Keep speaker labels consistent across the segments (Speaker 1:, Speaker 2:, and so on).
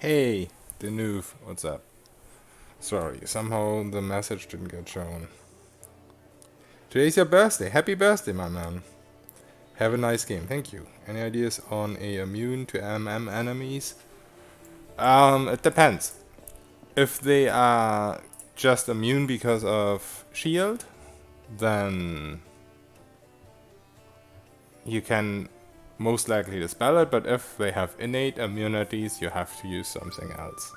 Speaker 1: Hey, Denuve, what's up? Sorry, somehow the message didn't get shown. Today's your birthday. Happy birthday, my man. Have a nice game. Thank you. Any ideas on a immune to MM enemies? It depends. If they are just immune because of shield, then you can most likely dispel it, but if they have innate immunities, you have to use something else.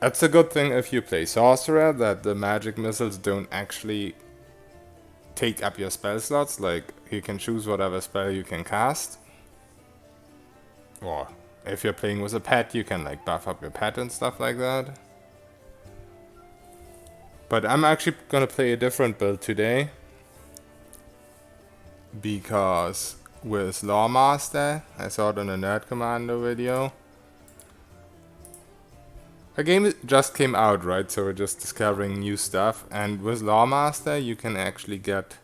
Speaker 1: That's a good thing if you play Sorcerer, that the magic missiles don't actually take up your spell slots. Like, you can choose whatever spell you can cast. Or if you're playing with a pet, you can like buff up your pet and stuff like that. But I'm actually gonna play a different build today. Because with Loremaster, I saw it in a Nerd Commando video. The game just came out, right? So we're just discovering new stuff. And with Lawmaster, you can actually get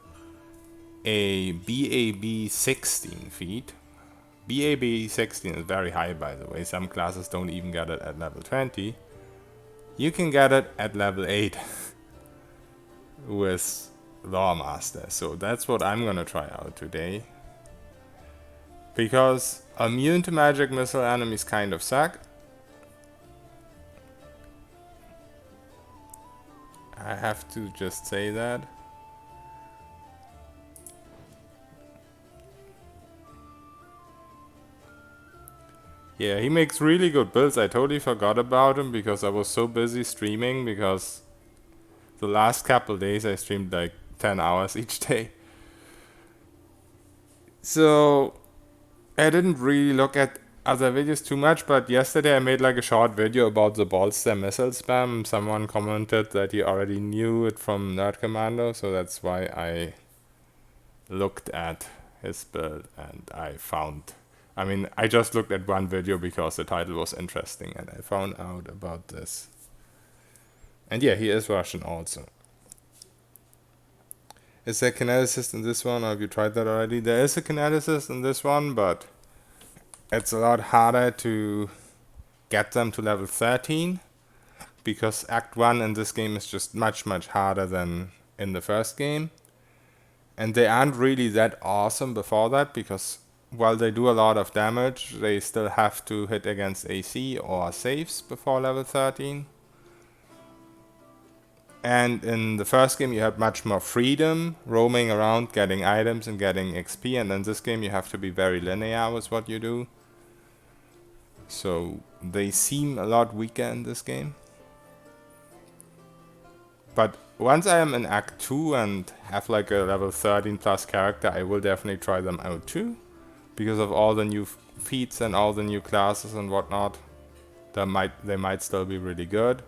Speaker 1: a BAB 16 feat. BAB 16 is very high, by the way. Some classes don't even get it at level 20. You can get it at level 8 with Lawmaster. So that's what I'm gonna try out today. Because immune to magic missile enemies kind of suck. I have to just say that. Yeah, he makes really good builds. I totally forgot about him because I was so busy streaming, because the last couple days I streamed like 10 hours each day. So I didn't really look at other videos too much, but yesterday I made like a short video about the Ballster missile spam. Someone commented that he already knew it from Nerd Commando, so that's why I looked at his build and I just looked at one video because the title was interesting and I found out about this. And yeah, he is Russian also. Is there kineticist in this one, or have you tried that already? There is a kineticist in this one, but it's a lot harder to get them to level 13, because Act 1 in this game is just much harder than in the first game. And they aren't really that awesome before that, because while they do a lot of damage, they still have to hit against AC or saves before level 13. And in the first game you had much more freedom, roaming around, getting items and getting XP, and in this game you have to be very linear with what you do. So they seem a lot weaker in this game. But once I am in Act 2 and have like a level 13 plus character, I will definitely try them out too. Because of all the new feats and all the new classes and whatnot, they might still be really good.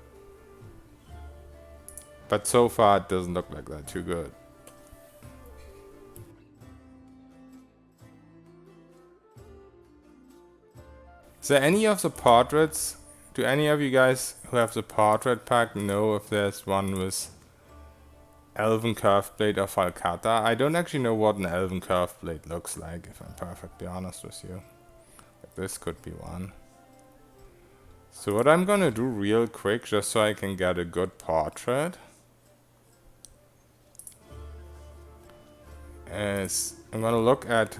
Speaker 1: But so far it doesn't look like they're too good. Is there any of the portraits? Do any of you guys who have the portrait pack know if there's one with Elven Curved Blade or Falcata? I don't actually know what an Elven Curved Blade looks like, if I'm perfectly honest with you. Like, this could be one. So what I'm gonna do real quick, just so I can get a good portrait, is I'm gonna look at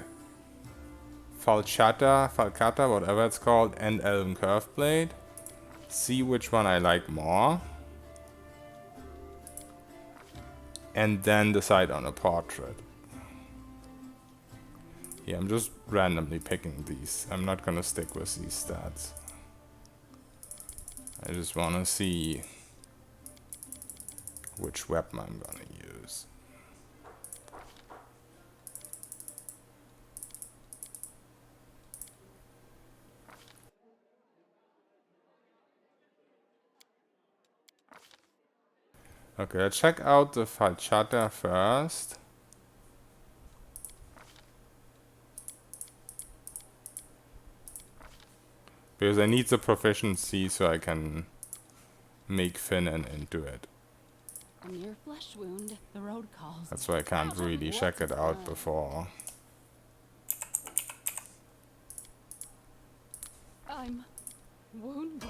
Speaker 1: Falcata, whatever it's called, and Elven Curved Blade. See which one I like more. And then decide on a portrait. Yeah, I'm just randomly picking these. I'm not gonna stick with these stats. I just wanna see which weapon I'm gonna use. Okay, let's check out the Falchata first. Because I need the proficiency so I can make Finnan into it.
Speaker 2: A mere flesh wound, the road calls.
Speaker 1: That's why I can't really check it out before.
Speaker 2: I'm wounded.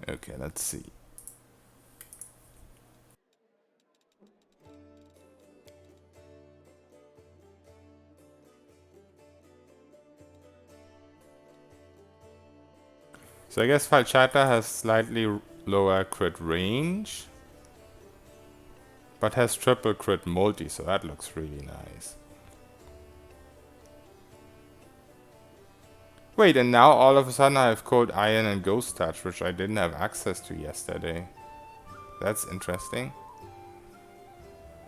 Speaker 1: Okay, let's see. So I guess Falchata has slightly lower crit range, but has triple crit multi, so that looks really nice. Wait, and now all of a sudden I have Cold Iron and Ghost Touch, which I didn't have access to yesterday. That's interesting.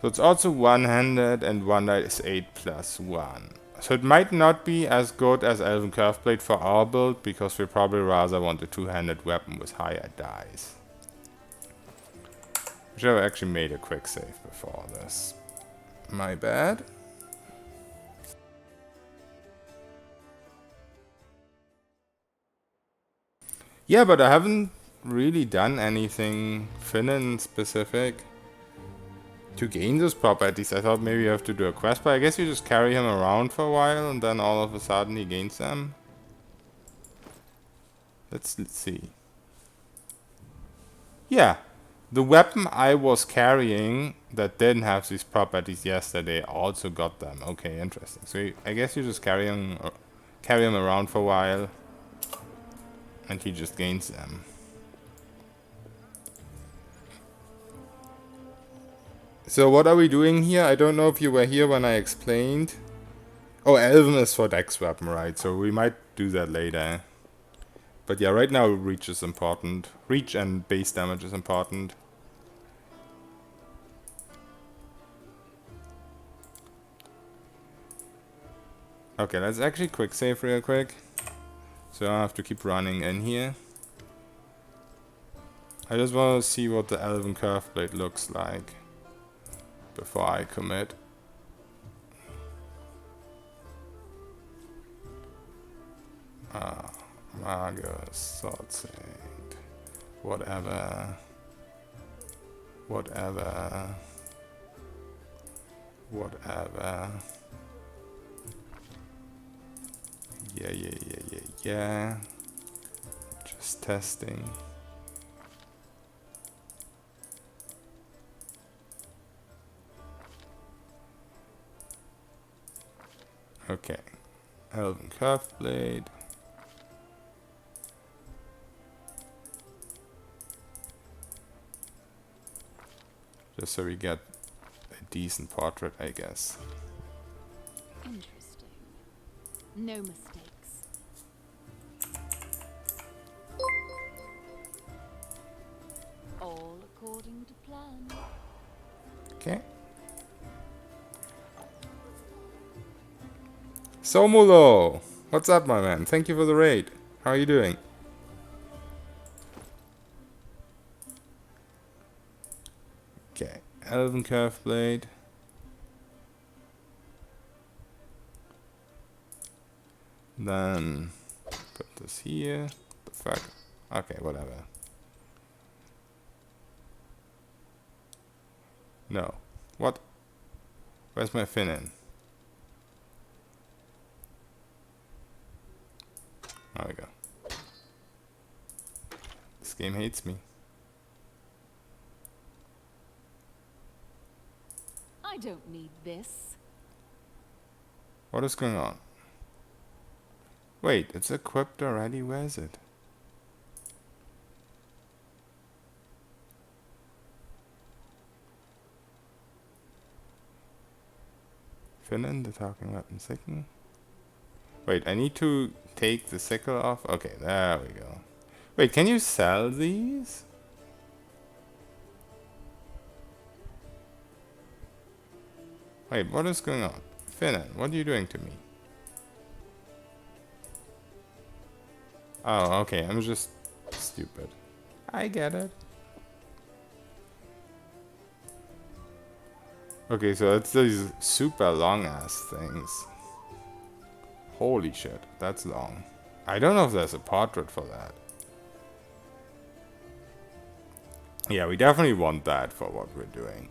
Speaker 1: So it's also one-handed, and one that is 8+1. So it might not be as good as Elven Curveblade for our build, because we probably rather want a two-handed weapon with higher dice. Which I actually made a quick save before this. My bad. Yeah, but I haven't really done anything Finnan specific to gain those properties. I thought maybe you have to do a quest, but I guess you just carry him around for a while and then all of a sudden he gains them. Let's see. Yeah, the weapon I was carrying that didn't have these properties yesterday also got them. Okay, interesting. So I guess you just carry him around for a while and he just gains them. So what are we doing here? I don't know if you were here when I explained. Oh, Elven is for dex weapon, right? So we might do that later. But yeah, right now reach is important. Reach and base damage is important. Okay, let's actually quick save real quick. So I don't have to keep running in here. I just want to see what the Elven Curveblade looks like before I commit. Magus, Sword Saint, whatever. Yeah. Just testing. Okay. Elven Curveblade. Just so we get a decent portrait, I guess.
Speaker 2: Interesting. No mistakes. All according to plan.
Speaker 1: Okay. Somulo! What's up, my man? Thank you for the raid. How are you doing? Okay. Elven Curveblade. Then put this here. The fuck? Okay, whatever. No. What? Where's my Finnan? There we go. This game hates me.
Speaker 2: I don't need this.
Speaker 1: What is going on? Wait, it's equipped already? Where is it? Finnan, the talking weapon sickle. Wait, I need to take the sickle off? Okay, there we go. Wait, can you sell these? Wait, what is going on? Finnan, what are you doing to me? Oh, okay, I'm just stupid. I get it. Okay, so it's these super long ass things. Holy shit, that's long. I don't know if there's a portrait for that. Yeah, we definitely want that for what we're doing.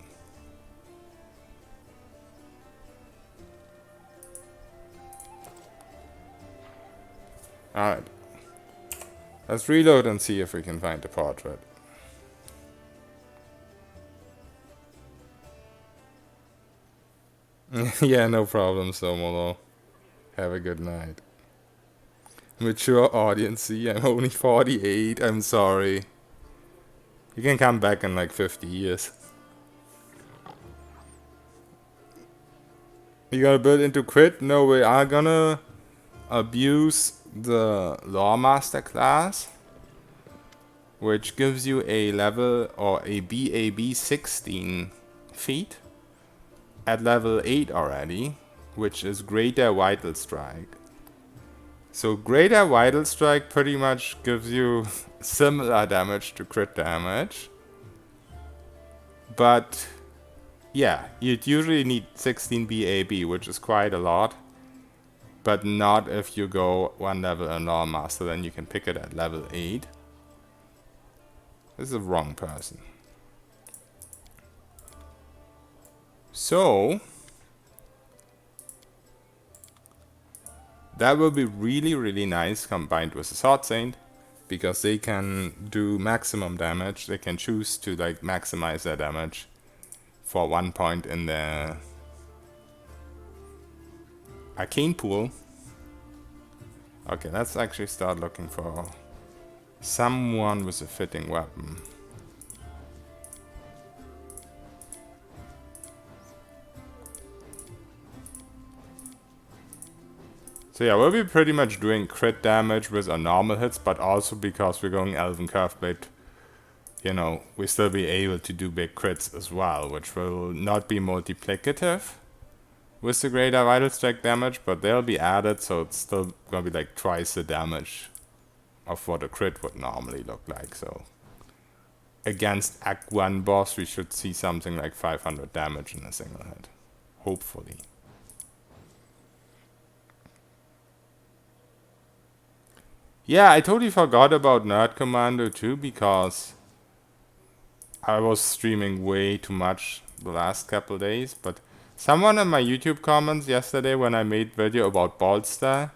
Speaker 1: Alright. Let's reload and see if we can find the portrait. Yeah, no problem, Somolo. Have a good night. Mature audience, see, I'm only 48, I'm sorry. You can come back in like 50 years. You gonna build into crit? No, we are gonna abuse the Loremaster class, which gives you a level or a BAB 16 feat at level 8 already, which is Greater Vital Strike. So Greater Vital Strike pretty much gives you similar damage to crit damage, but yeah, you'd usually need 16 BAB, which is quite a lot, but not if you go one level in Loremaster, then you can pick it at level 8. This is the wrong person. So that will be really, really nice combined with the Sword Saint, because they can do maximum damage. They can choose to like maximize their damage for 1 point in the arcane pool. Okay, let's actually start looking for someone with a fitting weapon. So yeah, we'll be pretty much doing crit damage with our normal hits, but also because we're going Elven Curveblade, you know, we still be able to do big crits as well, which will not be multiplicative with the Greater Vital Strike damage, but they'll be added, so it's still gonna be like twice the damage of what a crit would normally look like. So against Act 1 boss, we should see something like 500 damage in a single hit, hopefully. Yeah, I totally forgot about Nerd Commando too, because I was streaming way too much the last couple days, but someone in my YouTube comments yesterday when I made video about Bolster,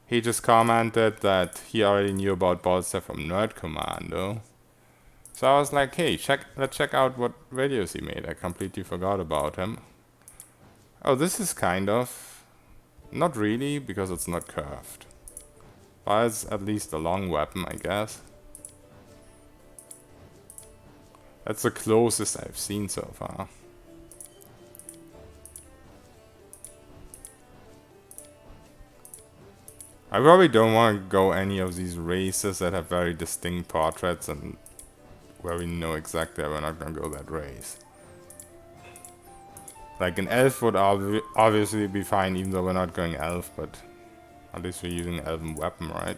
Speaker 1: he just commented that he already knew about Bolster from Nerd Commando. So I was like, hey, let's check out what videos he made. I completely forgot about him. Oh, this is kind of... not really, because it's not curved. But it's at least a long weapon, I guess. That's the closest I've seen so far. I probably don't want to go any of these races that have very distinct portraits and where we know exactly that we're not going to go that race. Like an elf would obviously be fine even though we're not going elf, but at least we're using an elven weapon, right?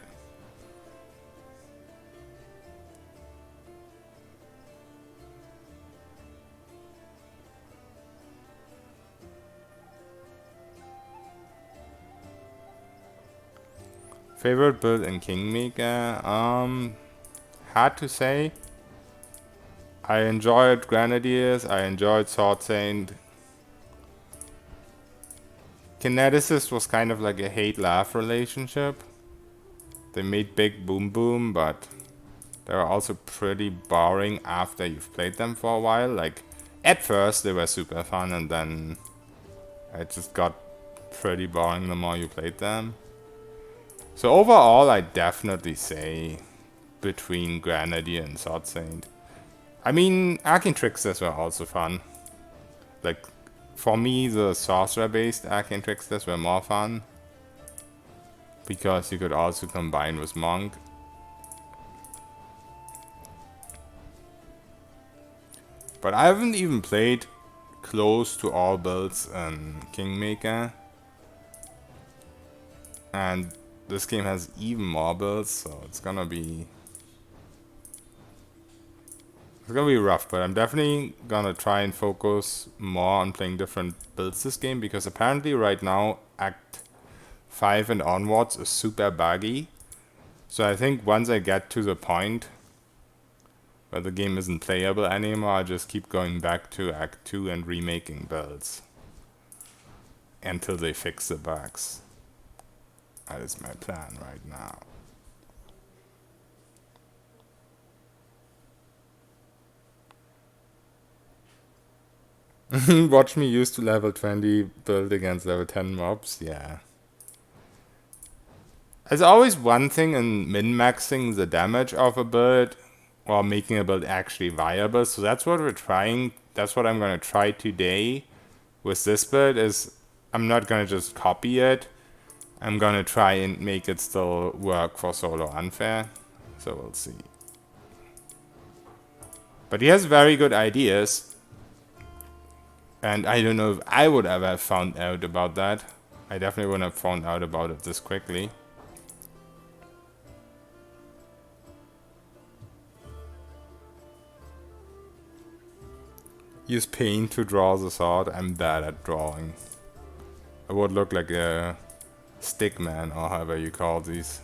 Speaker 1: Favorite build in Kingmaker? Hard to say. I enjoyed Grenadiers, I enjoyed Sword Saint. Kineticist was kind of like a hate-laugh relationship. They made big boom boom, but they were also pretty boring after you've played them for a while. Like, at first they were super fun, and then it just got pretty boring the more you played them. So overall, I definitely say between Grenadier and Sword Saint. I mean, Arcane Tricksters were also fun. Like, for me, the sorcerer-based Arcane Tricksters were more fun, because you could also combine with Monk. But I haven't even played close to all builds in Kingmaker. And this game has even more builds, so it's gonna be rough, but I'm definitely gonna try and focus more on playing different builds this game, because apparently right now Act 5 and onwards is super buggy. So I think once I get to the point where the game isn't playable anymore, I'll just keep going back to Act 2 and remaking builds until they fix the bugs. That is my plan right now. Watch me use to level 20 build against level 10 mobs, yeah. There's always one thing in min-maxing the damage of a build or making a build actually viable. So that's what we're trying. That's what I'm going to try today with this build is I'm not going to just copy it. I'm going to try and make it still work for solo unfair. So we'll see. But he has very good ideas. And I don't know if I would ever have found out about that. I definitely wouldn't have found out about it this quickly. Use paint to draw the sword. I'm bad at drawing. I would look like a stick man or however you call these.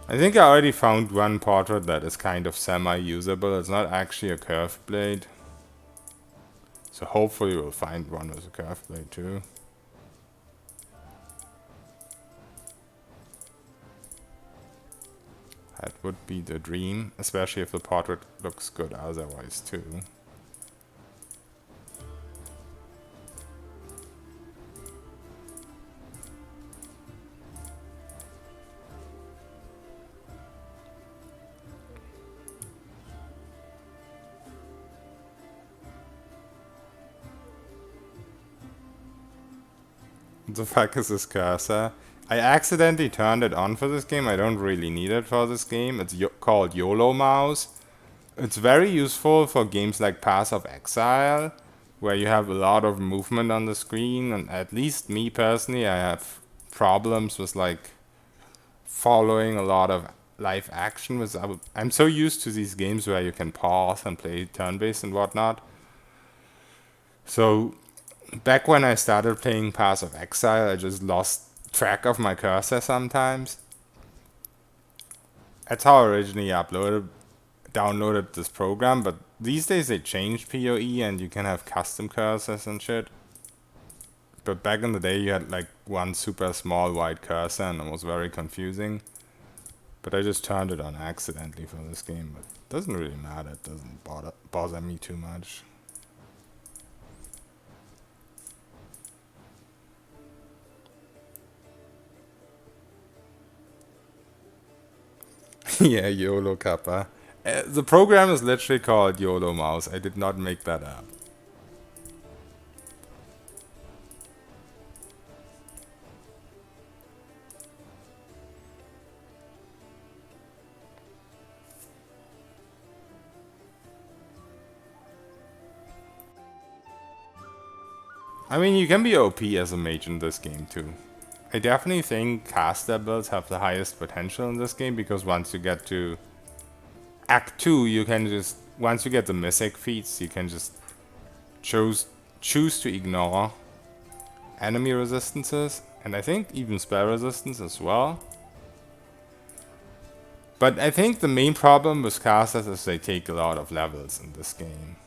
Speaker 1: I think I already found one portrait that is kind of semi-usable. It's not actually a curved blade. So hopefully we'll find one with a curved blade too. That would be the dream, especially if the portrait looks good otherwise too. The fuck is this cursor? I accidentally turned it on for this game. I don't really need it for this game. It's called YOLO mouse. It's very useful for games like Path of Exile, where you have a lot of movement on the screen, and at least me personally, I have problems with like following a lot of live action. I'm so used to these games where you can pause and play turn-based and whatnot. So back when I started playing Path of Exile, I just lost track of my cursor sometimes. That's how I originally downloaded this program, but these days they changed PoE and you can have custom cursors and shit. But back in the day you had like one super small white cursor and it was very confusing. But I just turned it on accidentally for this game, but it doesn't really matter, it doesn't bother me too much. Yeah, YOLO Kappa. The program is literally called YOLO Mouse. I did not make that up. I mean, you can be OP as a mage in this game too. I definitely think caster builds have the highest potential in this game because once you get to Act 2, you can just, once you get the mythic feats, you can just choose to ignore enemy resistances, and I think even spell resistance as well. But I think the main problem with casters is they take a lot of levels in this game.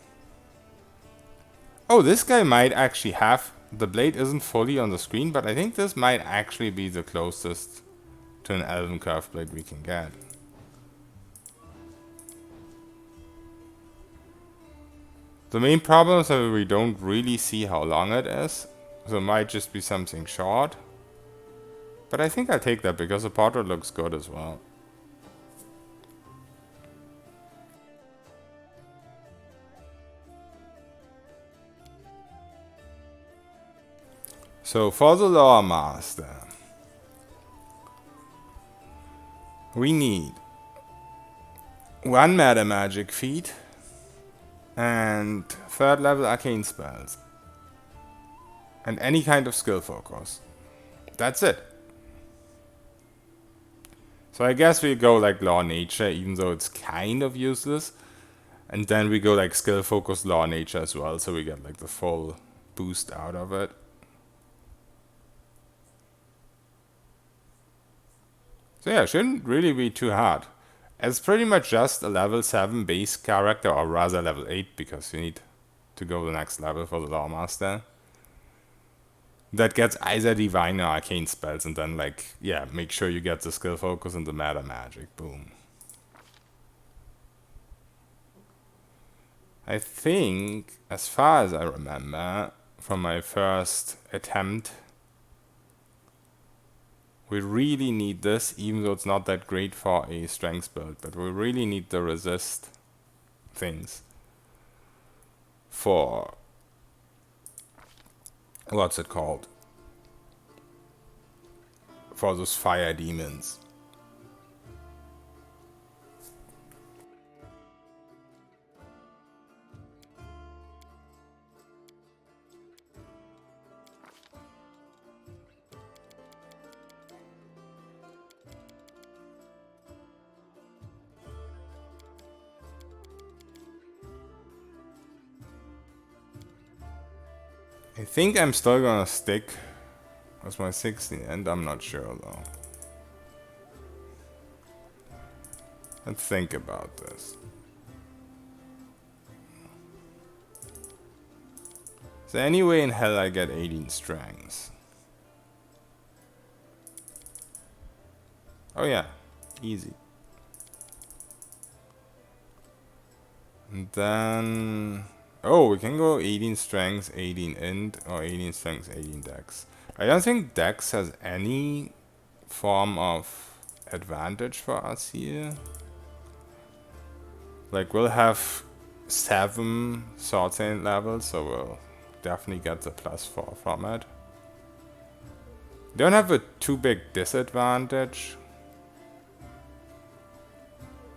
Speaker 1: Oh, this guy might actually have, the blade isn't fully on the screen, but I think this might actually be the closest to an Elven curved blade we can get. The main problem is that we don't really see how long it is, so it might just be something short. But I think I'll take that because the portrait looks good as well. So for the Loremaster, we need one meta magic feat and 3rd level arcane spells and any kind of skill focus. That's it. So I guess we go like law nature, even though it's kind of useless, and then we go like skill focus law nature as well, so we get like the full boost out of it. So yeah, shouldn't really be too hard. It's pretty much just a level 7 base character, or rather level 8, because you need to go the next level for the Loremaster. That gets either divine or arcane spells, and then, like, yeah, make sure you get the skill focus and the meta magic. Boom. I think, as far as I remember, from my first attempt, we really need this, even though it's not that great for a strength build, but we really need the resist things for, what's it called? For those fire demons. I think I'm still gonna stick with my 16, and I'm not sure though. Let's think about this. Is there any way in hell I get 18 strengths? Oh yeah, easy. And then... oh, we can go 18 strength, 18 int, or 18 strength, 18 dex. I don't think dex has any form of advantage for us here. Like, we'll have 7 sword saint levels, so we'll definitely get the +4 from it. Don't have a too big disadvantage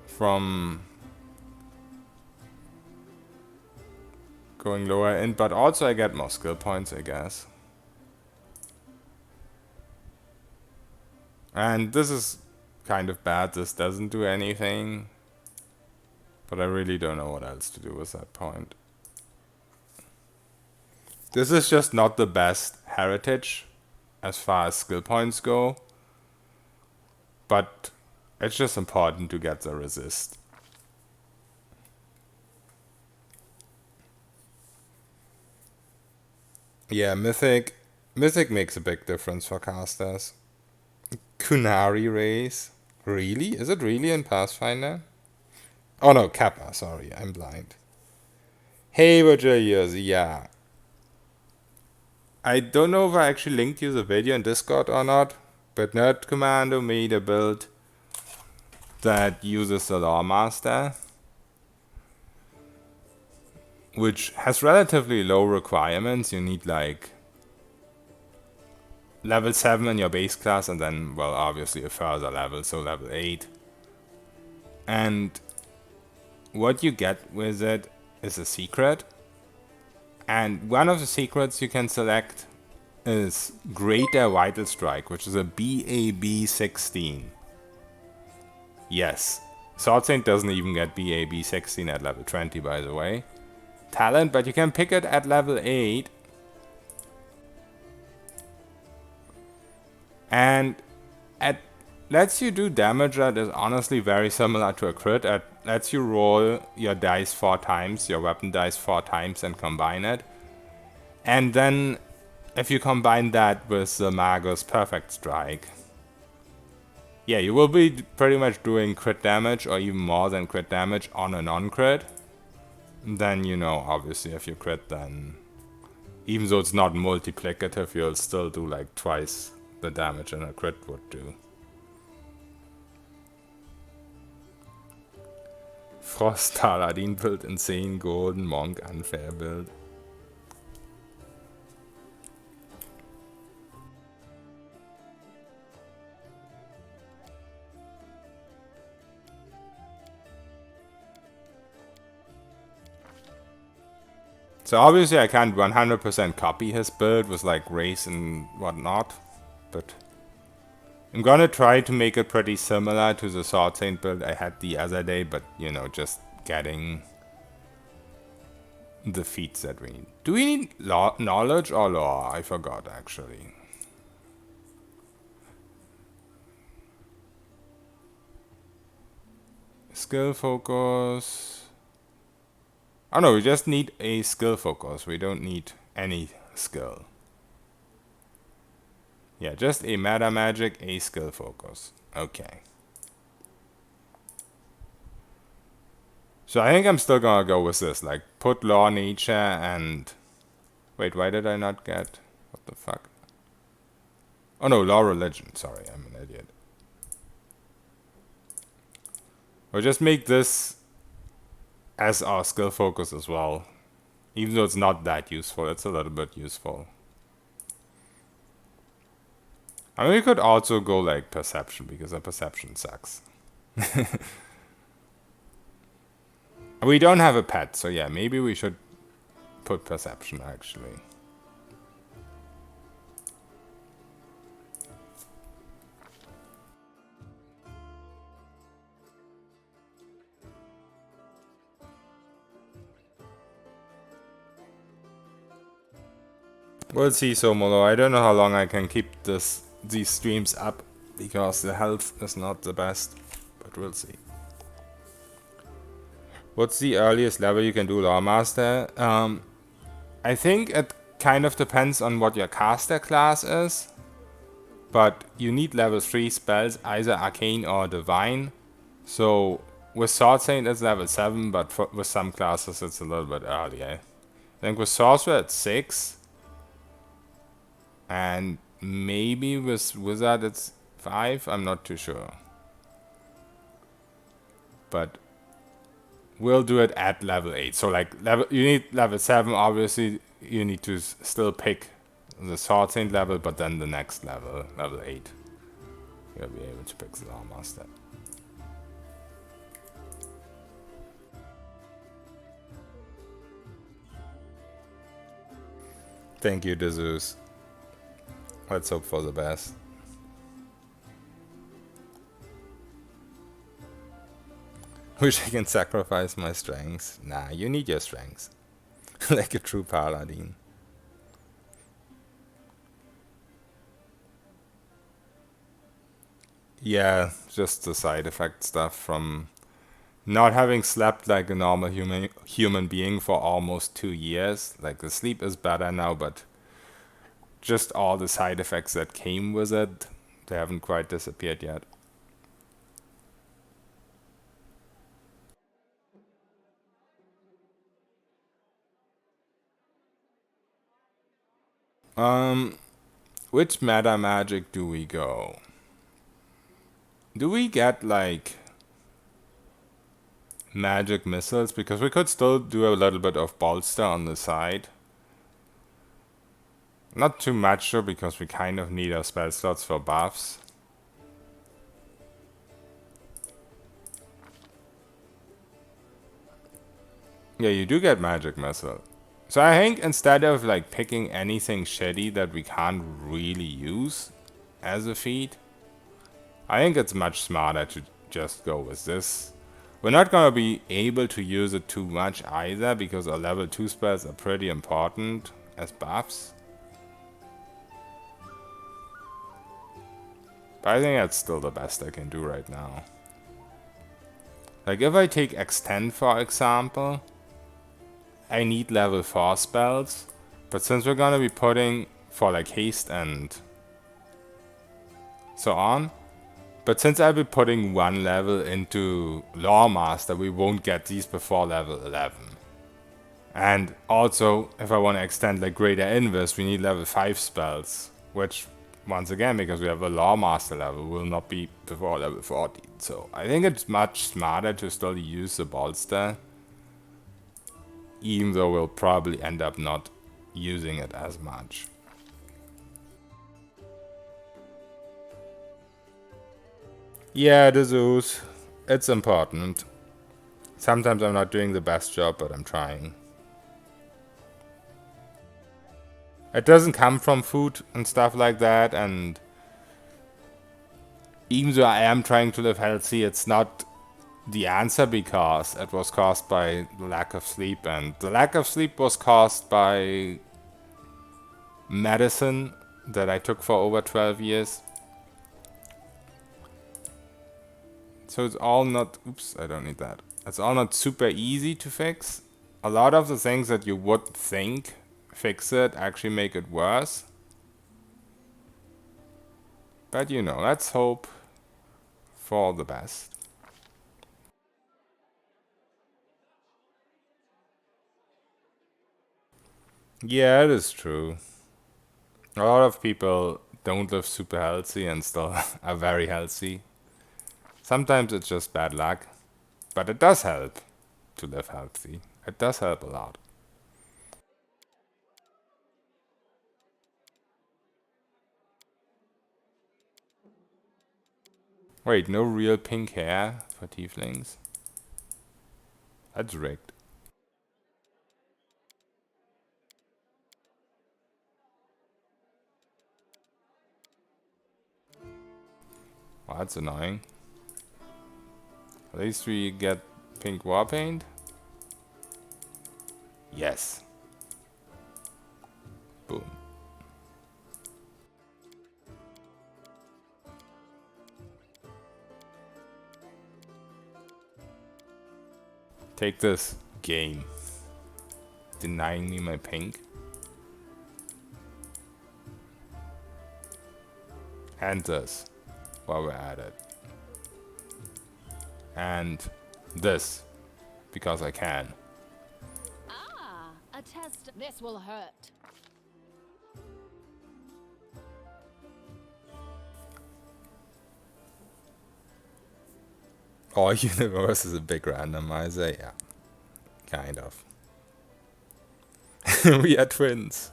Speaker 1: from going lower in, but also I get more skill points, I guess. And this is kind of bad, this doesn't do anything. But I really don't know what else to do with that point. This is just not the best heritage as far as skill points go. But it's just important to get the resist. Yeah, Mythic makes a big difference for casters. Kunari race. Really? Is it really in Pathfinder? Oh no, Kappa, sorry, I'm blind. Hey, Virgilius, yeah. I don't know if I actually linked you the video in Discord or not, but Nerd Commando made a build that uses the Loremaster, which has relatively low requirements. You need like level 7 in your base class, and then, well, obviously a further level, so level 8. And what you get with it is a secret. And one of the secrets you can select is Greater Vital Strike, which is a BAB 16. Yes. Sword Saint doesn't even get BAB 16 at level 20, by the way. Talent, but you can pick it at level 8. And it lets you do damage that is honestly very similar to a crit. It lets you roll your dice 4 times, your weapon dice 4 times, and combine it. And then, if you combine that with the Magus Perfect Strike, yeah, you will be pretty much doing crit damage, or even more than crit damage, on a non-crit. Then, you know, obviously if you crit, then even though it's not multiplicative, you'll still do like twice the damage a crit would do. Frost Paladin build, insane golden monk unfair build. So obviously I can't 100% copy his build with like race and whatnot, but I'm gonna try to make it pretty similar to the Sword Saint build I had the other day, but you know, just getting the feats that we need. Do we need knowledge or lore? I forgot actually. skill focus. Oh no, we just need a skill focus. We don't need any skill. Yeah, just a meta magic, a skill focus. Okay. So I think I'm still gonna go with this. Like, put law, nature, and... Wait, why did I not get... What the fuck? Oh no, law, religion. Sorry, I'm an idiot. We'll just make this as our skill focus as well. Even though it's not that useful, it's a little bit useful. I mean, we could also go like perception, because our perception sucks. We don't have a pet, so yeah, maybe we should put perception actually. We'll see, Somolo. I don't know how long I can keep these streams up, because the health is not the best, but we'll see. What's the earliest level you can do Loremaster? I think it kind of depends on what your caster class is, but you need level 3 spells, either arcane or divine. So with Sword Saint it's level 7, but with some classes it's a little bit earlier. I think with Sorcerer it's 6, and maybe with Wizard it's 5, I'm not too sure. But we'll do it at level 8. So like you need level 7, obviously you need to still pick the Sword Saint level, but then the next level, level 8, you'll be able to pick the Loremaster. Thank you, Dezeus. Let's hope for the best. Wish I can sacrifice my strengths. Nah, you need your strengths. Like a true paladin. Yeah, just the side effect stuff from not having slept like a normal human being for almost 2 years. Like, the sleep is better now, but just all the side effects that came with it, they haven't quite disappeared yet. Which meta magic do we go? Do we get like magic missiles? Because we could still do a little bit of bolster on the side. Not too much though, because we kind of need our spell slots for buffs. Yeah, you do get magic missile. So I think instead of like picking anything shitty that we can't really use as a feat, I think it's much smarter to just go with this. We're not gonna be able to use it too much either, because our level 2 spells are pretty important as buffs. But I think that's still the best I can do right now. Like, if I take Extend for example, I need level 4 spells, but since we're gonna be putting for like haste and so on, but since I'll be putting 1 level into Loremaster, we won't get these before level 11. And also, if I want to extend like Greater Invis, we need level 5 spells, which, once again, because we have a Loremaster level, will not be before level 14. So I think it's much smarter to still use the bolster, even though we'll probably end up not using it as much. Yeah, the Zeus. It's important. Sometimes I'm not doing the best job, but I'm trying. It doesn't come from food and stuff like that, and even though I am trying to live healthy, it's not the answer, because it was caused by the lack of sleep, and the lack of sleep was caused by medicine that I took for over 12 years. So it's all not, oops, I don't need that. It's all not super easy to fix. A lot of the things that you would think fix it actually make it worse. But you know, let's hope for the best. Yeah, it is true. A lot of people don't live super healthy and still are very healthy. Sometimes it's just bad luck, but it does help to live healthy. It does help a lot. Wait, no real pink hair for tieflings? That's rigged. Well, that's annoying. At least we get pink war paint. Yes. Boom. Take this, game. Denying me my pink. And this, while we're at it. And this, because I can.
Speaker 2: Ah, a test. This will hurt.
Speaker 1: Our universe is a big randomizer, yeah. Kind of. We are twins.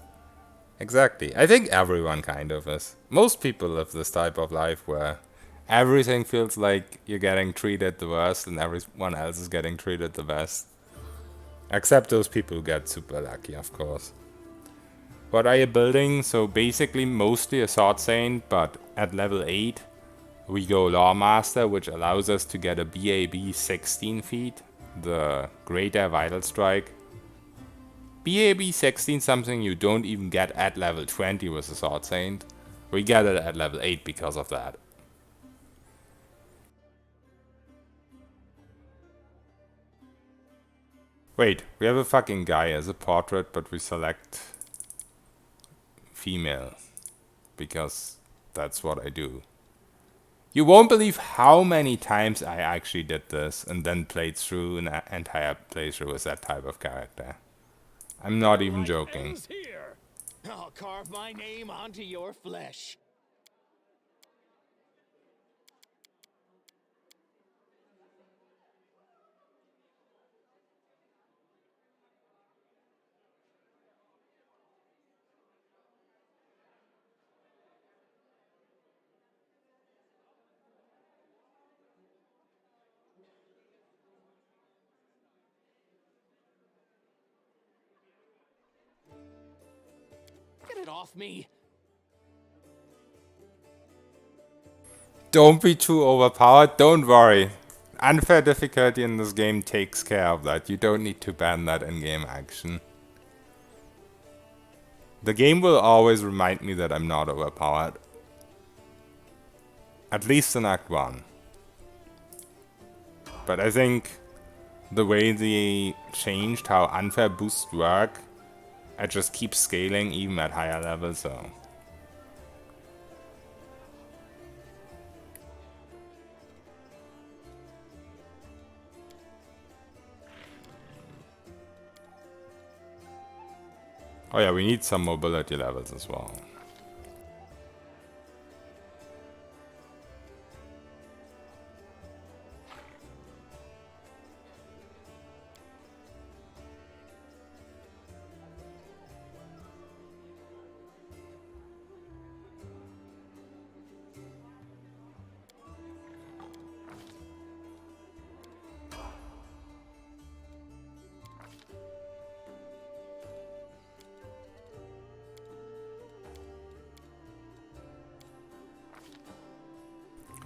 Speaker 1: Exactly. I think everyone kind of is. Most people live this type of life where everything feels like you're getting treated the worst and everyone else is getting treated the best. Except those people who get super lucky, of course. What are you building? So basically mostly a Sword Saint, but at level 8 we go Loremaster, which allows us to get a BAB 16 feet, the Greater Vital Strike. BAB 16 something you don't even get at level 20 with a Sword Saint. We get it at level 8 because of that. Wait, we have a fucking guy as a portrait, but we select female. Because that's what I do. You won't believe how many times I actually did this and then played through an entire playthrough with that type of character. I'm not even joking.
Speaker 3: Here. I'll carve my name onto your flesh. Get it off me.
Speaker 1: Don't be too overpowered, don't worry. Unfair difficulty in this game takes care of that. You don't need to ban that in-game action. The game will always remind me that I'm not overpowered. At least in Act 1. But I think the way they changed how unfair boosts work, I just keep scaling even at higher levels, so... Oh yeah, we need some mobility levels as well.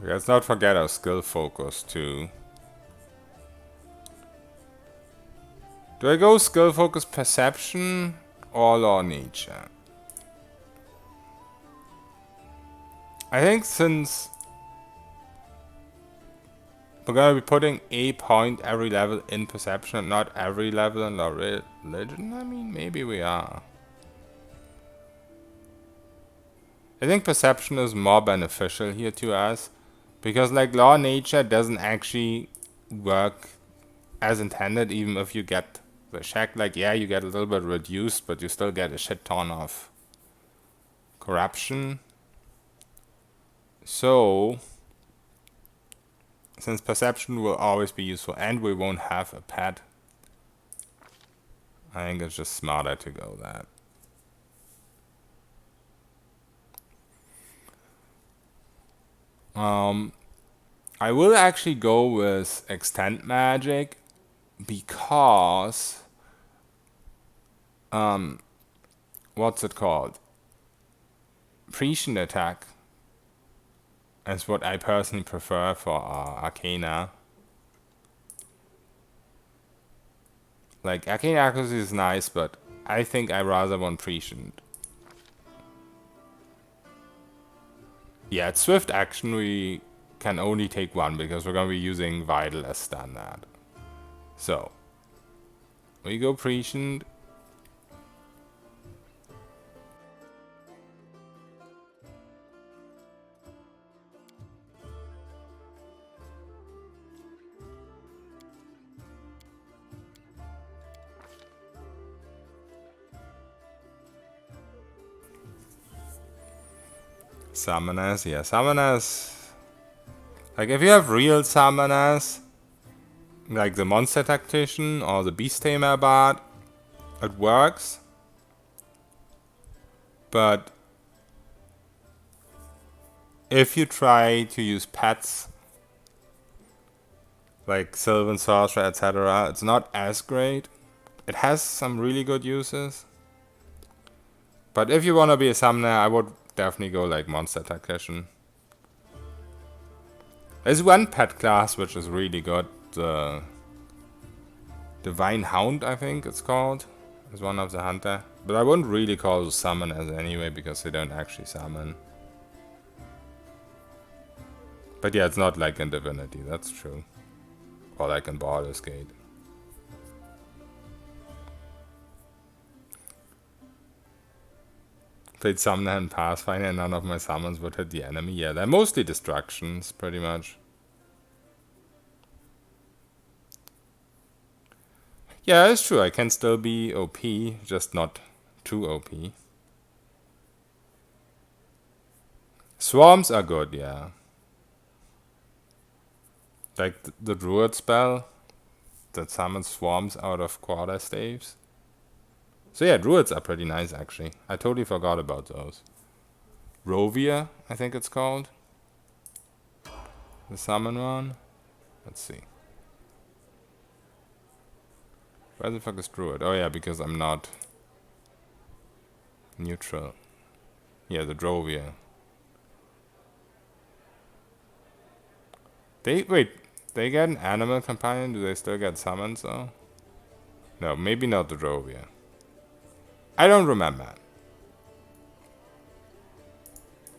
Speaker 1: Let's not forget our skill focus too. Do I go skill focus perception or law nature? I think since We're gonna be putting a point every level in perception, not every level in our religion. I mean, maybe we are. I think perception is more beneficial here to us, because like law nature doesn't actually work as intended, even if you get the check. Like, yeah, you get a little bit reduced, but you still get a shit ton of corruption. So, since perception will always be useful and we won't have a pet, I think it's just smarter to go that. I will actually go with extend magic because what's it called? Prescient attack is what I personally prefer for Arcana. Like, Arcane accuracy is nice, but I think I rather want Prescient. Yeah, at Swift Action we can only take one because we're going to be using Vital as standard. So, we go Prescient. Summoners, yeah, summoners. Like, if you have real summoners, like the Monster Tactician or the Beast Tamer Bard, it works. But if you try to use pets, like Sylvan Sorcerer, etc., it's not as great. It has some really good uses. But if you want to be a summoner, I would definitely go like Monster Tactician. There's one pet class which is really good. The Divine Hound, I think it's called. Is one of the hunter. But I wouldn't really call those summoners anyway, because they don't actually summon. But yeah, it's not like in Divinity, that's true. Or like in Baldur's Gate. Played Summoner and Pathfinder and none of my summons would hit the enemy. Yeah, they're mostly destructions, pretty much. Yeah, it's true, I can still be OP, just not too OP. Swarms are good, yeah. Like the Druid spell that summons swarms out of quarterstaves. So yeah, Druids are pretty nice actually. I totally forgot about those. Rovia, I think it's called. The summon one. Let's see. Where the fuck is Druid? Oh yeah, because I'm not neutral. Yeah, the Drovia. Wait, they get an animal companion? Do they still get summons though? No, maybe not the Drovia. I don't remember.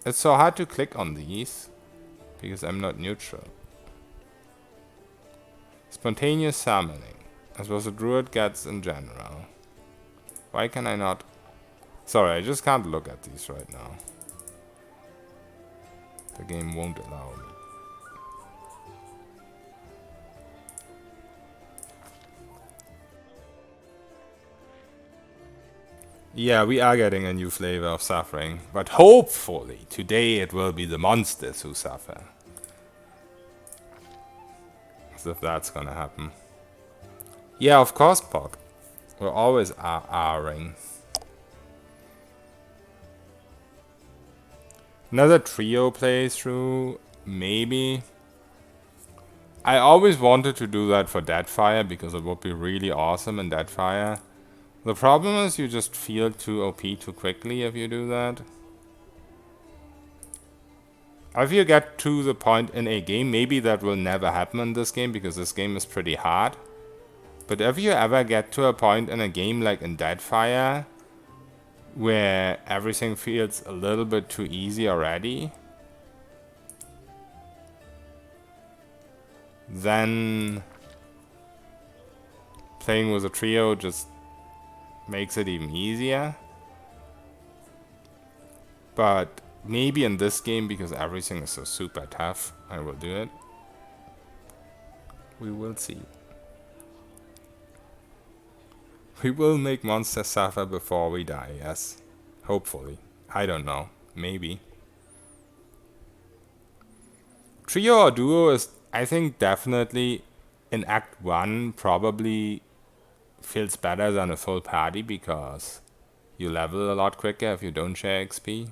Speaker 1: It's so hard to click on these because I'm not neutral. Spontaneous summoning. As well as a druid gets in general. Why can I not? Sorry, I just can't look at these right now. The game won't allow me. Yeah, we are getting a new flavor of suffering. But hopefully, today it will be the monsters who suffer. As if that's gonna happen. Yeah, of course, Pog. We're always R-ing. Another trio playthrough, maybe. I always wanted to do that for Deadfire because it would be really awesome in Deadfire. The problem is you just feel too OP too quickly if you do that. If you get to the point in a game, maybe that will never happen in this game because this game is pretty hard. But if you ever get to a point in a game like in Deadfire, where everything feels a little bit too easy already, then playing with a trio just makes it even easier. But maybe in this game, because everything is so super tough, I will do it. We will see. We will make monsters suffer before we die, yes. Hopefully. I don't know. Maybe. Trio or duo is, I think, definitely in Act 1 probably feels better than a full party because you level a lot quicker if you don't share XP.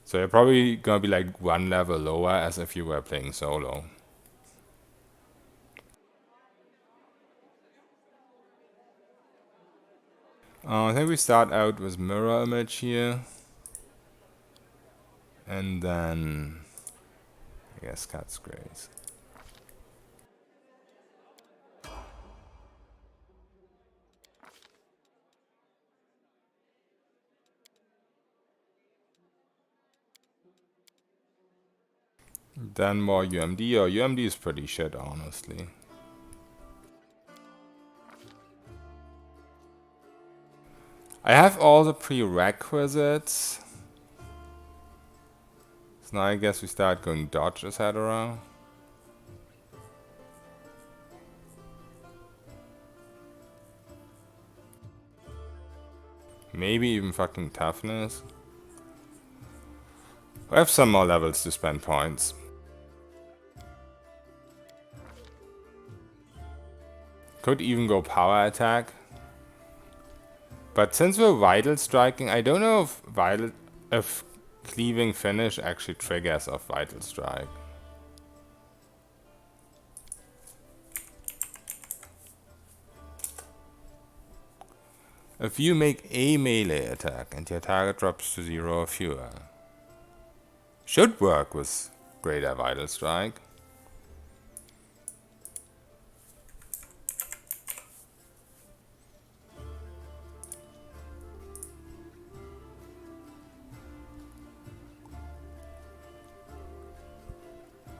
Speaker 1: So you're probably gonna be like one level lower as if you were playing solo. I think we start out with mirror image here. And then I guess Cat's Grace. Then more UMD, or UMD is pretty shit, honestly. I have all the prerequisites. So now I guess we start going dodge, etc. Maybe even fucking toughness. I have some more levels to spend points. Could even go power attack. But since we're vital striking, I don't know if cleaving finish actually triggers off vital strike. If you make a melee attack and your target drops to 0 or fewer, should work with greater vital strike.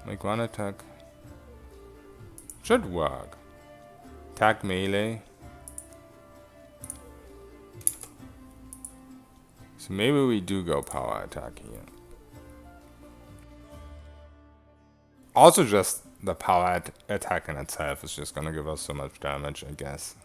Speaker 1: Make one attack. Should work. Attack melee. So maybe we do go power attack here. Also just the power attack in itself is just gonna give us so much damage, I guess.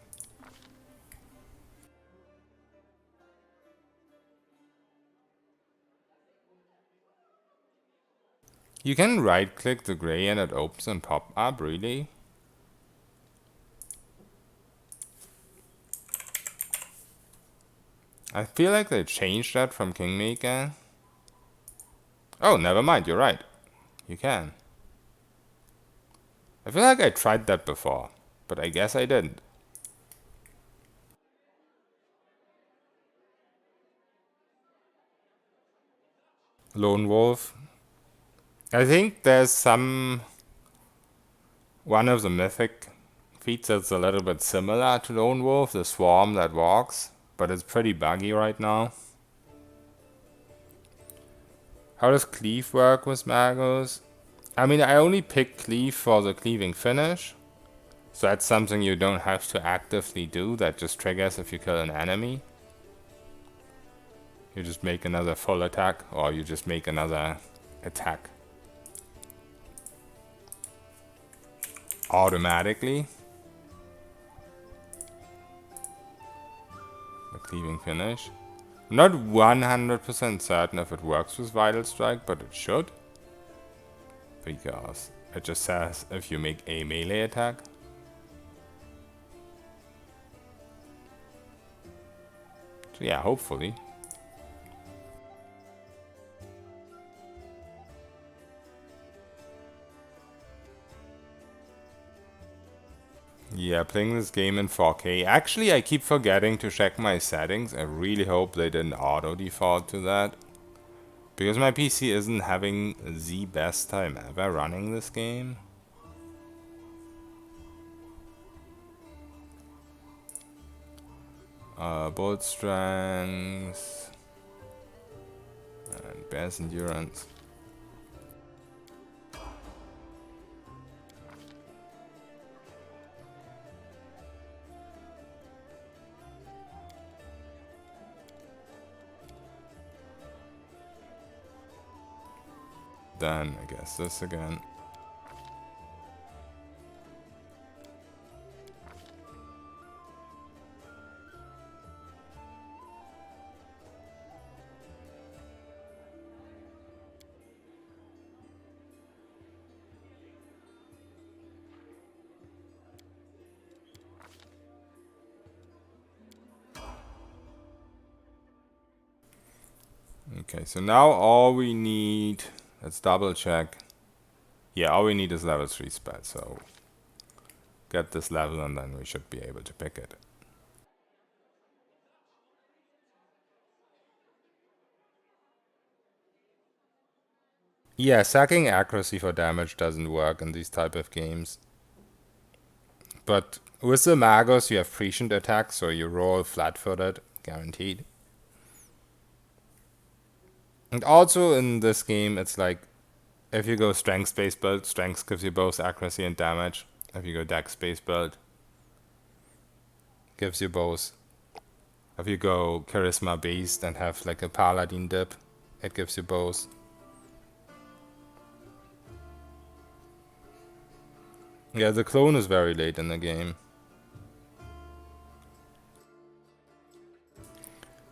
Speaker 1: You can right click the gray and it opens and pop up, really? I feel like they changed that from Kingmaker. Oh, never mind, you're right. You can. I feel like I tried that before, but I guess I didn't. Lone Wolf. I think there's one of the mythic feats that's a little bit similar to Lone Wolf, the swarm that walks, but it's pretty buggy right now. How does Cleave work with Magos? I mean, I only pick Cleave for the cleaving finish, so that's something you don't have to actively do, that just triggers if you kill an enemy. You just make another full attack, or you just make another attack automatically. The cleaving finish. I'm not 100% certain if it works with Vital Strike, but it should. Because it just says if you make a melee attack. So yeah, hopefully. Yeah, playing this game in 4K. Actually, I keep forgetting to check my settings. I really hope they didn't auto-default to that. Because my PC isn't having the best time ever running this game. Bolt strength. And bear's endurance. then I guess this again. Okay, so now all we need, let's double check. Yeah, all we need is level 3 spell, so get this level and then we should be able to pick it. Yeah, sacking accuracy for damage doesn't work in these type of games. But with the Magos you have prescient attack, so you roll flat-footed, guaranteed. And also in this game it's like, if you go strength-based build, strength gives you both accuracy and damage. If you go dex-based build, gives you both. If you go charisma-based and have like a paladin dip, it gives you both. Yeah, the clone is very late in the game.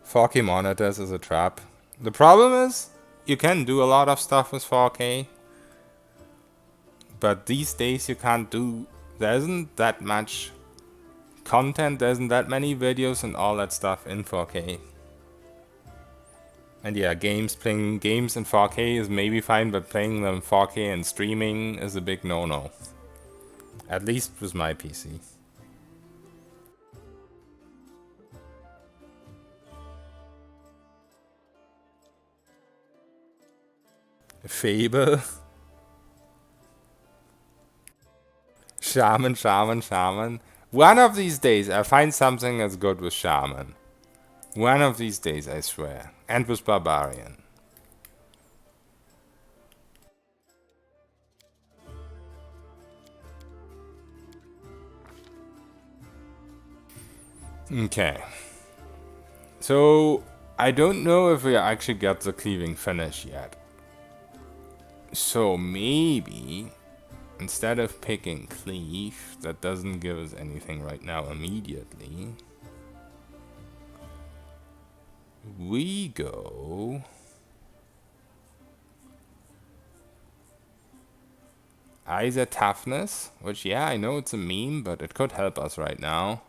Speaker 1: 4K monitors is a trap. The problem is, you can do a lot of stuff with 4K. But these days you can't do... There isn't that much content, there isn't that many videos and all that stuff in 4K. And yeah, playing games in 4K is maybe fine, but playing them in 4K and streaming is a big no-no. At least with my PC. Fable. Shaman, shaman, shaman. One of these days I find something that's good with shaman. One of these days, I swear. And with barbarian. Okay. So, I don't know if we actually get the cleaving finish yet. So maybe, instead of picking cleave, that doesn't give us anything right now immediately, we go... either toughness, which yeah, I know it's a meme, but it could help us right now.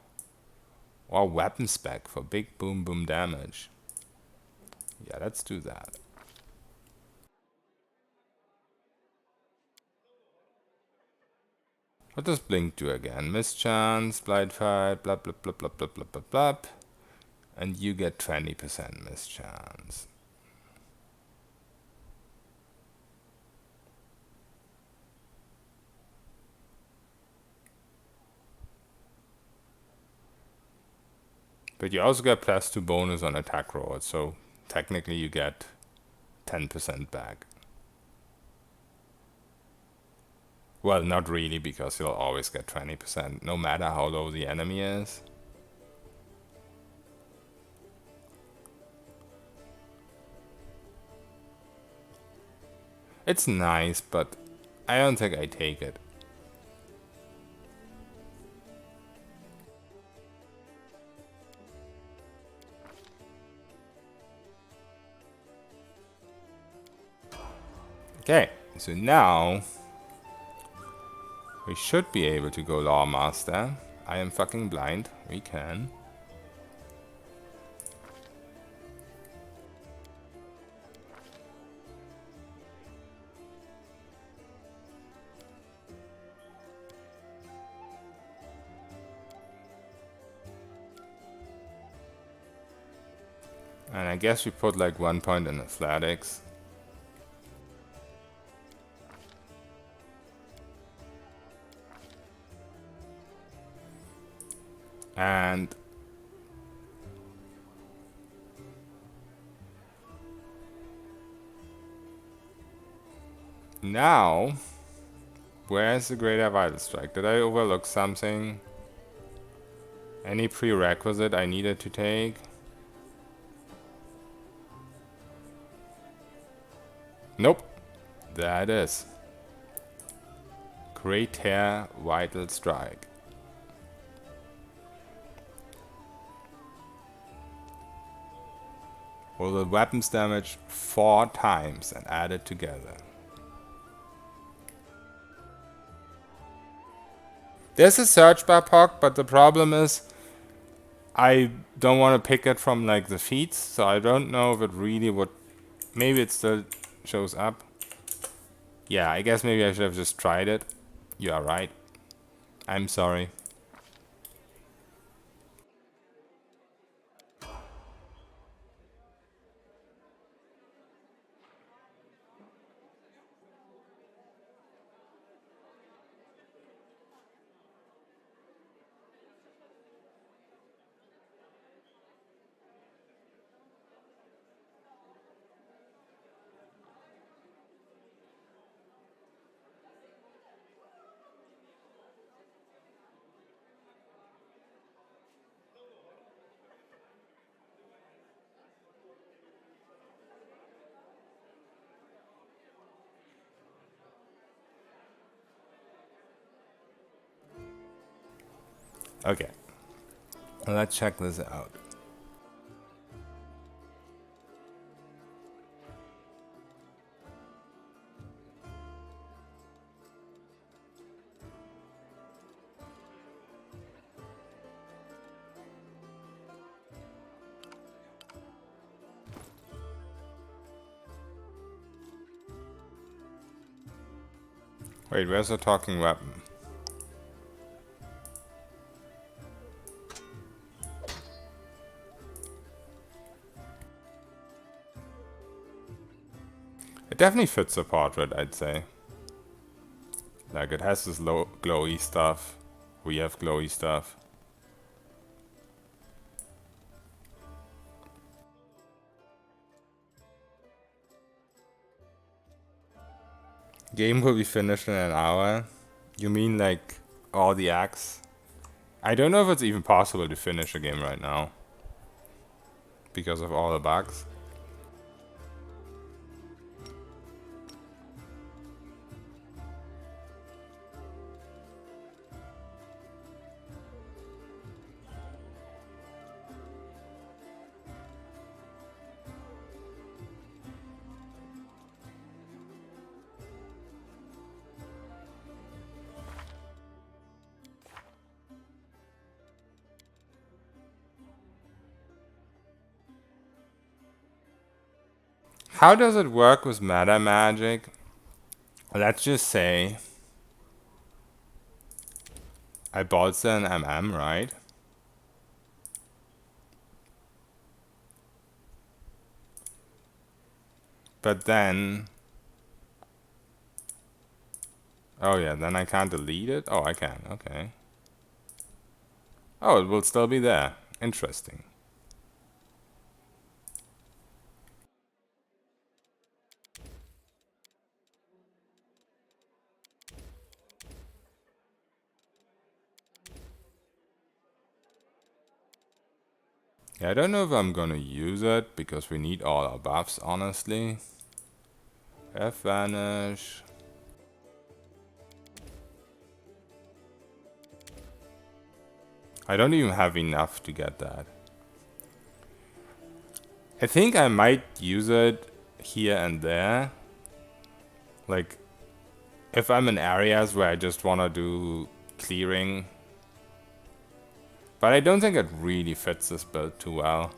Speaker 1: Or weapon spec for big boom boom damage. Yeah, let's do that. What does Blink do again? Mischance, Blind Fight, blah blah blah blah blah blah blah blah. And you get 20% mischance. But you also get +2 bonus on attack rolls, so technically you get 10% back. Well, not really, because you'll always get 20%, no matter how low the enemy is. It's nice, but I don't think I take it. Okay, so now we should be able to go Loremaster. I am fucking blind. We can. And I guess we put like 1 point in athletics. And now, where's the Greater Vital Strike? Did I overlook something? Any prerequisite I needed to take? Nope. There it is. Great Hair Vital Strike. Roll the weapons damage 4 times and add it together. There's a search bar POC, but the problem is I don't want to pick it from like the feeds, so I don't know if it really would. Maybe it still shows up. Yeah, I guess maybe I should have just tried it. You are right. I'm sorry. Okay. Let's check this out. Wait, where's the talking weapon? It definitely fits the portrait, I'd say. Like, it has this low glowy stuff. We have glowy stuff. Game will be finished in an hour. You mean like all the acts? I don't know if it's even possible to finish a game right now. Because of all the bugs. How does it work with meta magic? Let's just say I bought an MM, right? But then... Oh yeah, then I can't delete it? Oh, I can, okay. Oh, it will still be there. Interesting. Yeah, I don't know if I'm gonna use it, because we need all our buffs, honestly. F vanish. I don't even have enough to get that. I think I might use it here and there. Like, if I'm in areas where I just wanna do clearing. But I don't think it really fits this build too well.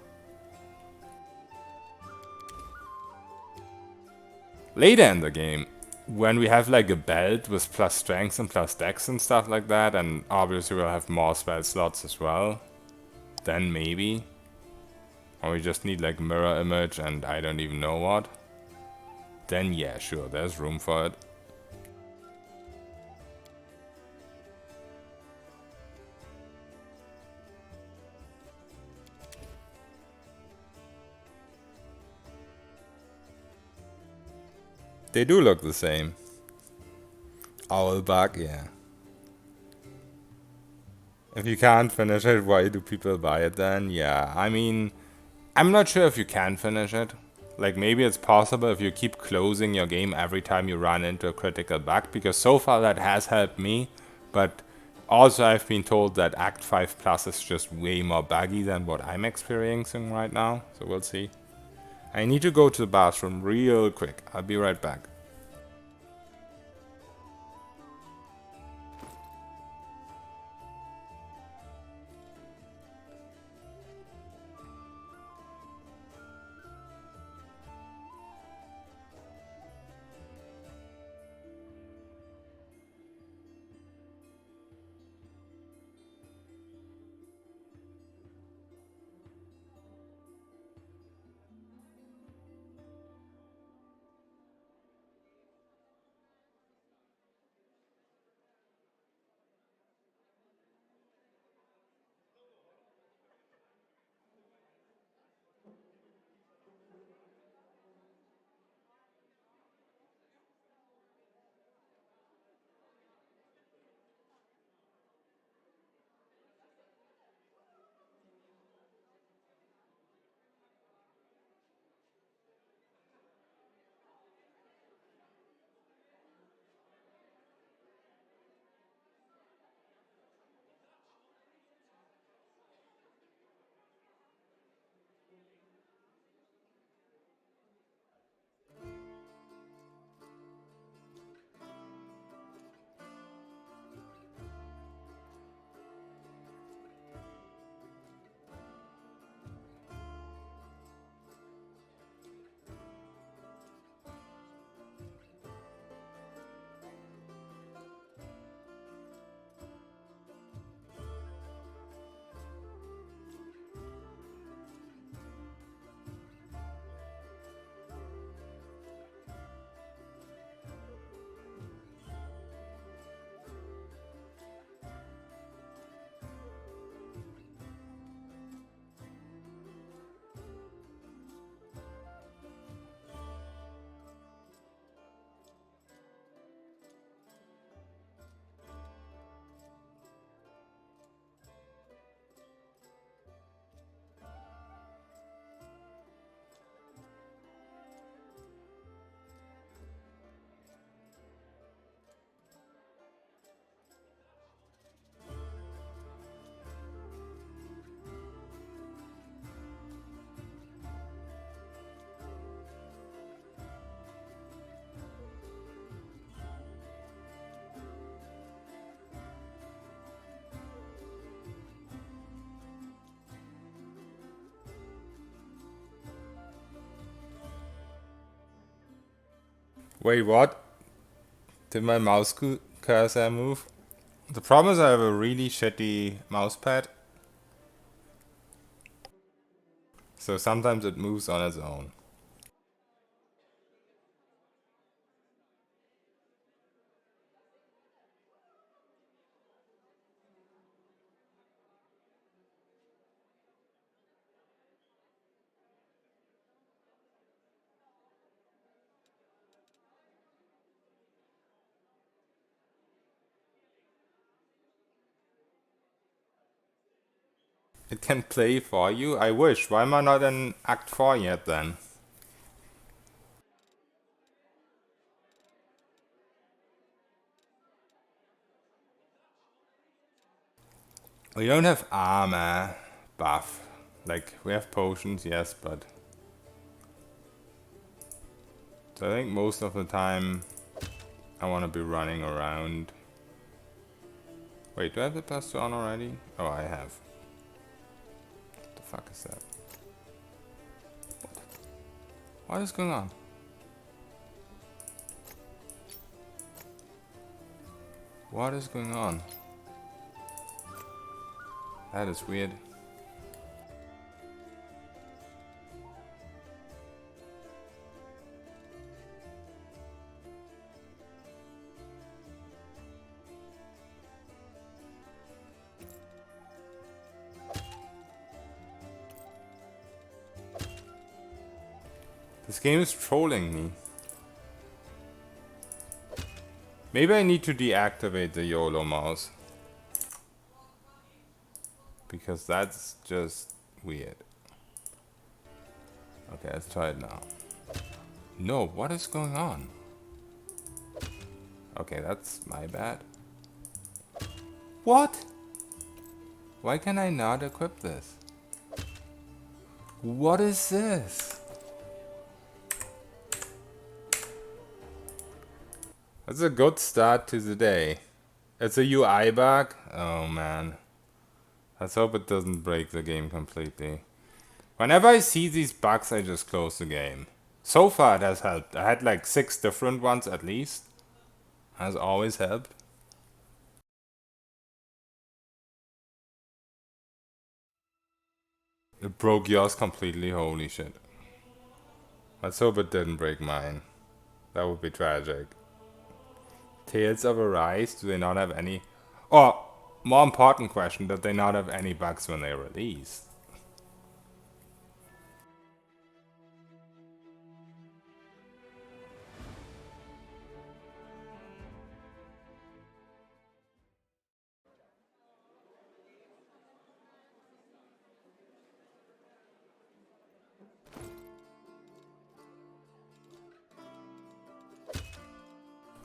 Speaker 1: Later in the game, when we have like a belt with plus strength and plus dex and stuff like that, and obviously we'll have more spell slots as well, then maybe. Or we just need like mirror image and I don't even know what. Then yeah, sure, there's room for it. They do look the same. Owlbug, yeah. If you can't finish it, why do people buy it then? Yeah, I mean, I'm not sure if you can finish it. Like maybe it's possible if you keep closing your game every time you run into a critical bug, because so far that has helped me, but also I've been told that Act 5 Plus is just way more buggy than what I'm experiencing right now, so we'll see. I need to go to the bathroom real quick. I'll be right back. Wait, what? Did my mouse cursor move? The problem is I have a really shitty mousepad, so sometimes it moves on its own. It can play for you? I wish. Why am I not in Act 4 yet then? We don't have armor buff. Like, we have potions, yes, but... So I think most of the time I want to be running around. Wait, do I have the plus 2 on already? Oh, I have. What the fuck is that? What is going on? What is going on? That is weird. This game is trolling me. Maybe I need to deactivate the YOLO mouse. Because that's just weird. Okay, let's try it now. No, what is going on? Okay, that's my bad. What? Why can I not equip this? What is this? That's a good start to the day. It's a UI bug? Oh man. Let's hope it doesn't break the game completely. Whenever I see these bugs, I just close the game. So far it has helped. I had like 6 different ones at least. Has always helped. It broke yours completely, holy shit. Let's hope it didn't break mine. That would be tragic. Tales of Arise, do they not have any... Or, more important question, did they not have any bugs when they released?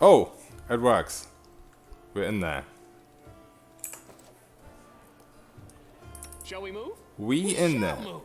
Speaker 1: Oh, it works. We're in there.
Speaker 3: Shall we move?
Speaker 1: We in there.
Speaker 3: Move.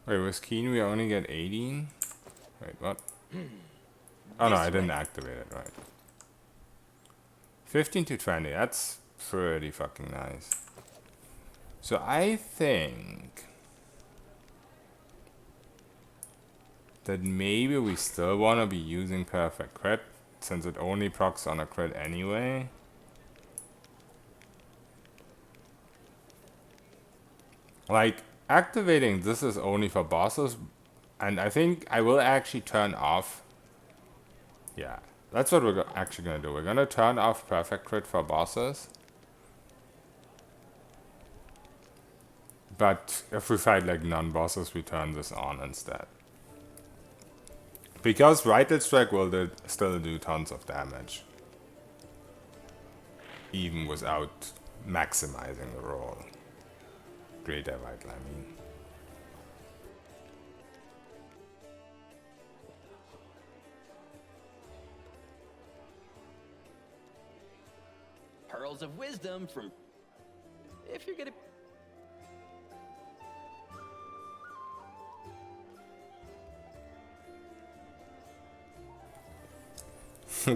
Speaker 1: Wait, with Keen we only get 18? Wait, what? Oh no, I didn't activate it, right. 15 to 20, that's pretty fucking nice. So I think that maybe we still want to be using Perfect Crit, since it only procs on a crit anyway. Like, activating this is only for bosses, and I think I will actually turn off... Yeah, that's what we're actually gonna do. We're gonna turn off Perfect Crit for bosses. But if we fight like non-bosses, we turn this on instead. Because Vital Strike will still do tons of damage. Even without maximizing the roll. Greater Vital, I mean.
Speaker 4: Pearls of wisdom from... If you're gonna...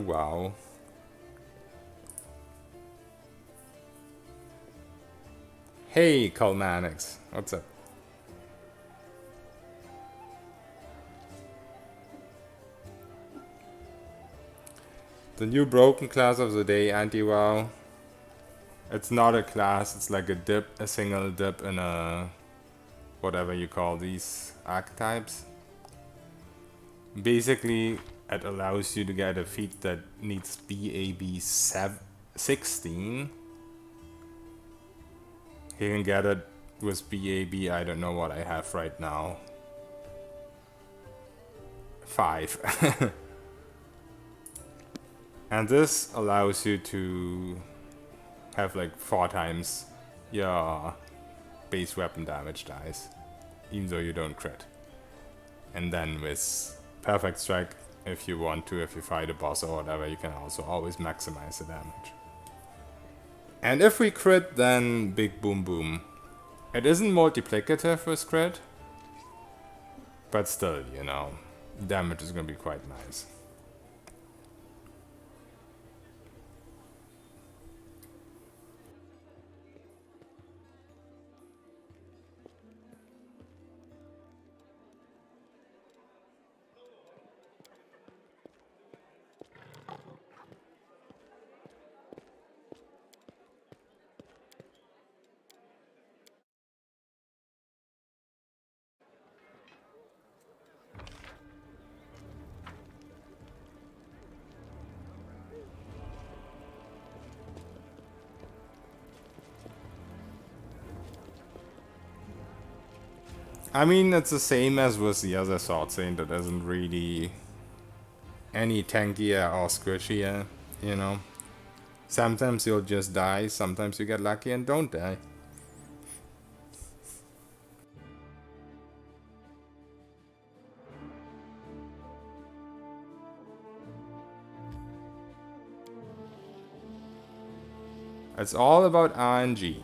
Speaker 1: Wow. Hey, Colmanix. What's up? The new broken class of the day, anti-wow. It's not a class, it's like a dip, a single dip in a... whatever you call these archetypes. Basically, it allows you to get a feat that needs BAB 16. You can get it with BAB, I don't know what I have right now. 5. And this allows you to have like 4 times your base weapon damage dice, even though you don't crit. And then with Perfect Strike, if you want to, if you fight a boss or whatever, you can also always maximize the damage. And if we crit, then big boom boom. It isn't multiplicative with crit, but still, you know, damage is gonna be quite nice. I mean, it's the same as with the other Sword Saint. It isn't really any tankier or squishier, you know. Sometimes you'll just die, sometimes you get lucky and don't die. It's all about RNG.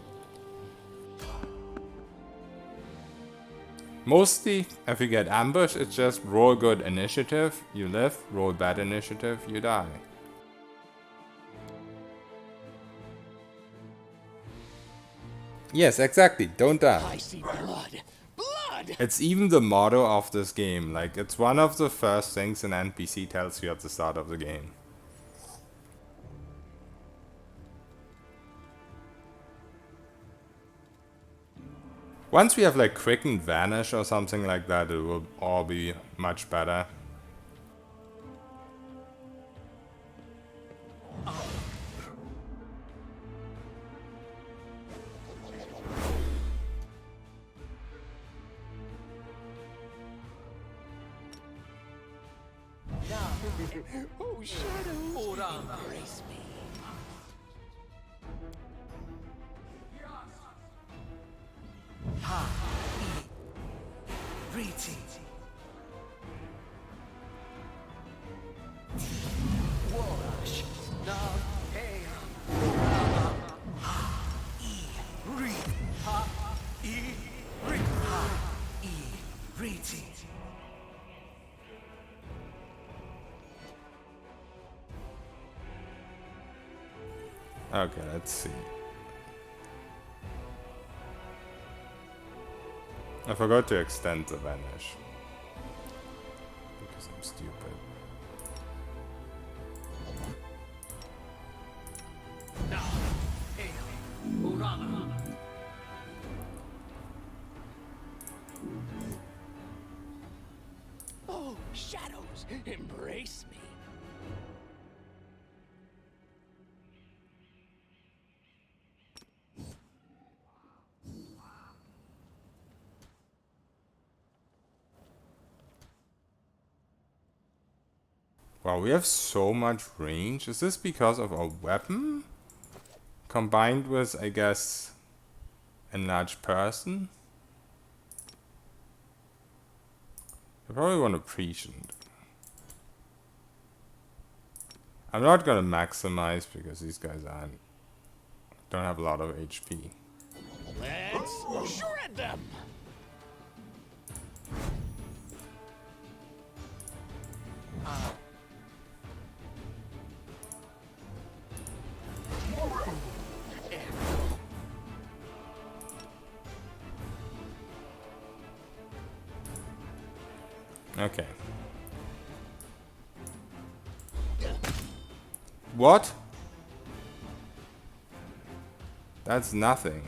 Speaker 1: Mostly, if you get ambushed, it's just roll good initiative, you live, roll bad initiative, you die. Yes, exactly, don't die.
Speaker 3: I see blood. Blood!
Speaker 1: It's even the motto of this game, like it's one of the first things an NPC tells you at the start of the game. Once we have like Quicken Vanish or something like that, it will all be much better.
Speaker 3: Oh, shadows! Embrace me.
Speaker 1: Okay, let's see. I forgot to extend the vanish. Because I'm stupid.
Speaker 3: Oh, shadows! Embrace me.
Speaker 1: Wow, we have so much range. Is this because of our weapon? Combined with, I guess, enlarged person? I probably want to prescient. I'm not gonna maximize because these guys don't have a lot of HP.
Speaker 3: Let's shred them!
Speaker 1: Okay. What? That's nothing.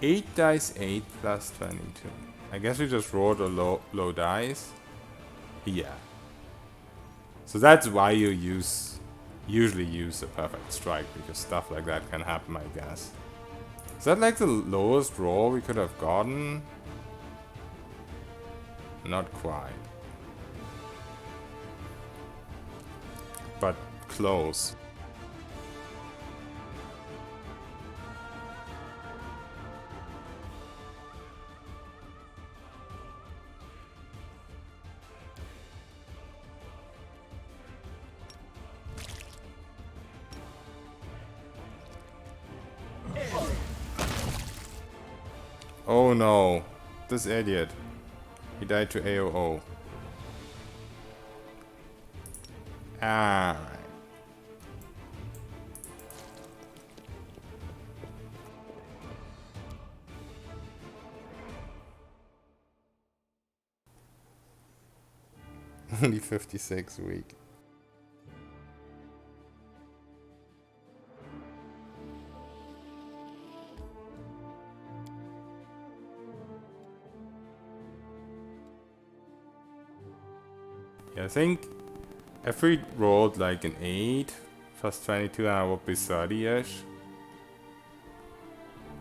Speaker 1: Eight dice 8 plus 22. I guess we just rolled a low dice. Yeah. So that's why you usually use a perfect strike, because stuff like that can happen, I guess. Is that like the lowest roll we could have gotten? Not quite. but close. Oh no, this idiot. He died to AOO. Alright. Only 56 weak. Yeah, I think if we rolled like an 8 plus 22, I would be 30-ish.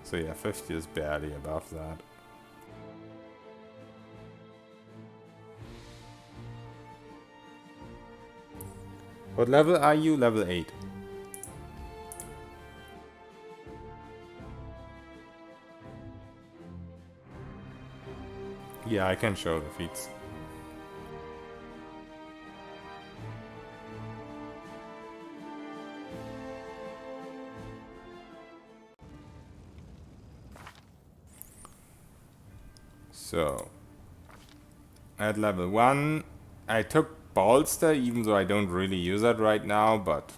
Speaker 1: So yeah, 50 is barely above that. What level are you? Level 8. Yeah, I can show the feats. So, at level 1, I took Bolster, even though I don't really use it right now, but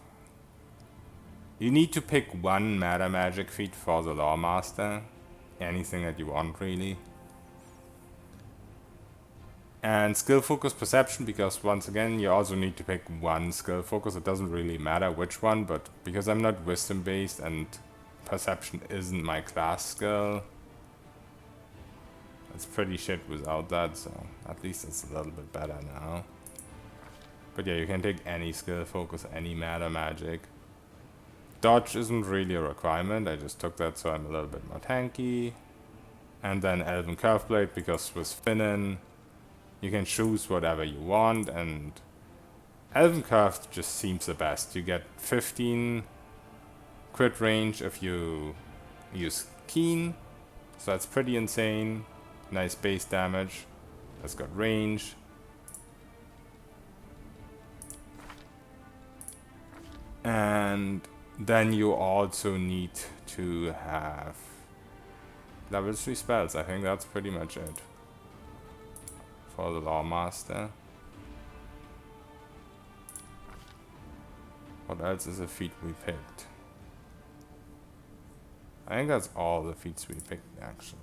Speaker 1: you need to pick one Meta Magic feat for the Loremaster. Anything that you want, really. And Skill Focus Perception, because once again, you also need to pick one Skill Focus. It doesn't really matter which one, but because I'm not Wisdom based and Perception isn't my class skill, it's pretty shit without that, so at least it's a little bit better now. But yeah, you can take any skill focus, any Meta Magic. Dodge isn't really a requirement, I just took that so I'm a little bit more tanky. And then Elven Curveblade, because with Finnan, you can choose whatever you want, and Elven Curve just seems the best. You get 15 crit range if you use Keen, so that's pretty insane. Nice base damage. That's got range. And then you also need to have level 3 spells. I think that's pretty much it for the Loremaster. What else is a feat we picked? I think that's all the feats we picked, actually.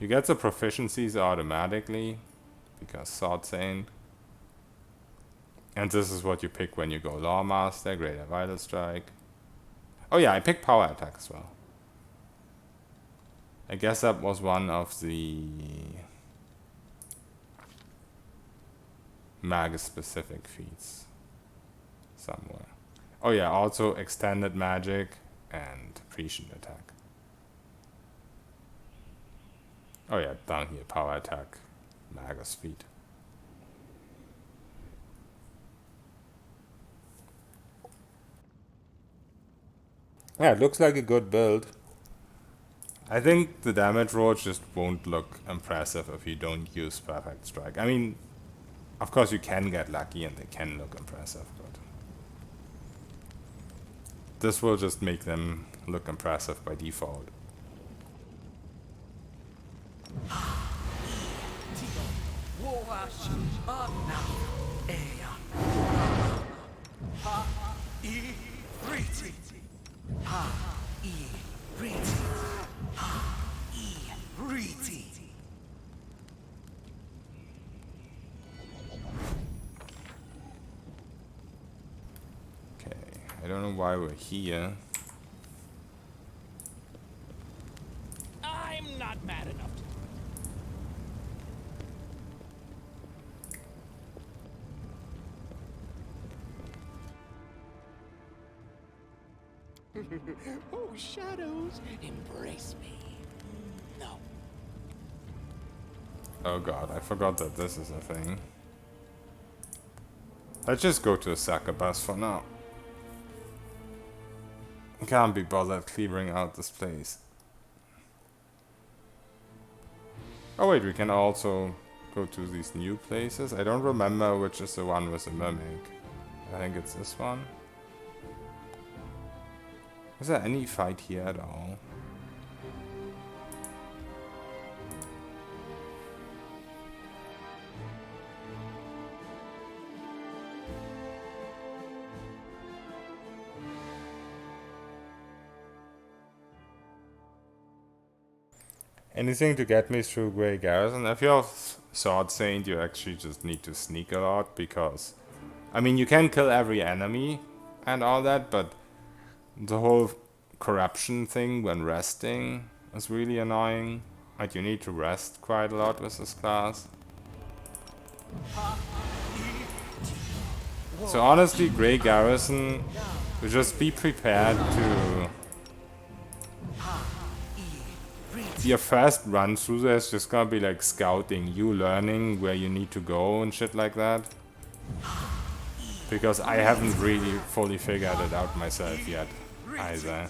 Speaker 1: You get the proficiencies automatically, because Sword Saint. And this is what you pick when you go Loremaster, Greater Vital Strike. Oh yeah, I picked Power Attack as well. I guess that was one of the Magus-specific feats somewhere. Oh yeah, also Extended Magic and Prescient Attack. Oh yeah, down here, Power Attack, Magus feat. Yeah, it looks like a good build. I think the damage roll just won't look impressive if you don't use Perfect Strike. I mean, of course you can get lucky and they can look impressive, but this will just make them look impressive by default. Okay, I don't know why we're here.
Speaker 3: I'm not mad enough to. Oh, shadows, embrace me. No.
Speaker 1: Oh god, I forgot that this is a thing. Let's just go to a succubus for now. Can't be bothered clearing out this place. Oh wait, we can also go to these new places. I don't remember which is the one with the mimic. I think it's this one. Is there any fight here at all? Anything to get me through Grey Garrison? If you're Sword Saint, you actually just need to sneak a lot, because... I mean, you can kill every enemy and all that, but the whole corruption thing when resting is really annoying. Like, you need to rest quite a lot with this class. So honestly, Grey Garrison, just be prepared to... Your first run through there is just gonna be like scouting, you learning where you need to go and shit like that. Because I haven't really fully figured it out myself yet, either.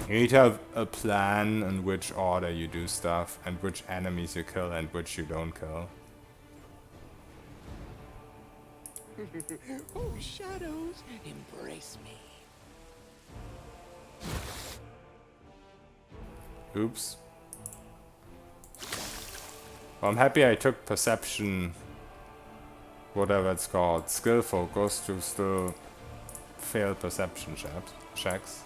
Speaker 1: You need to have a plan in which order you do stuff, and which enemies you kill and which you don't kill.
Speaker 3: Oh, shadows, embrace me.
Speaker 1: Oops. Well, I'm happy I took perception, whatever it's called, skill focus, to still fail perception checks.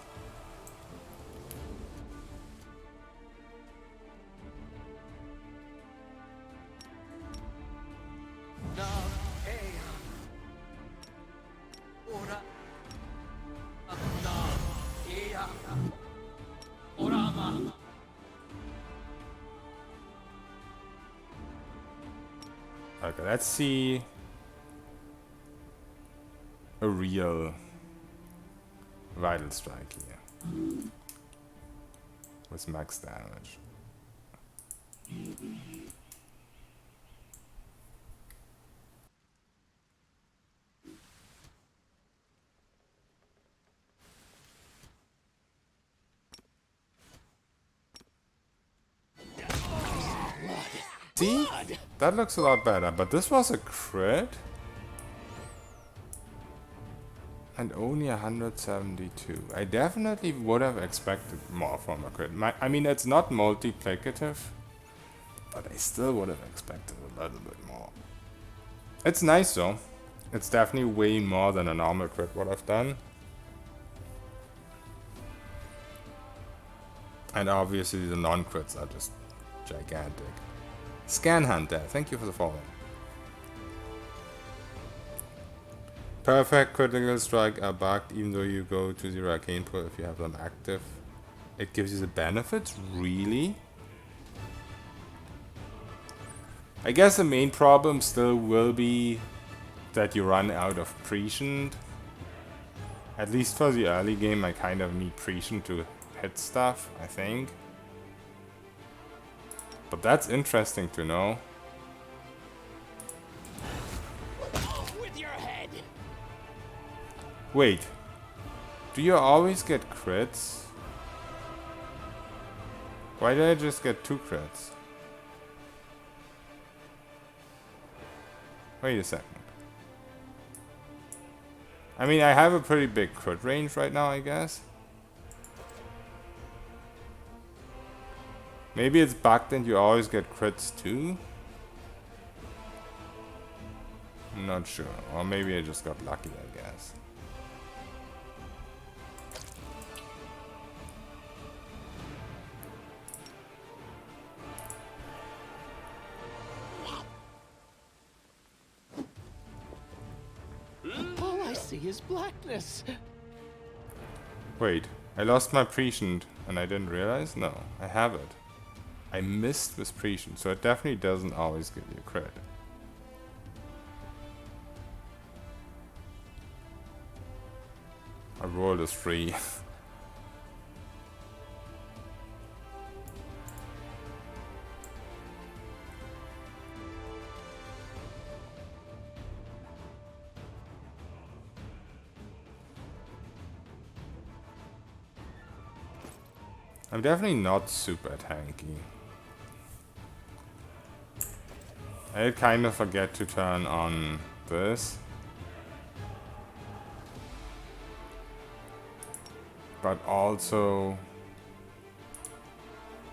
Speaker 1: Okay, let's see a real Vital Strike here with max damage. See? That looks a lot better, but this was a crit? And only 172. I definitely would have expected more from a crit. I mean, it's not multiplicative, but I still would have expected a little bit more. It's nice though. It's definitely way more than a normal crit would have done. And obviously the non-crits are just gigantic. Scan Hunter, thank you for the follow. Perfect critical strike are bugged even though you go to the arcane pool if you have them active. It gives you the benefits? Really? I guess the main problem still will be that you run out of prescient. At least for the early game I kind of need prescient to hit stuff, I think. But that's interesting to know.
Speaker 3: With your head.
Speaker 1: Wait. Do you always get crits? Why did I just get 2 crits? Wait a second. I mean, I have a pretty big crit range right now, I guess. Maybe it's bugged and you always get crits too? I'm not sure. Or maybe I just got lucky, I guess.
Speaker 3: All I see is blackness.
Speaker 1: Wait, I lost my prescient and I didn't realize? No, I have it. I missed with prescient, so it definitely doesn't always give you a crit. I rolled as 3. I'm definitely not super tanky. I kind of forget to turn on this. But also,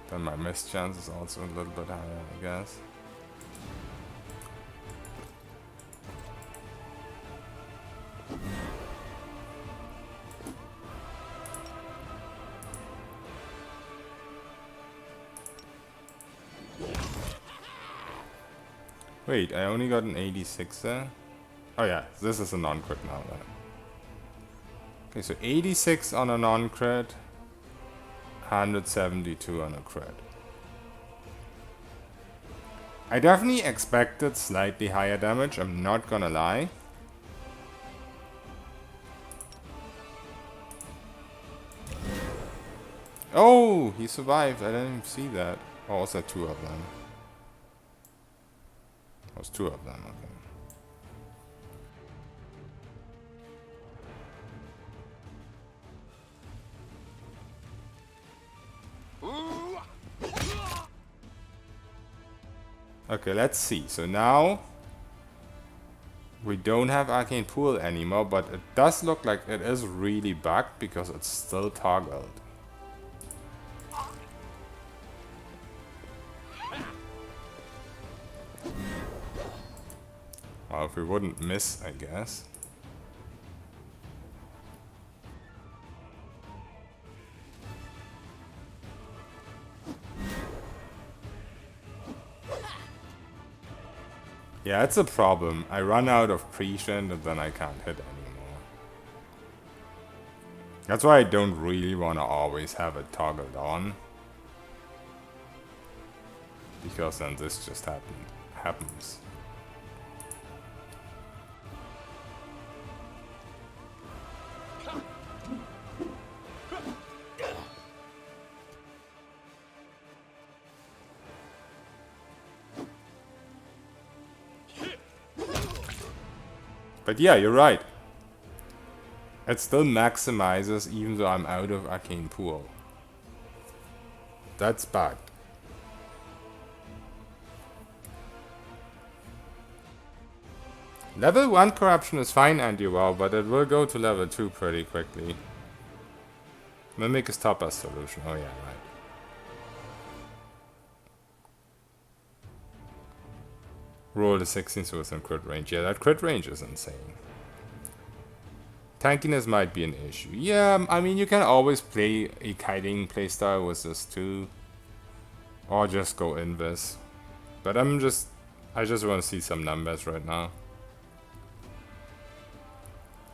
Speaker 1: then my miss chance is also a little bit higher, I guess. Wait, I only got an 86 there? Oh yeah, this is a non-crit now then. Okay, so 86 on a non-crit, 172 on a crit. I definitely expected slightly higher damage, I'm not gonna lie. Oh, he survived, I didn't even see that. Oh, was that two of them? It was two of them, okay. Okay, let's see. So now we don't have Arcane Pool anymore, but it does look like it is really bugged because it's still toggled. Well, if we wouldn't miss, I guess. Yeah, it's a problem. I run out of prescient and then I can't hit anymore. That's why I don't really want to always have it toggled on. Because then this just happens. But yeah, you're right. It still maximizes even though I'm out of Arcane Pool. That's bad. Level 1 corruption is fine, anti-wow, but it will go to level 2 pretty quickly. Mimic is top as solution. Oh yeah, right. Roll the 16th within crit range. Yeah, that crit range is insane. Tankiness might be an issue. Yeah, I mean, you can always play a kiting playstyle with this too. Or just go invis. But I just want to see some numbers right now.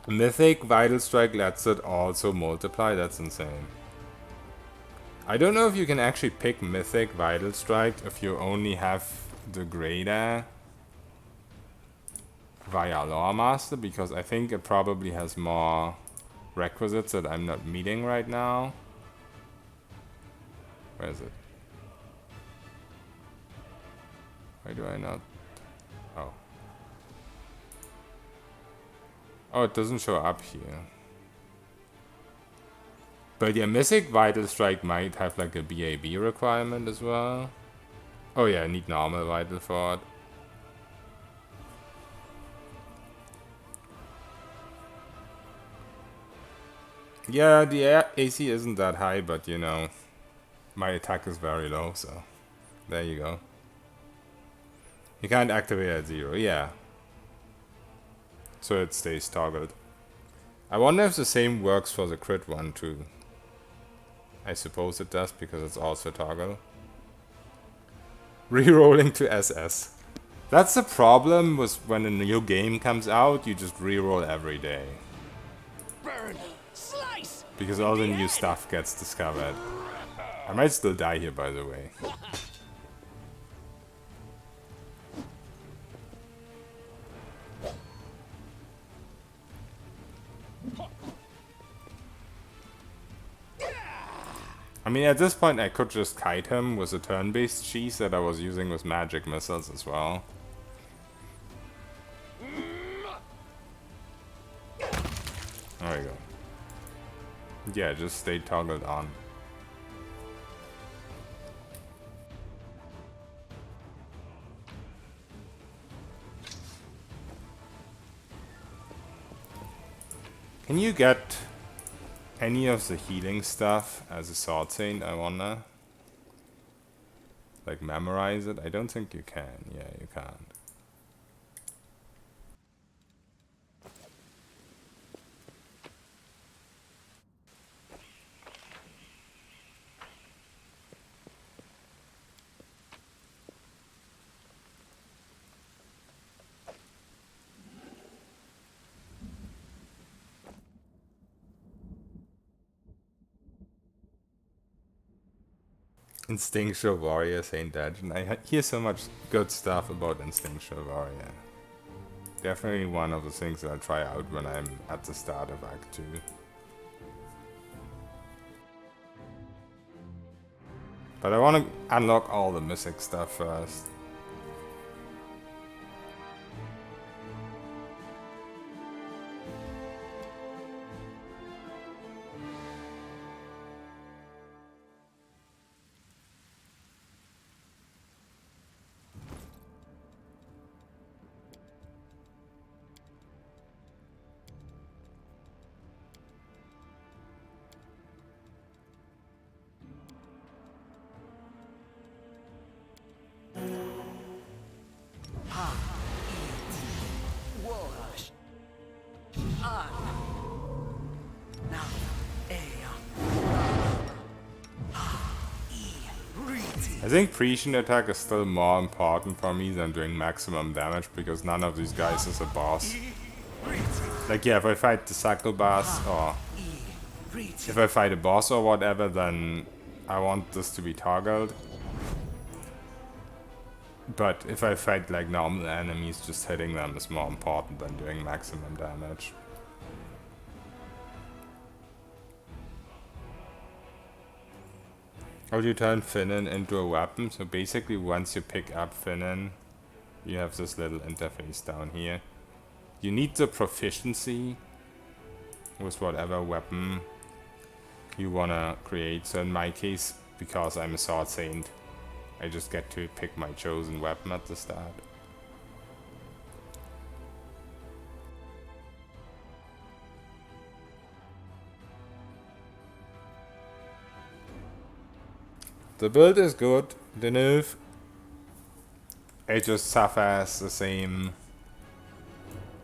Speaker 1: Mythic Vital Strike lets it also multiply. That's insane. I don't know if you can actually pick Mythic Vital Strike if you only have the greater via Loremaster, because I think it probably has more requisites that I'm not meeting right now. Where is it? Why do I not? Oh. Oh, it doesn't show up here. But yeah, Mythic Vital Strike might have like a BAB requirement as well. Oh yeah, I need normal Vital for it. Yeah, the AC isn't that high, but you know, my attack is very low, so there you go. You can't activate at 0, yeah. So it stays toggled. I wonder if the same works for the crit one too. I suppose it does because it's also toggle. Rerolling to SS. That's the problem with when a new game comes out, you just reroll every day.
Speaker 3: Burn! Slice!
Speaker 1: Because all the new stuff gets discovered. I might still die here, by the way. I mean, at this point I could just kite him with a turn-based cheese that I was using with magic missiles as well. There we go. Yeah, just stay toggled on. Can you get any of the healing stuff as a sword saint, I wonder? Like memorize it? I don't think you can. Yeah, you can't. Instinctual Warrior Saint Legend. I hear so much good stuff about Instinctual Warrior. Definitely one of the things I'll try out when I'm at the start of Act 2. But I want to unlock all the mythic stuff first. I think Prescient attack is still more important for me than doing maximum damage because none of these guys is a boss. Like yeah, if I fight the cycle boss or if I fight a boss or whatever, then I want this to be toggled. But if I fight like normal enemies, just hitting them is more important than doing maximum damage. How do you turn Finnan into a weapon? So basically once you pick up Finnan, you have this little interface down here. You need the proficiency with whatever weapon you wanna create. So in my case, because I'm a sword saint, I just get to pick my chosen weapon at the start. The build is good, the nerf. It just suffers the same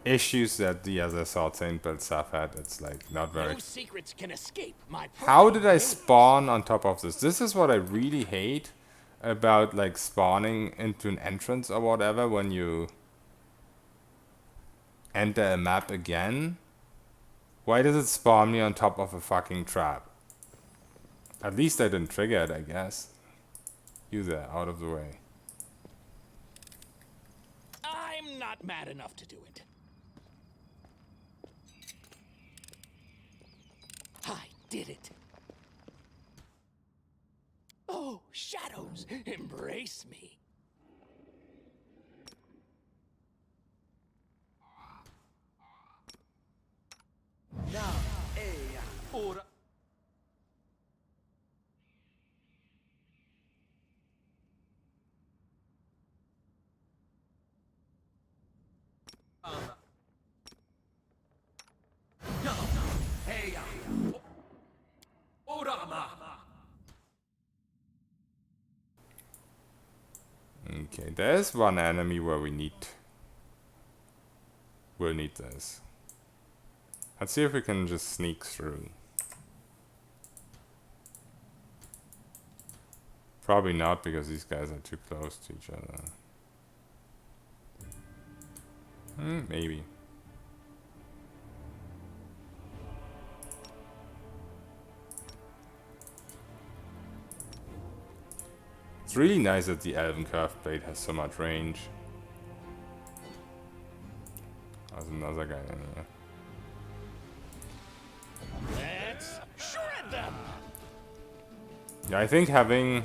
Speaker 1: issues that the other sword saint build suffered. It's like not very.
Speaker 3: No secrets can escape my
Speaker 1: How did I spawn on top of this? This is what I really hate about like spawning into an entrance or whatever when you enter a map again. Why does it spawn me on top of a fucking trap? At least I didn't trigger it, I guess. You there, out of the way.
Speaker 3: I'm not mad enough to do it. I did it. Oh, shadows, embrace me.
Speaker 4: Now, ora.
Speaker 1: Okay, there's one enemy where we'll need this. Let's see if we can just sneak through. Probably not because these guys are too close to each other. Maybe. It's really nice that the Elven curved blade has so much range. There's another guy in here.
Speaker 3: Let's shred them.
Speaker 1: Yeah, I think having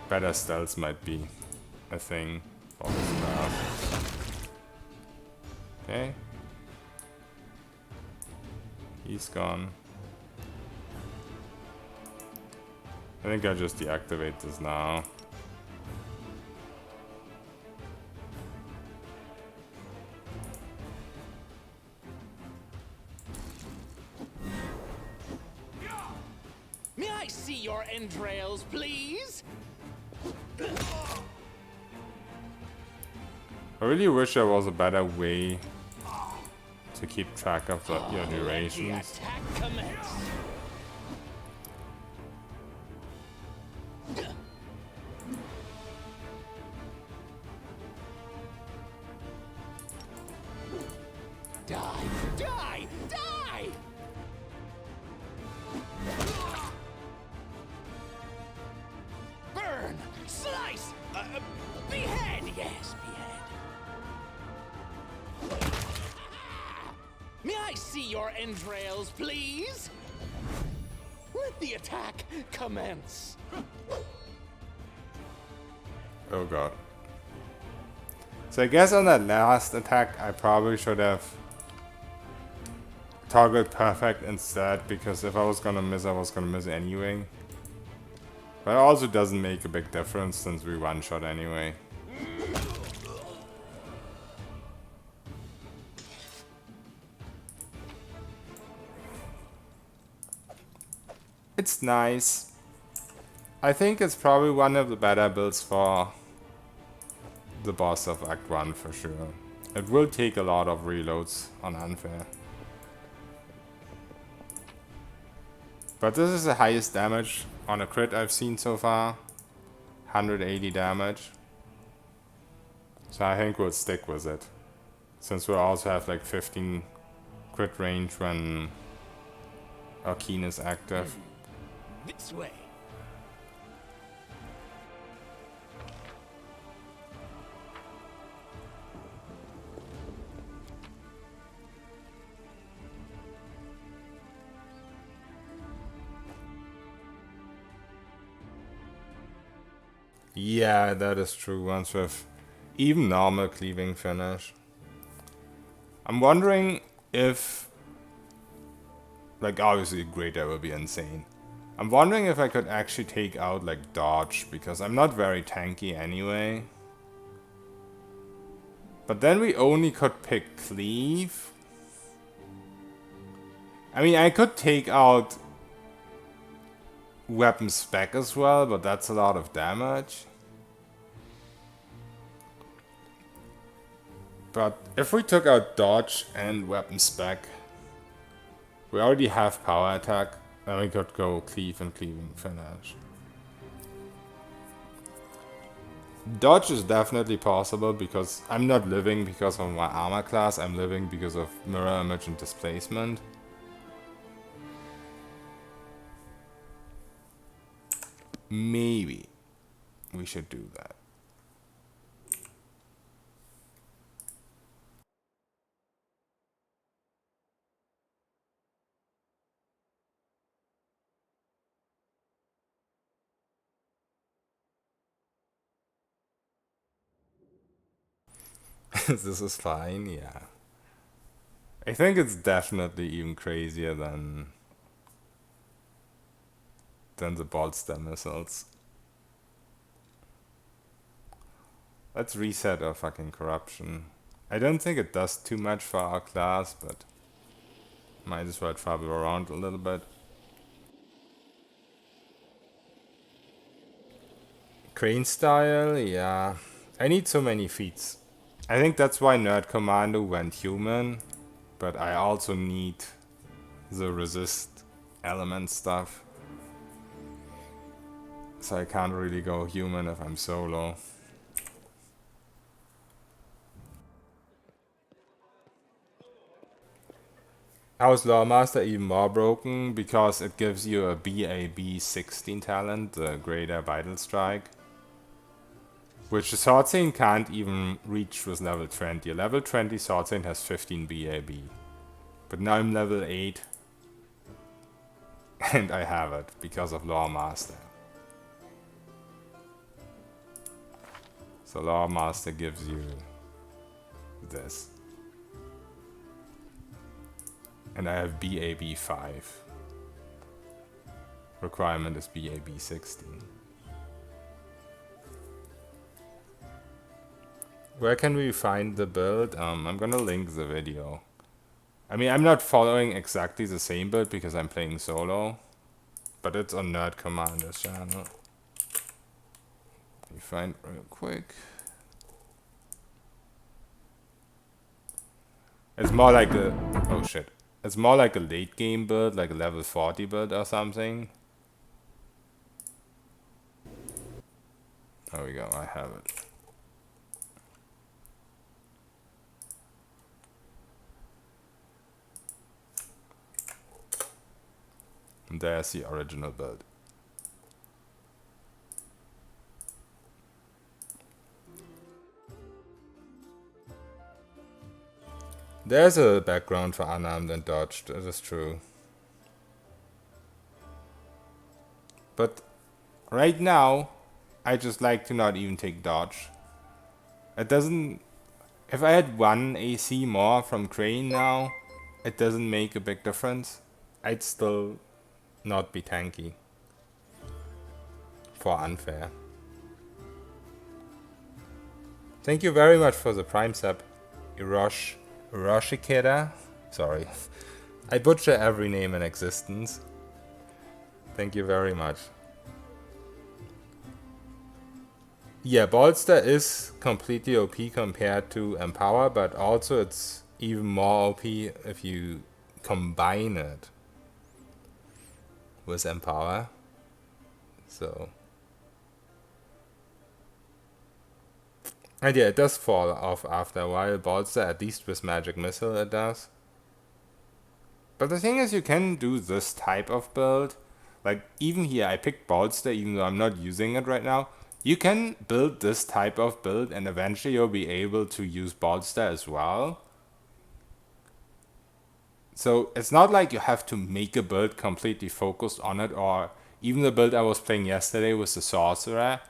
Speaker 1: better stealth might be a thing for this class. Okay. He's gone. I think I'll just deactivate this now.
Speaker 3: I see your entrails, please?
Speaker 1: I really wish there was a better way to keep track of your
Speaker 3: The
Speaker 1: durations.
Speaker 3: attack commence. Die! Die! Die! Burn! Slice! Behead! Yes, behead. May I see your entrails, please? Let the attack commence.
Speaker 1: Oh god. So I guess on that last attack I probably should have target perfect instead, because if I was gonna miss, I was gonna miss anyway. But it also doesn't make a big difference since we one-shot anyway. It's nice. I think it's probably one of the better builds for the boss of Act 1 for sure. It will take a lot of reloads on Unfair. But this is the highest damage on a crit I've seen so far. 180 damage. So I think we'll stick with it. Since we'll also have like 15 crit range when our keen is active.
Speaker 3: This way.
Speaker 1: Yeah, that is true. Once with even normal cleaving finish. I'm wondering if, like, obviously greater will be insane. I'm wondering if I could actually take out like dodge, because I'm not very tanky anyway. But then we only could pick cleave. I mean, I could take out weapon spec as well, but that's a lot of damage. But if we took out dodge and weapon spec, we already have power attack, then we could go cleave and cleaving finish. Dodge is definitely possible because I'm not living because of my armor class, I'm living because of mirror image and displacement. Maybe we should do that. This is fine, yeah. I think it's definitely even crazier than the Bolster missiles. Let's reset our fucking corruption. I don't think it does too much for our class, but might as well travel around a little bit. Crane style, yeah. I need so many feats. I think that's why Nerd Commando went human, but I also need the resist element stuff. So I can't really go human if I'm solo. How is Loremaster even more broken? Because it gives you a BAB 16 talent, the Greater Vital Strike. Which the Sword Saint can't even reach with level 20. A level 20 Sword Saint has 15 BAB. But now I'm level 8. And I have it, because of Loremaster. So Loremaster gives you this. And I have BAB 5. Requirement is BAB 16. Where can we find the build? I'm gonna link the video. I mean, I'm not following exactly the same build because I'm playing solo. but it's on Nerd Commander's channel. Let me find it real quick. It's more like a... oh shit. It's more like a late game build, like a level 40 build or something. There we go, I have it. And there's the original build. There's a background for unarmed and dodged, that is true. But right now, I just like to not even take dodge. It doesn't... if I had 1 AC more from Crane now, it doesn't make a big difference. I'd still not be tanky. For unfair. Thank you very much for the Prime sub, Hiroshikeda. Sorry. I butcher every name in existence. Thank you very much. Yeah, Bolster is completely OP compared to Empower, but also it's even more OP if you combine it with Empower. So... and yeah, it does fall off after a while. Bolster, at least with Magic Missile, it does. But the thing is, you can do this type of build. Like, even here, I picked Bolster, even though I'm not using it right now. You can build this type of build, and eventually you'll be able to use Bolster as well. So, it's not like you have to make a build completely focused on it, or even the build I was playing yesterday with the Sorcerer.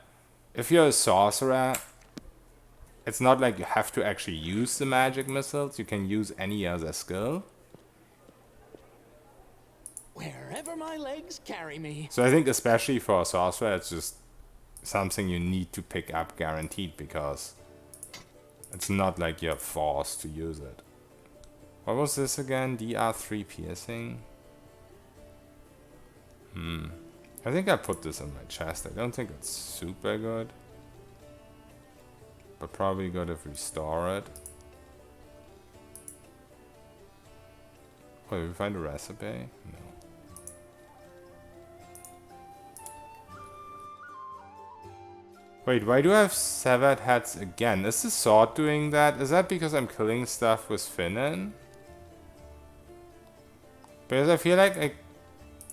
Speaker 1: If you're a Sorcerer... it's not like you have to actually use the magic missiles. You can use any other skill.
Speaker 3: Wherever my legs carry me.
Speaker 1: So I think especially for a sorcerer, it's just something you need to pick up guaranteed, because it's not like you're forced to use it. What was this again? DR3 piercing? I think I put this on my chest. I don't think it's super good. But probably good if we store it. Wait, did we find a recipe? No. Wait, why do I have severed heads again? Is the sword doing that? Is that because I'm killing stuff with Finnan? Because I feel like I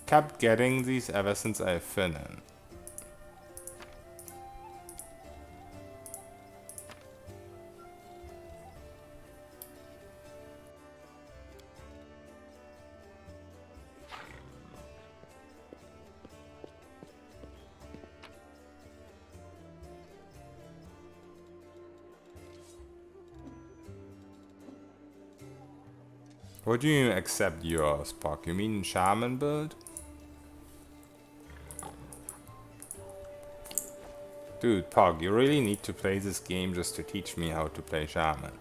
Speaker 1: kept getting these ever since I have Finnan. What do you mean accept yours, Spock? You mean shaman build? Dude, Pog, you really need to play this game just to teach me how to play shaman.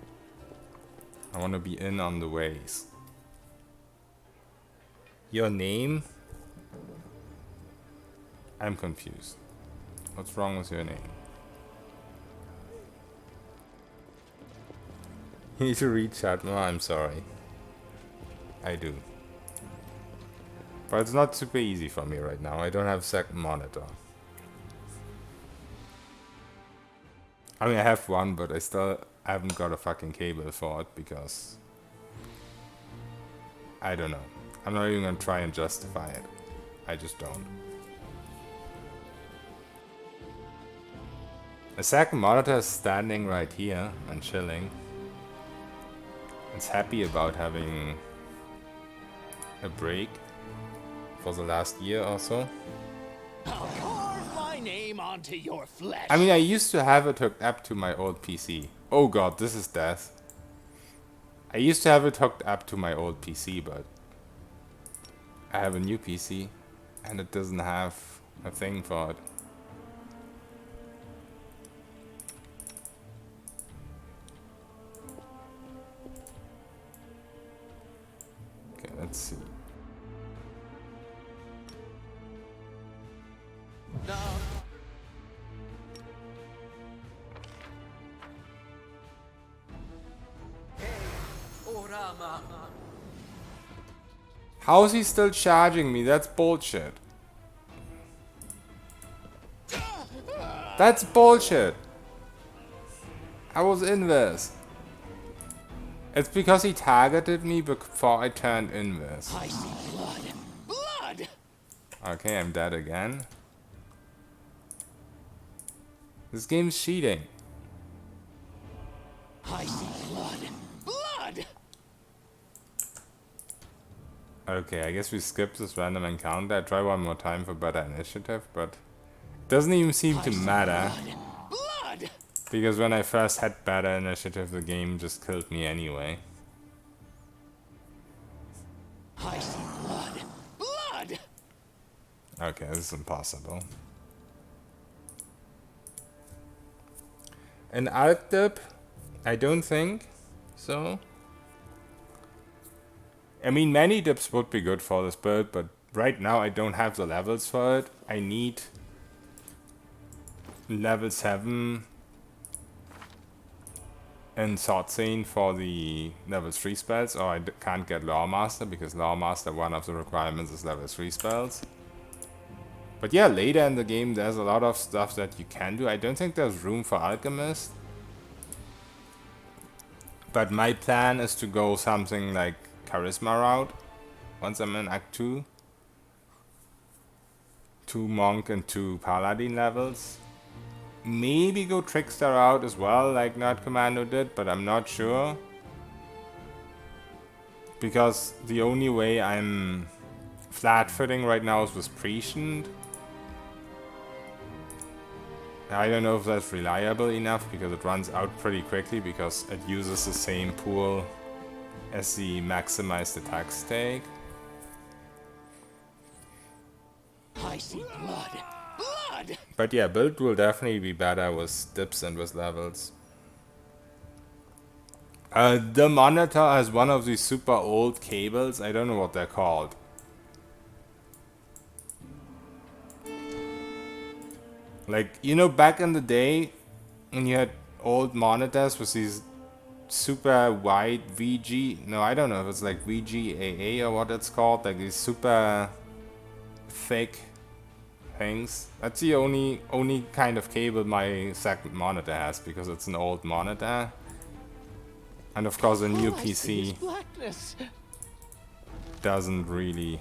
Speaker 1: I want to be in on the ways. Your name? I'm confused. What's wrong with your name? You need to read chat more, I'm sorry. I do. But it's not super easy for me right now. I don't have a second monitor. I mean, I have one, but I still haven't got a fucking cable for it because... I don't know. I'm not even gonna try and justify it. I just don't. A second monitor is standing right here and chilling. It's happy about having a break for the last year or so.
Speaker 3: I'll carve my name onto your flesh.
Speaker 1: I mean, I used to have it hooked up to my old PC. Oh god, this is death. I used to have it hooked up to my old PC, but I have a new PC and it doesn't have a thing for it. Okay, let's see.
Speaker 4: Now. Orama.
Speaker 1: How is he still charging me? That's bullshit. That's bullshit. I was inverse. It's because he targeted me before I turned inverse.
Speaker 3: I see blood. Blood!
Speaker 1: Okay, I'm dead again. This game's cheating.
Speaker 3: I see blood. Blood!
Speaker 1: Okay, I guess we skip this random encounter. I try one more time for better initiative, but it doesn't even seem to matter.
Speaker 3: Blood!
Speaker 1: Because when I first had better initiative, the game just killed me anyway.
Speaker 3: I see blood. Blood!
Speaker 1: Okay, this is impossible. An arc dip? I don't think so. I mean, many dips would be good for this build, but right now I don't have the levels for it. I need level 7 in Sword Scene for the level 3 spells, or I can't get Loremaster, because Loremaster, one of the requirements is level 3 spells. But yeah, later in the game there's a lot of stuff that you can do. I don't think there's room for Alchemist. But my plan is to go something like Charisma route once I'm in Act 2. 2 Monk and 2 Paladin levels. Maybe go Trickster route as well, like Nerd Commando did, but I'm not sure. Because the only way I'm flat-footing right now is with Prescient. I don't know if that's reliable enough, because it runs out pretty quickly, because it uses the same pool as the maximized attack stake.
Speaker 3: I see blood. Blood!
Speaker 1: But yeah, build will definitely be better with dips and with levels. The monitor has one of these super old cables. I don't know what they're called. Like, you know, back in the day, when you had old monitors with these super wide VG... No, I don't know if it's like VGAA or what it's called. Like these super thick things. That's the only kind of cable my second monitor has, because it's an old monitor. And of course a new
Speaker 3: All I see is
Speaker 1: PC
Speaker 3: blackness.
Speaker 1: doesn't really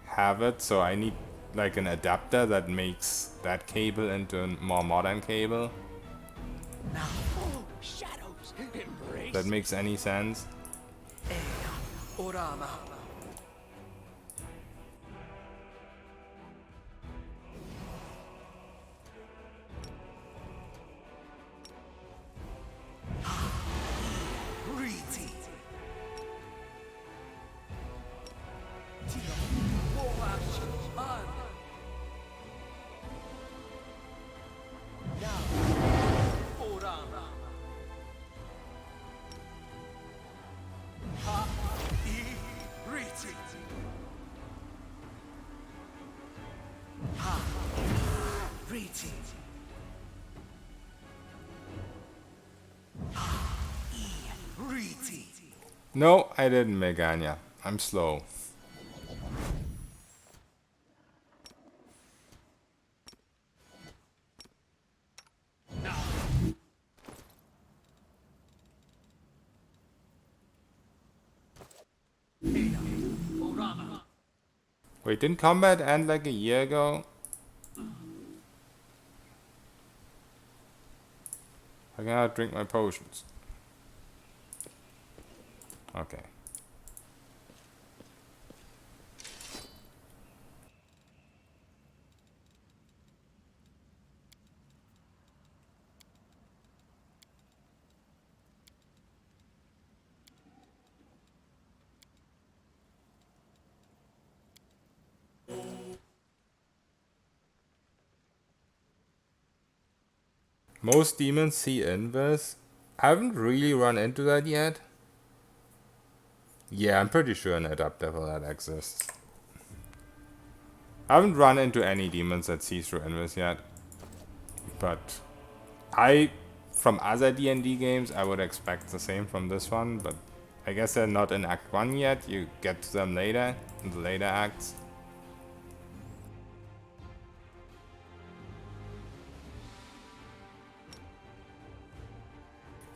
Speaker 1: have it, so I need like an adapter that makes that cable into a more modern cable.
Speaker 3: Oh, shadows. Embrace.
Speaker 1: That makes any sense.
Speaker 4: Orama. Riti. Orama. Ha. Riti. Ha. Riti. Riti.
Speaker 1: No, I didn't, Megania. I'm slow.
Speaker 4: Orama.
Speaker 1: Wait, didn't combat end like a year ago? I cannot drink my potions. Okay. Most demons see inverse. I haven't really run into that yet. Yeah, I'm pretty sure an adapter for that exists. I haven't run into any demons that see through Invis yet. But from other D&D games, I would expect the same from this one, but I guess they're not in Act 1 yet. You get to them later, in the later acts.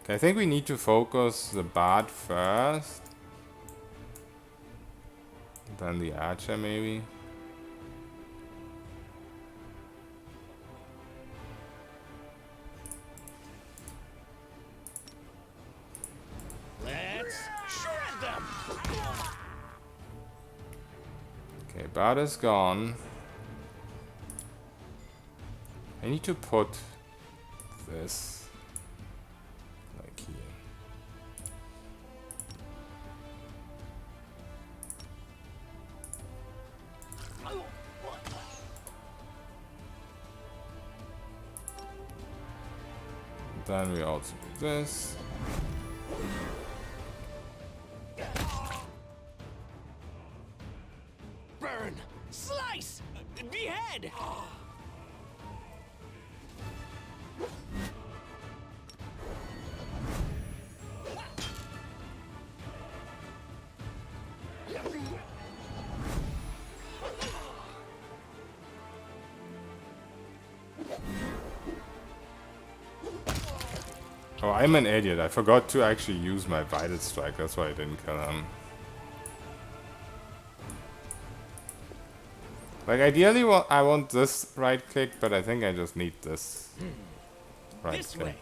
Speaker 1: Okay, I think we need to focus the bard first. Then the archer, maybe.
Speaker 3: Let's shred them.
Speaker 1: Okay, bard is gone. I need to put this like here. Then we also do this.
Speaker 3: Burn, slice, behead.
Speaker 1: Oh, I'm an idiot. I forgot to actually use my Vital Strike. That's why I didn't kill him. Like, ideally, I want this right click, but I think I just need this right
Speaker 3: This
Speaker 1: click.
Speaker 3: way.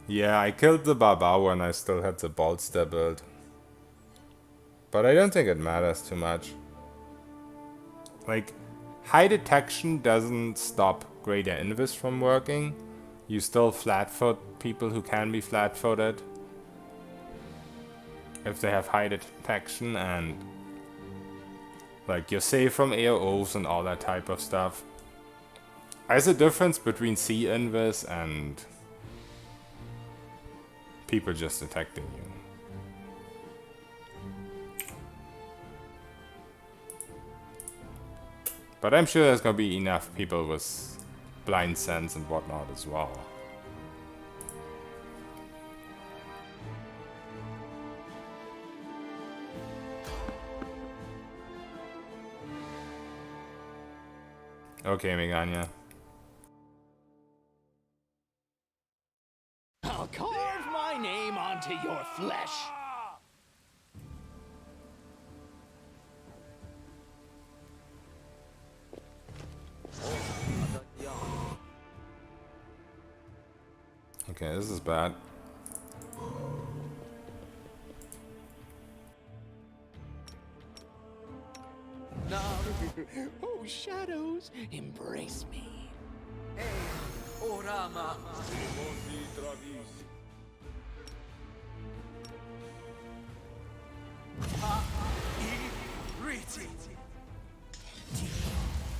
Speaker 1: Yeah, I killed the Barbar and I still had the Bolster build. But I don't think it matters too much. Like, high detection doesn't stop greater invis from working. You still flat-foot people who can be flat-footed if they have high detection, and like you're safe from AOs and all that type of stuff. There's a difference between C invis and people just detecting you. But I'm sure there's gonna be enough people with blind sense and whatnot as well. Okay, Megania.
Speaker 3: I'll carve my name onto your flesh.
Speaker 1: Okay, this is bad.
Speaker 3: Oh, shadows, embrace me.
Speaker 4: Orama. Riti.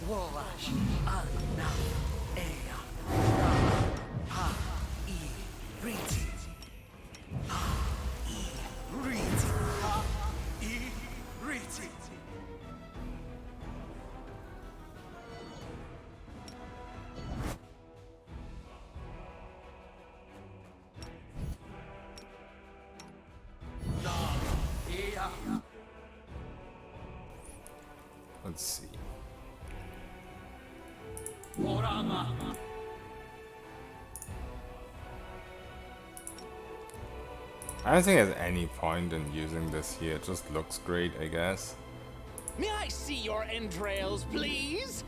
Speaker 4: Wolash. Anna. Ea. Ha. I. Riti. Ha. I. Riti. Ha. I. Riti.
Speaker 1: Let's see.
Speaker 4: Orama.
Speaker 1: I don't think there's any point in using this here. It just looks great, I guess.
Speaker 3: May I see your entrails, please?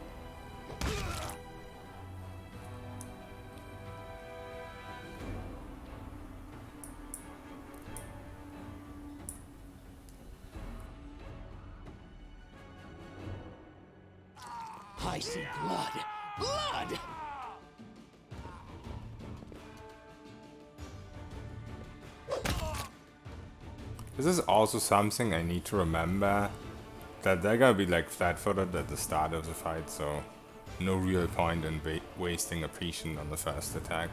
Speaker 3: I see blood. Blood!
Speaker 1: This is also something I need to remember, that they're gonna be like flat-footed at the start of the fight, so no real point in wasting a prescient on the first attack.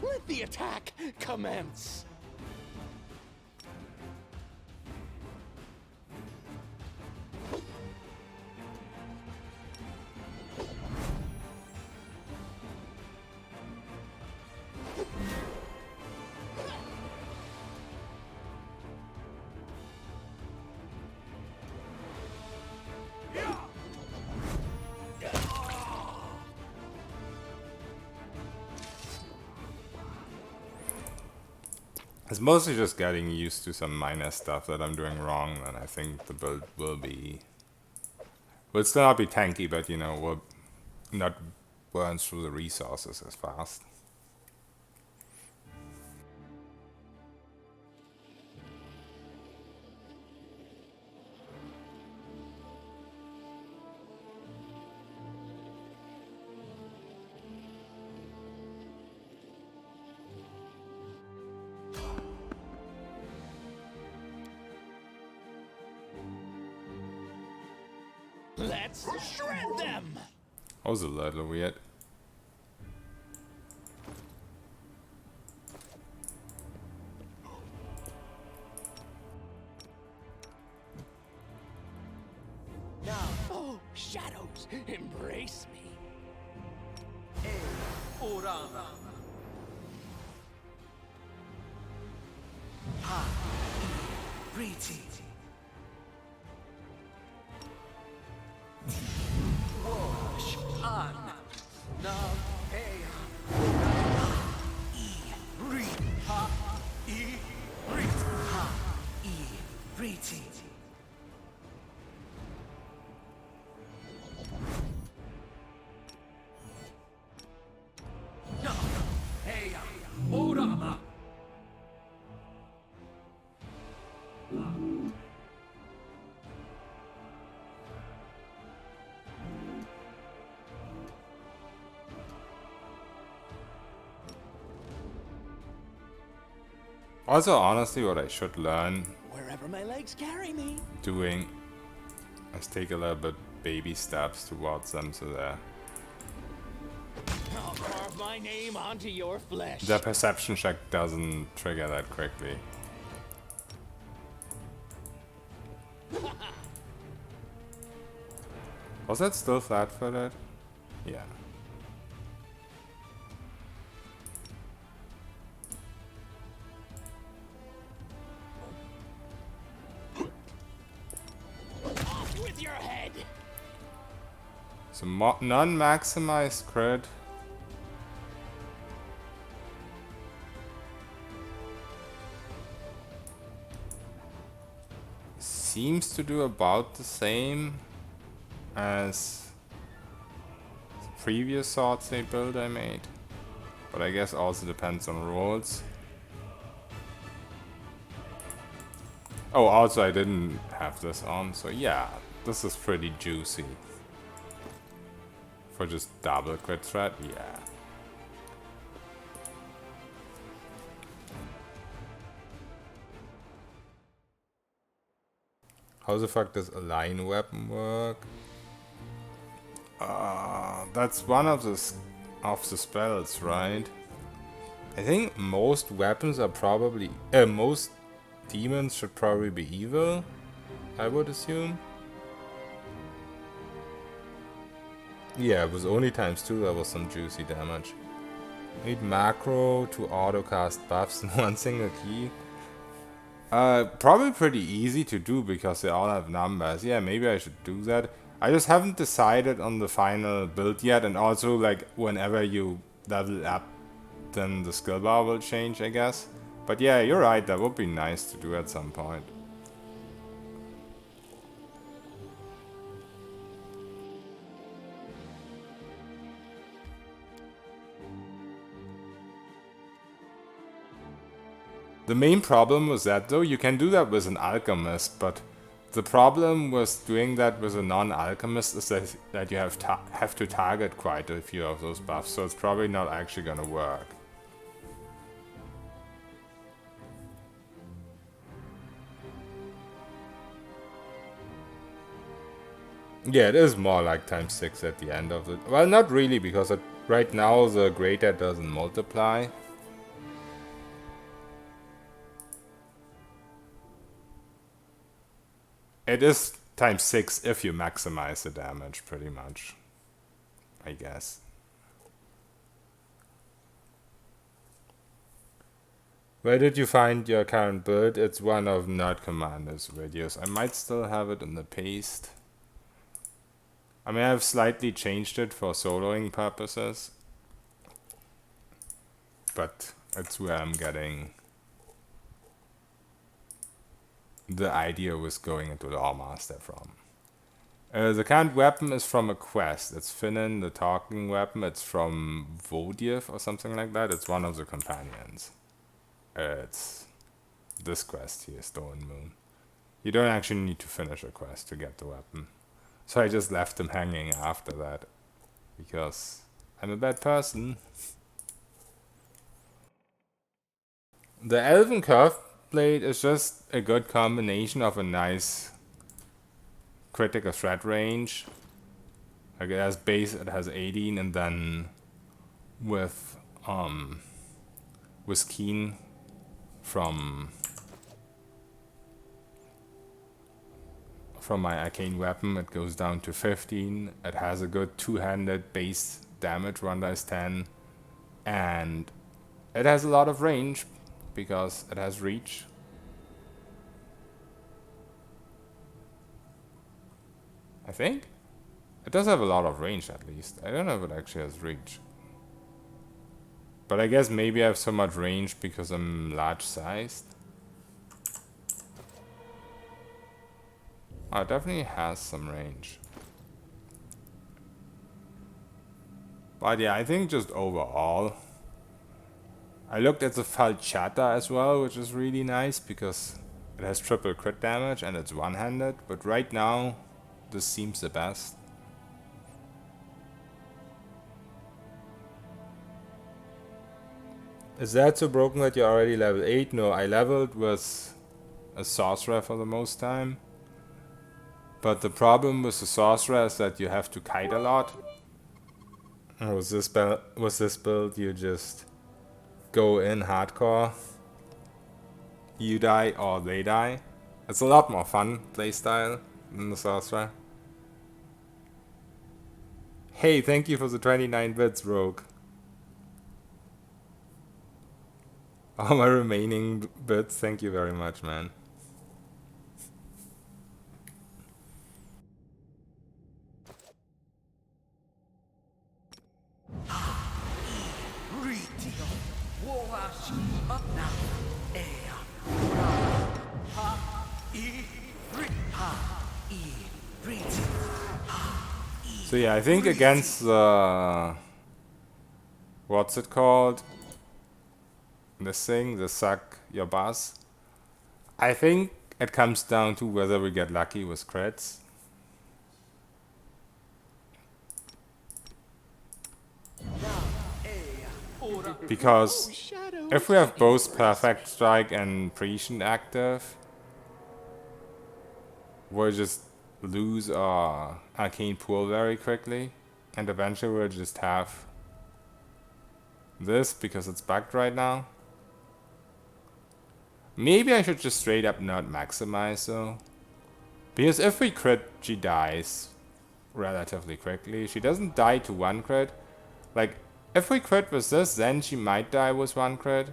Speaker 3: Let the attack commence.
Speaker 1: It's mostly just getting used to some minor stuff that I'm doing wrong, and I think the build will still not be tanky, but you know, will not burn through the resources as fast.
Speaker 3: Let's shred them.
Speaker 1: That was a little weird.
Speaker 3: Oh, shadows, embrace me.
Speaker 4: Orama. Ha. Riti. Wash. An. Nav. Ea. I. Ri. Ha. I. Rit. Ha. I. Riti. Ea. Orama.
Speaker 1: Also, honestly, what I should learn
Speaker 3: Wherever my legs carry me.
Speaker 1: doing is take a little bit baby steps towards them, so
Speaker 3: I'll carve my name onto your flesh.
Speaker 1: their perception check doesn't trigger that quickly. Was that still flat-footed? Yeah.
Speaker 3: Off with your head.
Speaker 1: So non-maximized crit. Seems to do about the same as the previous sword state build I made. But I guess also depends on rolls. Oh, also I didn't have this on, so yeah, this is pretty juicy. For just double crit threat, yeah. How the fuck does align weapon work? That's one of the spells, right? I think most weapons are probably most demons should probably be evil, I would assume. Yeah, it was only ×2, that was some juicy damage. Need macro to auto cast buffs in one single key. Probably pretty easy to do because they all have numbers. Yeah, maybe I should do that. I just haven't decided on the final build yet, and also like whenever you level up, then the skill bar will change, I guess. But yeah, you're right, that would be nice to do at some point. The main problem was that though, you can do that with an alchemist, but the problem with doing that with a non-alchemist is that you have to target quite a few of those buffs, so it's probably not actually gonna work. Yeah, it is more like times 6 at the end of it. Well, not really, because right now the greater doesn't multiply. It is times 6 if you maximize the damage, pretty much. I guess. Where did you find your current build? It's one of Nerd Commander's videos. I might still have it in the paste. I mean, I've slightly changed it for soloing purposes. But it's where I'm getting the idea was going into Loremaster from. The current weapon is from a quest. It's Finnan, the talking weapon. It's from Vodiev or something like that. It's one of the companions. It's this quest here, Stolen Moon. You don't actually need to finish a quest to get the weapon. So I just left him hanging after that. Because I'm a bad person. The Elven Curved Blade is just a good combination of a nice critical threat range. Like it has base, it has 18, and then with Keen from my arcane weapon, it goes down to 15. It has a good two-handed base damage, 1 dice 10, and it has a lot of range because it has reach. I think it does have a lot of range, at least. I don't know if it actually has reach, but I guess maybe I have so much range because I'm large sized. Oh, it definitely has some range. But yeah, I think just overall, I looked at the falchata as well, which is really nice because it has triple crit damage and it's one-handed, but right now this seems the best. Is that so broken that you're already level 8? No, I leveled with a sorcerer for the most time. But the problem with the sorcerer is that you have to kite a lot. And with this build, you just go in hardcore. You die or they die. It's a lot more fun playstyle than the sorcerer. Hey, thank you for the 29 bits, Rogue. All my remaining bits, thank you very much, man. So yeah, I think against the... what's it called? This thing, the suck your boss. I think it comes down to whether we get lucky with crits. Because if we have both Perfect Strike and Prescient active, we'll just lose our Arcane Pool very quickly. And eventually we'll just have this because it's bugged right now. Maybe I should just straight up not maximize though. Because if we crit, she dies relatively quickly. She doesn't die to 1 crit. Like, if we crit with this, then she might die with 1 crit.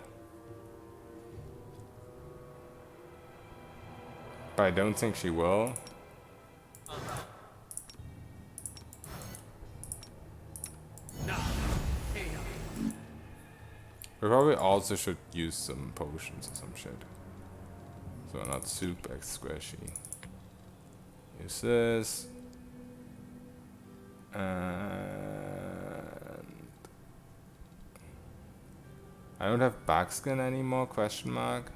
Speaker 1: But I don't think she will. We probably also should use some potions or some shit. So we're not super squishy. Use this. And I don't have backskin anymore, question mark.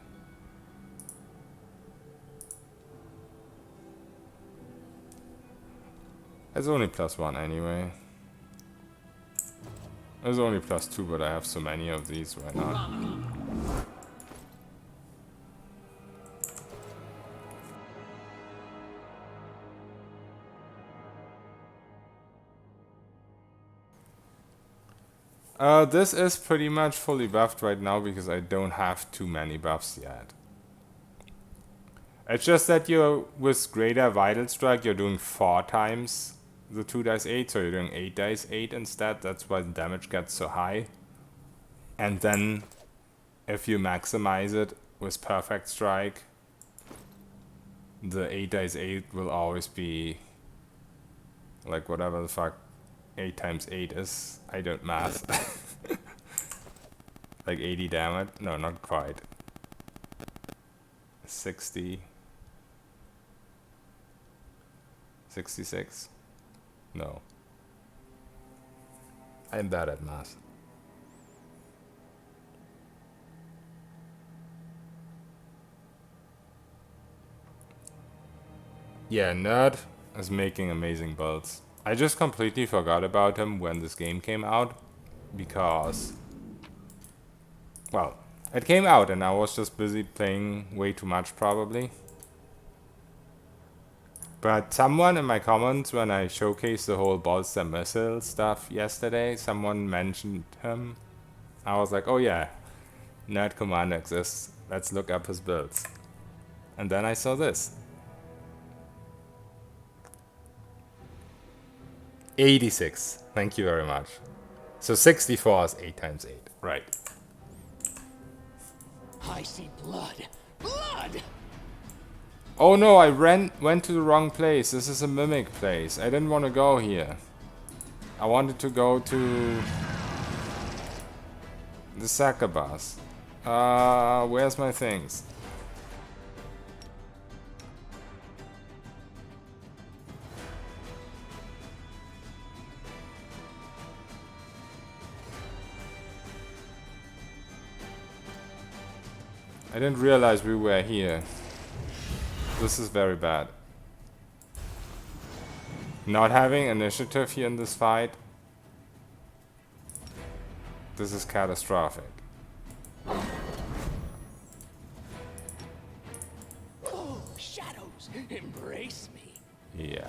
Speaker 1: It's only +1 anyway. It's only +2, but I have so many of these, why not? This is pretty much fully buffed right now because I don't have too many buffs yet. It's just that you're, with Greater Vital Strike, you're doing 4 times the 2 dice 8, so you're doing 8 dice 8 instead. That's why the damage gets so high. And then, if you maximize it with Perfect Strike, the 8 dice 8 will always be like whatever the fuck 8 times 8 is. I don't math. Like 80 damage? No, not quite. 60. 66? No. I'm bad at math. Yeah, Nerd is making amazing builds. I just completely forgot about him when this game came out because, well, it came out and I was just busy playing way too much probably. But someone in my comments when I showcased the whole Bolster Missile stuff yesterday, someone mentioned him. I was like, oh yeah, Nerd Commander exists. Let's look up his builds. And then I saw this. 86. Thank you very much. So 64 is 8 times 8. Right.
Speaker 3: I see blood. Blood!
Speaker 1: Oh no, I went to the wrong place. This is a mimic place. I didn't want to go here. I wanted to go to the Succubus. Where's my things? I didn't realize we were here. This is very bad. Not having initiative here in this fight. This is catastrophic.
Speaker 3: Oh, shadows, embrace me.
Speaker 1: Yeah.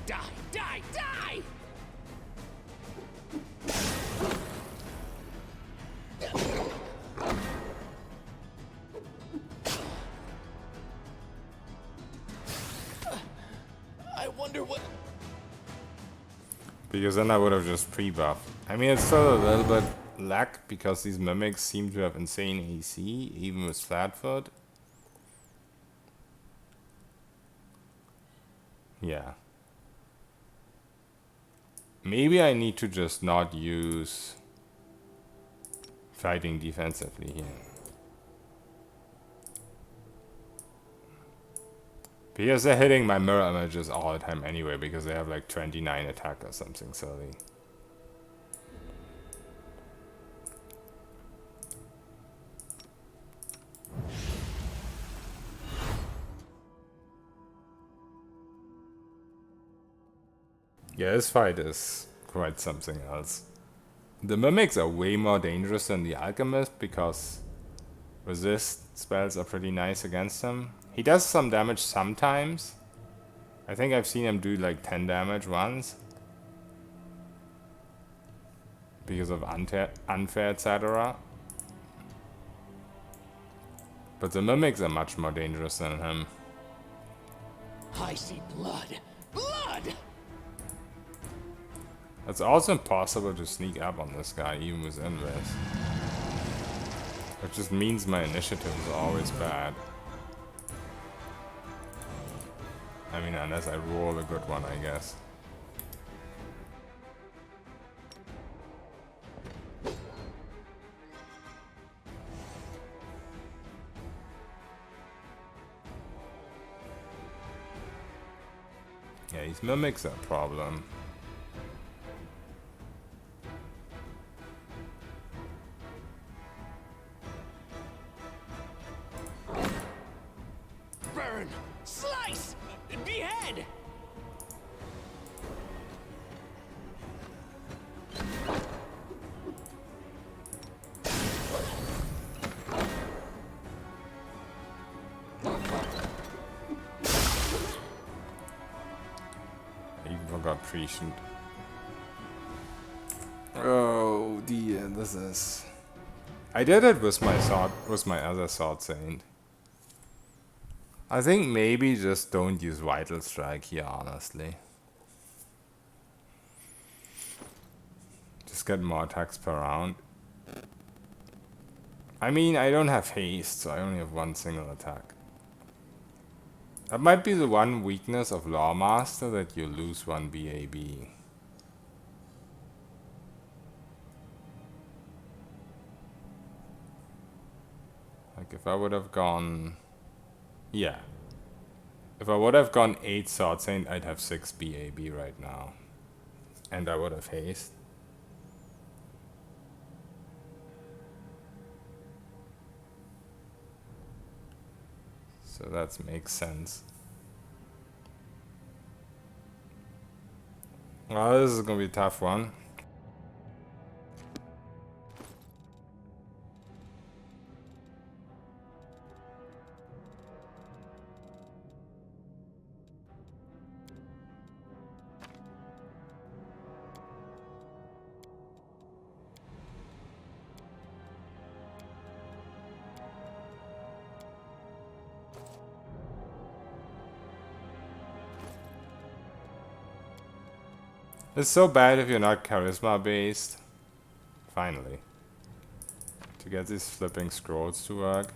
Speaker 3: Die, die, die! I wonder what...
Speaker 1: Because then I would have just pre-buffed. I mean, it's still a little bit lack because these mimics seem to have insane AC, even with Flatfoot. Yeah. Maybe I need to just not use fighting defensively here. Because they're hitting my mirror images all the time anyway, because they have like 29 attack or something silly. Yeah, this fight is quite something else. The mimics are way more dangerous than the alchemist because resist spells are pretty nice against him. He does some damage sometimes. I think I've seen him do like 10 damage once. Because of unfair, etc. But the mimics are much more dangerous than him.
Speaker 3: I see blood. Blood!
Speaker 1: It's also impossible to sneak up on this guy, even with Invis. Which just means my initiative is always bad. I mean, unless I roll a good one, I guess. Yeah, these mimics are a problem.
Speaker 3: Burn! Slice! Behead!
Speaker 1: prescient. Oh dear, this is... I did it with my sword, with my other sword saint. I think maybe just don't use Vital Strike here, honestly. Just get more attacks per round. I mean, I don't have haste, so I only have one single attack. That might be the one weakness of Loremaster, that you lose one BAB. Like if I would have gone... Yeah. If I would have gone 8 Sword Saint, I'd have 6 BAB right now. And I would have haste. So that makes sense. Well, this is gonna be a tough one. It's so bad if you're not charisma based. Finally. To get these flipping scrolls to work.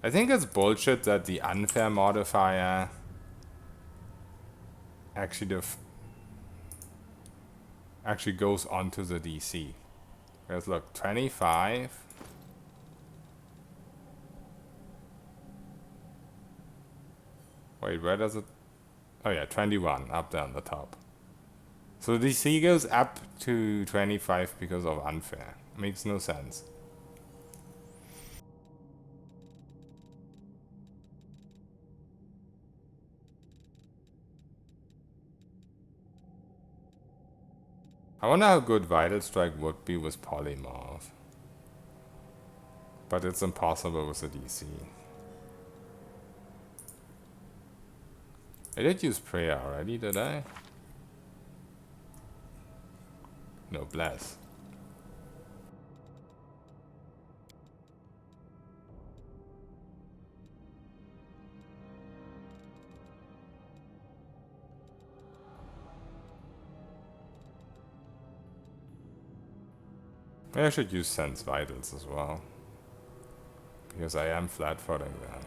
Speaker 1: I think it's bullshit that the unfair modifier actually goes onto the DC. Because look, 25. Wait, where does it? Oh yeah, 21 up there on the top. So DC goes up to 25 because of unfair. Makes no sense. I wonder how good Vital Strike would be with Polymorph. But it's impossible with the DC. I did use Prayer already, did I? No, Bless. Maybe I should use Sense Vitals as well. Because I am flat-footing them.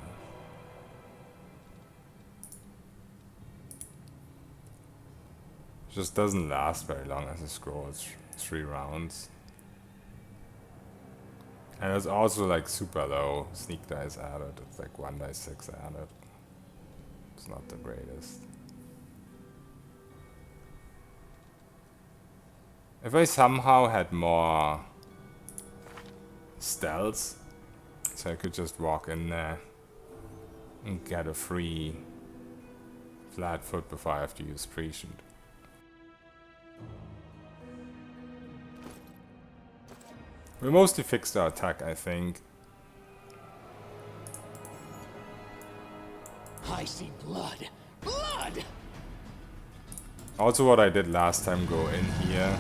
Speaker 1: Just doesn't last very long as a scroll. It's 3 rounds. And it's also like super low sneak dice added. It's like 1 die 6 added. It's not the greatest. If I somehow had more stealth, so I could just walk in there and get a free flat foot before I have to use Prescient. We mostly fixed our attack, I think.
Speaker 3: I see blood. Blood!
Speaker 1: Also what I did last time, go in here,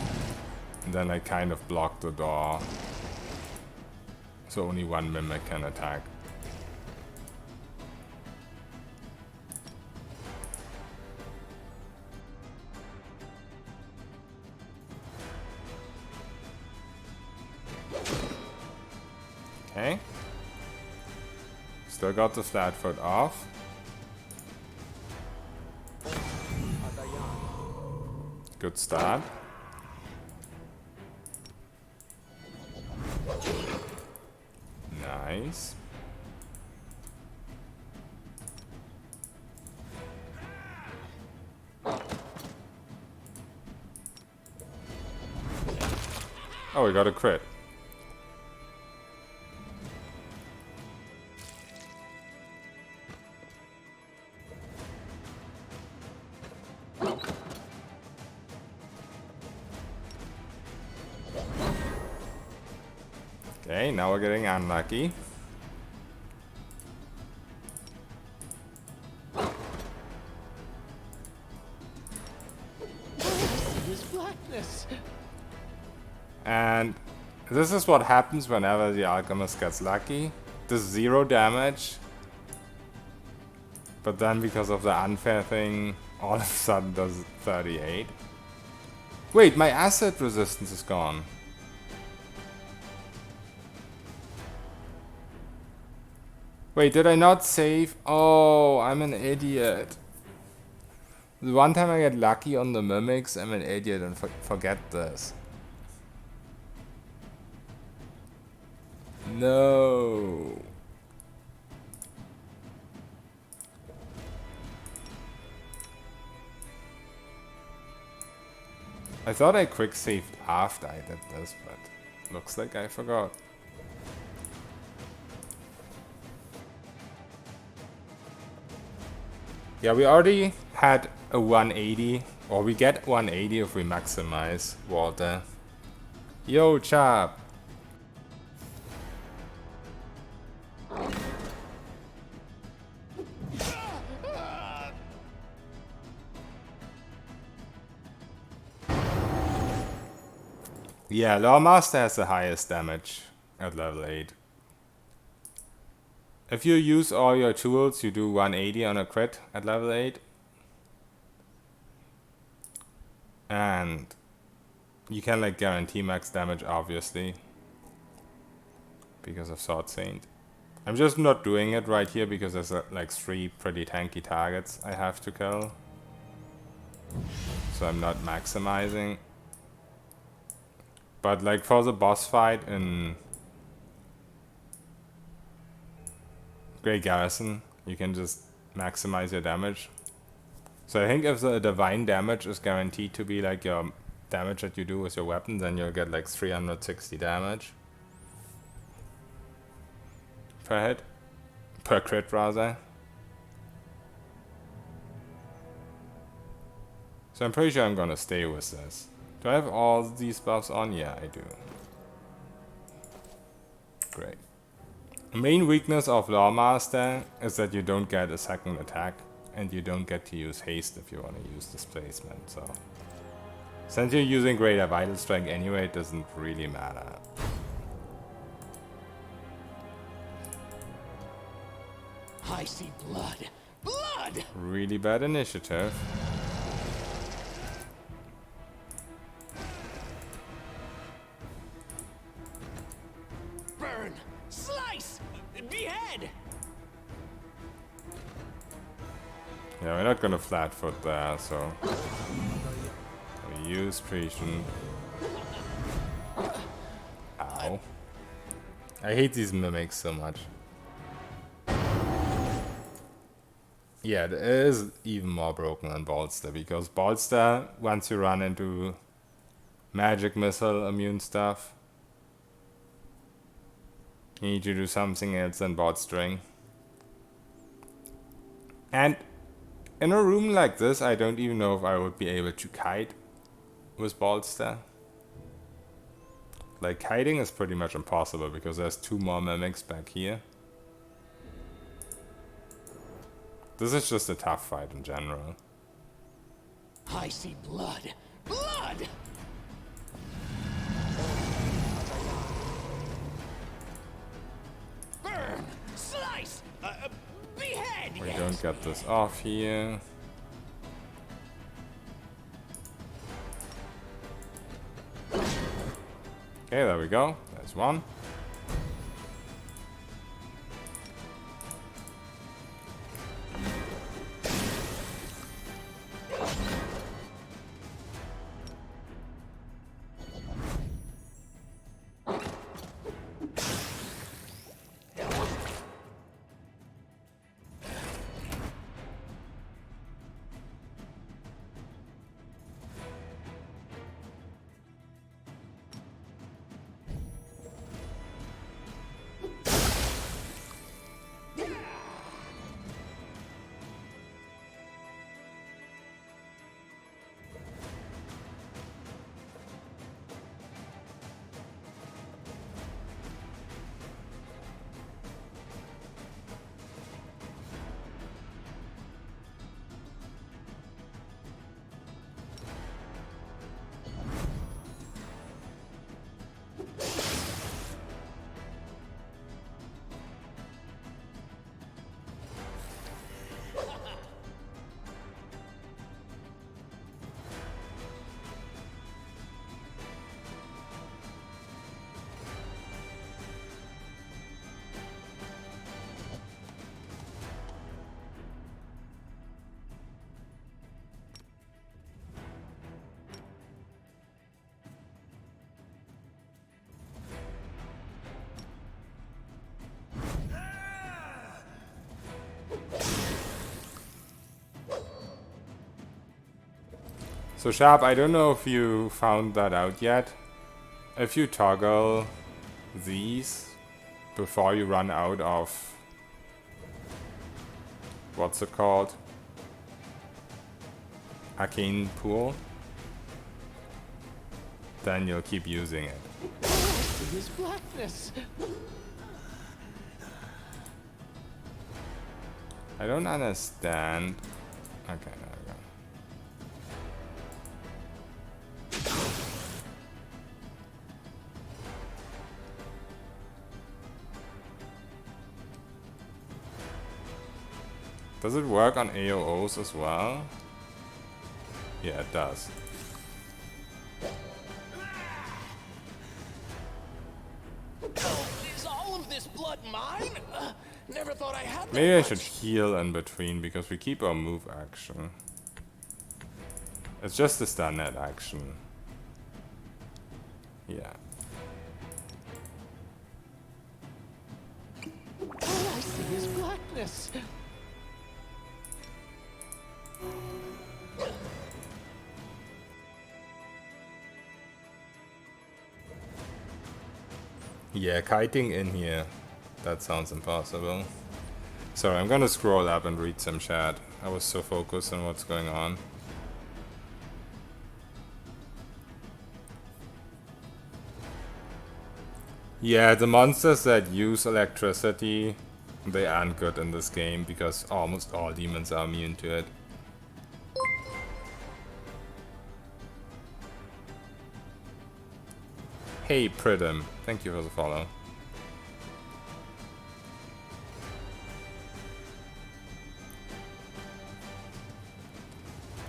Speaker 1: and then I kind of blocked the door. So only one mimic can attack. Okay. Still got the flat foot off. Good start. Nice. Oh, we got a crit. Okay, now we're getting unlucky. And this is what happens whenever the alchemist gets lucky. This 0 damage. But then because of the unfair thing, all of a sudden does 38. Wait, my acid resistance is gone. Wait, did I not save? Oh, I'm an idiot. The one time I get lucky on the mimics, I'm an idiot and forget this. No. I thought I quick saved after I did this, but looks like I forgot. Yeah, we already had a 180, or we get 180 if we maximize water. Yo, chap! Yeah, Loremaster has the highest damage at level 8. If you use all your tools, you do 180 on a crit at level 8. And you can like guarantee max damage, obviously, because of Sword Saint. I'm just not doing it right here because there's like 3 pretty tanky targets I have to kill. So I'm not maximizing. But like for the boss fight in Great Garrison, you can just maximize your damage. So I think if the divine damage is guaranteed to be like your damage that you do with your weapon, then you'll get like 360 damage per hit. Per crit, rather. So I'm pretty sure I'm gonna stay with this. Do I have all these buffs on? Yeah, I do. Great. The main weakness of Loremaster is that you don't get a second attack, and you don't get to use haste if you want to use displacement, so... Since you're using Greater Vital Strike anyway, it doesn't really matter.
Speaker 3: I see blood. Blood!
Speaker 1: Really bad initiative.
Speaker 3: Burn! Slice! Behead!
Speaker 1: Yeah, we're not gonna flatfoot there, so... We use Patient. Ow. I hate these mimics so much. Yeah, it is even more broken than Bolster, because Bolster, once you run into magic missile immune stuff, you need to do something else than bolstering. And in a room like this, I don't even know if I would be able to kite with Bolster. Like, kiting is pretty much impossible because there's 2 more mimics back here. This is just a tough fight in general.
Speaker 3: I see blood. Blood! Burn! Slice! Behead!
Speaker 1: We
Speaker 3: yes.
Speaker 1: don't get this off here. Okay, there we go. There's one. So Sharp, I don't know if you found that out yet. If you toggle these before you run out of, what's it called? Arcane Pool, then you'll keep using it.
Speaker 3: This blackness.
Speaker 1: I don't understand. Okay, there we go. Does it work on AOOs as well? Yeah, it does.
Speaker 3: Is all of this blood mine? Never thought I had that
Speaker 1: Maybe I
Speaker 3: much.
Speaker 1: should heal in between because we keep our move action. It's just a stun net action. Yeah.
Speaker 3: All I see is blackness.
Speaker 1: Yeah, kiting in here. That sounds impossible. Sorry, I'm gonna scroll up and read some chat. I was so focused on what's going on. Yeah, the monsters that use electricity, they aren't good in this game because almost all demons are immune to it. Hey Pritam, thank you for the follow.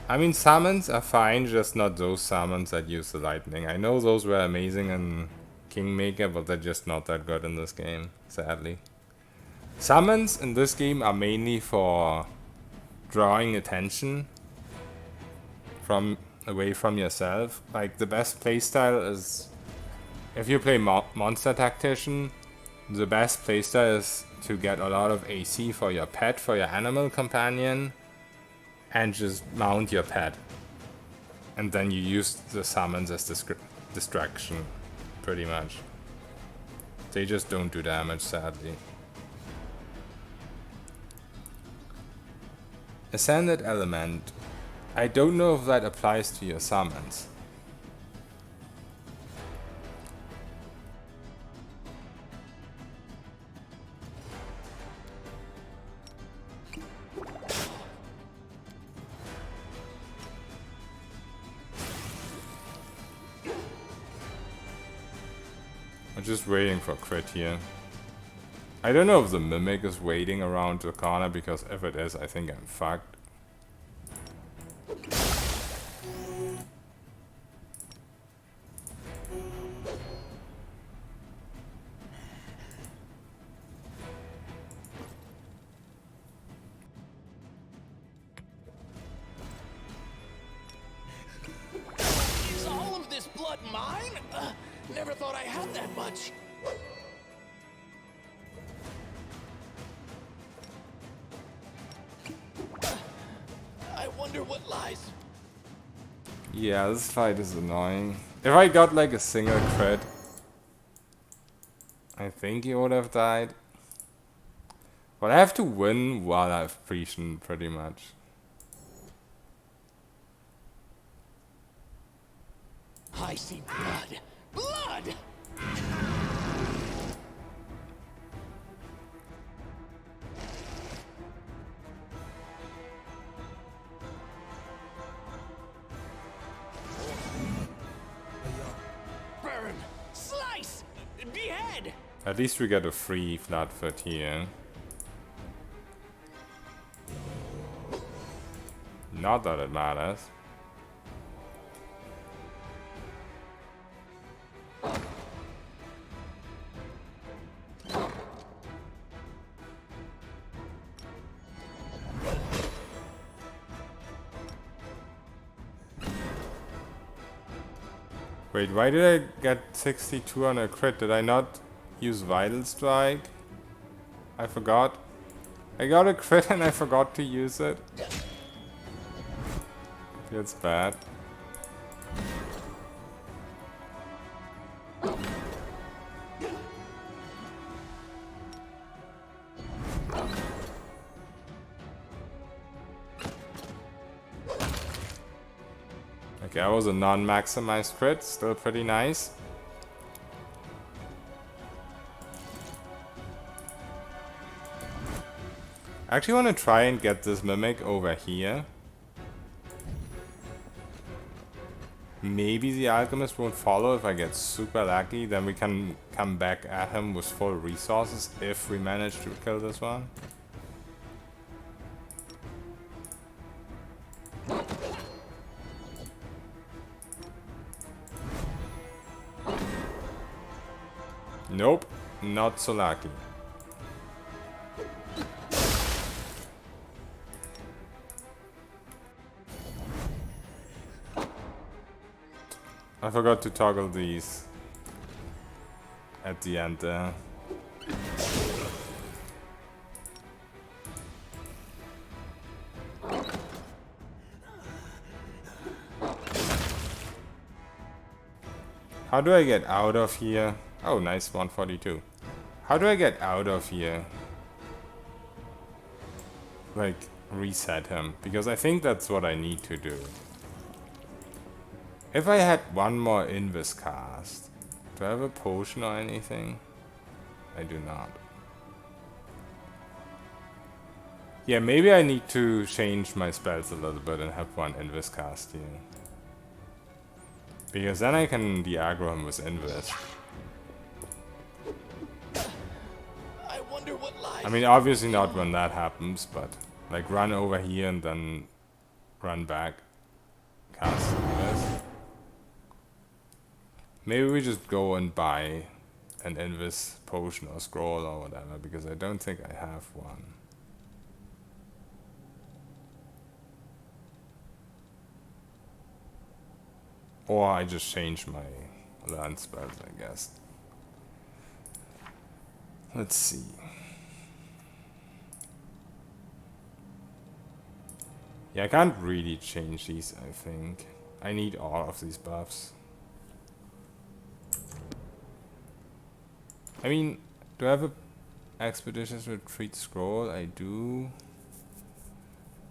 Speaker 1: I mean, summons are fine, just not those summons that use the lightning. I know those were amazing in Kingmaker, but they're just not that good in this game, sadly. Summons in this game are mainly for drawing attention from away from yourself. Like, the best playstyle is, if you play Monster Tactician, the best playstyle is to get a lot of AC for your pet, for your animal companion, and just mount your pet. And then you use the summons as distraction, pretty much. They just don't do damage, sadly. Ascended Element. I don't know if that applies to your summons. I'm just waiting for crit here. I don't know if the Mimic is waiting around the corner, because if it is, I think I'm fucked.
Speaker 3: Is all of this blood mine? Never thought I had that much. I wonder what lies.
Speaker 1: Yeah, this fight is annoying. If I got like a single crit, I think he would have died. But I have to win while I've Prishen, pretty much.
Speaker 3: I see blood. Blood! Burn! Slice! Behead!
Speaker 1: At least we get a free flatfoot here. Not that it matters. Wait, why did I get 62 on a crit? Did I not use Vital Strike? I forgot. I got a crit and I forgot to use it. That's bad. Okay, that was a non-maximized crit, still pretty nice. I actually want to try and get this Mimic over here. Maybe the Alchemist won't follow if I get super lucky, then we can come back at him with full resources if we manage to kill this one. Nope, not so lucky. I forgot to toggle these at the end there. How do I get out of here? Oh, nice, 142. How do I get out of here? Like, reset him, because I think that's what I need to do. If I had one more Invis cast, do I have a potion or anything? I do not. Yeah, maybe I need to change my spells a little bit and have one Invis cast here. Because then I can de-aggro him with Invis.
Speaker 3: I wonder what lies.
Speaker 1: I mean, obviously not when that happens, but like run over here and then run back. Cast Invis. Maybe we just go and buy an Invis potion or scroll or whatever, because I don't think I have one. Or I just change my learn spells, I guess. Let's see. Yeah, I can't really change these, I think. I need all of these buffs. I mean, do I have a Expeditious Retreat scroll? I do.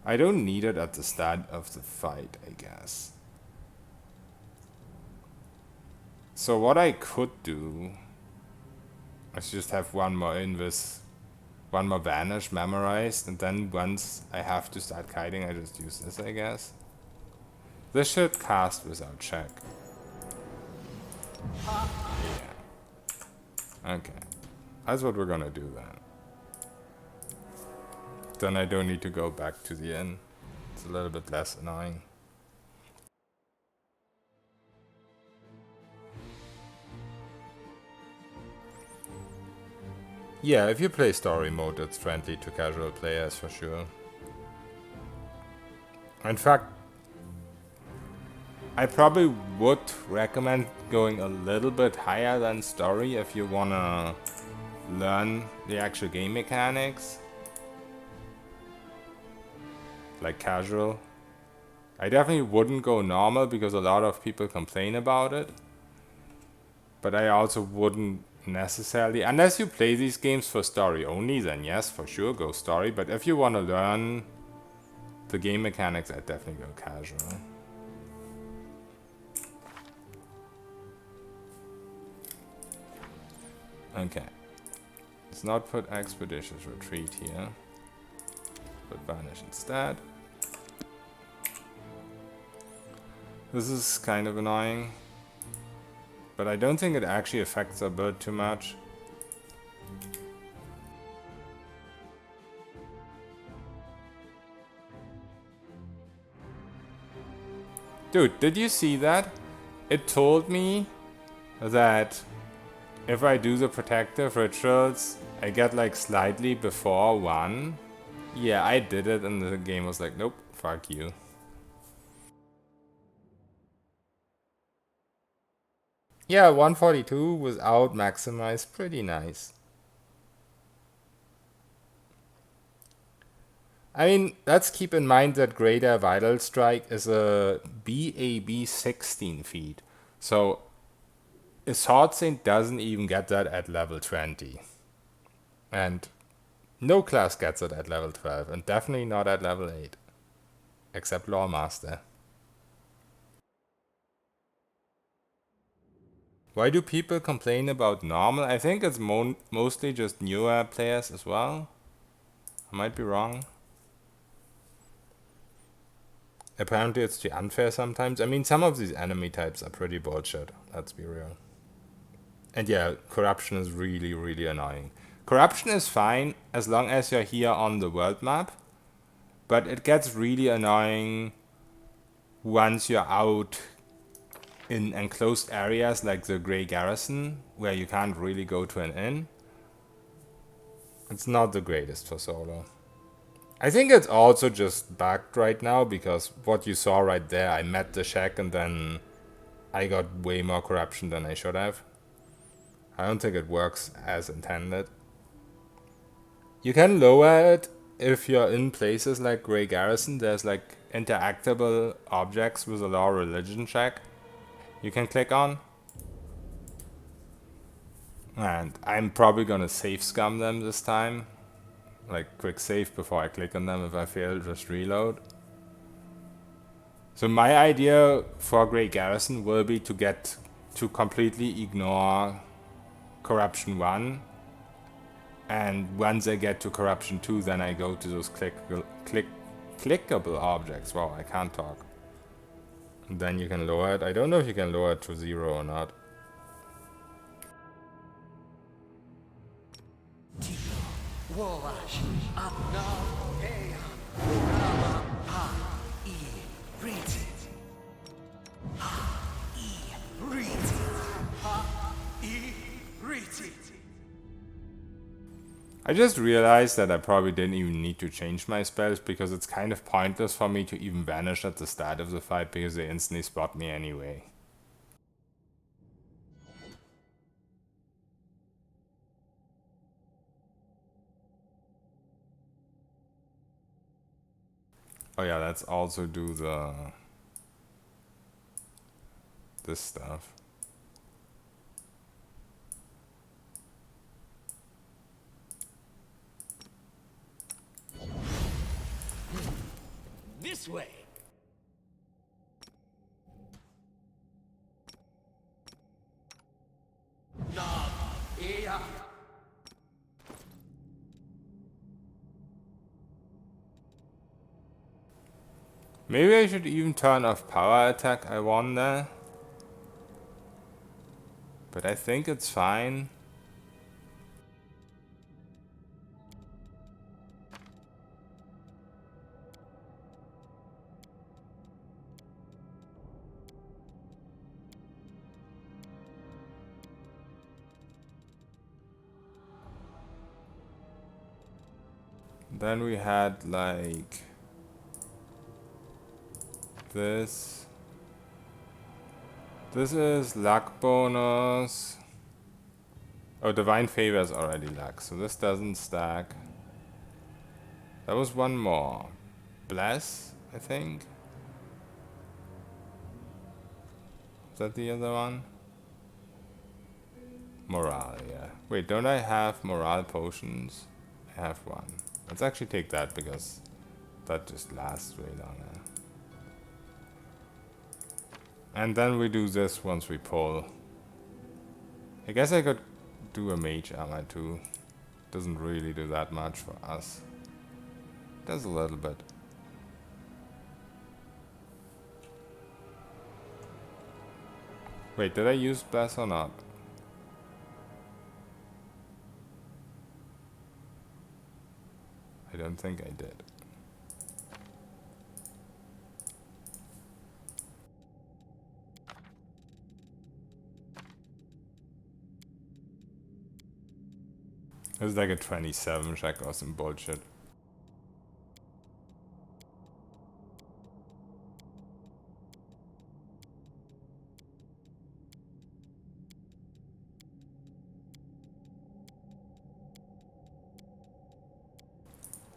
Speaker 1: I don't need it at the start of the fight, I guess. So what I could do is just have one more Invis, one more Vanish memorized, and then once I have to start kiting, I just use this, I guess. This should cast without check. Yeah. Okay. That's what we're gonna do then. Then I don't need to go back to the inn. It's a little bit less annoying. Yeah, if you play story mode, it's friendly to casual players for sure. In fact, I probably would recommend going a little bit higher than story if you wanna learn the actual game mechanics. Like casual. I definitely wouldn't go normal because a lot of people complain about it. But I also wouldn't necessarily, unless you play these games for story only, then yes, for sure, go story. But if you want to learn the game mechanics, I'd definitely go casual. Okay. Let's not put Expeditious Retreat here. Put Vanish instead. This is kind of annoying. But I don't think it actually affects our build too much. Dude, did you see that? It told me that if I do the protective rituals, I get like slightly before 1. Yeah, I did it and the game was like, nope, fuck you. Yeah, 142 without maximize, pretty nice. I mean, let's keep in mind that Greater Vital Strike is a BAB 16 feat. So, a Sword Saint doesn't even get that at level 20. And no class gets it at level 12, and definitely not at level 8. Except Loremaster. Why do people complain about normal? I think it's mostly just newer players as well. I might be wrong. Apparently it's too unfair sometimes. I mean, some of these enemy types are pretty bullshit. Let's be real. And yeah, corruption is really, really annoying. Corruption is fine as long as you're here on the world map. But it gets really annoying once you're out in enclosed areas like the Grey Garrison, where you can't really go to an inn. It's not the greatest for solo. I think it's also just bugged right now, because what you saw right there, I met the shack and then I got way more corruption than I should have. I don't think it works as intended. You can lower it if you're in places like Grey Garrison. There's like interactable objects with a law religion check you can click on. And I'm probably gonna safe scum them this time. Like quick save before I click on them. If I fail, just reload. So my idea for Grey Garrison will be to get to completely ignore Corruption 1. And once I get to Corruption 2, then I go to those clickable objects. Wow, I can't talk. And then you can lower it. I don't know if you can lower it to 0 or not.
Speaker 4: Worash, Nav, Ea, Orama, Ha, I, Ritit. Ha, I, Ritit. Ha, I, Ritit.
Speaker 1: I just realized that I probably didn't even need to change my spells, because it's kind of pointless for me to even vanish at the start of the fight, because they instantly spot me anyway. Oh yeah, let's also do this stuff.
Speaker 3: This way.
Speaker 4: Nav, Ea.
Speaker 1: Maybe I should even turn off power attack. I won there. But I think it's fine. Then we had like this. This is luck bonus. Oh, divine favor is already luck, so this doesn't stack. There was one more. Bless, I think. Is that the other one? Morale, yeah. Wait, don't I have morale potions? I have one. Let's actually take that, because that just lasts way longer. And then we do this once we pull. I guess I could do a mage armor too. Doesn't really do that much for us. Does a little bit. Wait, did I use bless or not? I don't think I did. It was like a 27 check or some bullshit.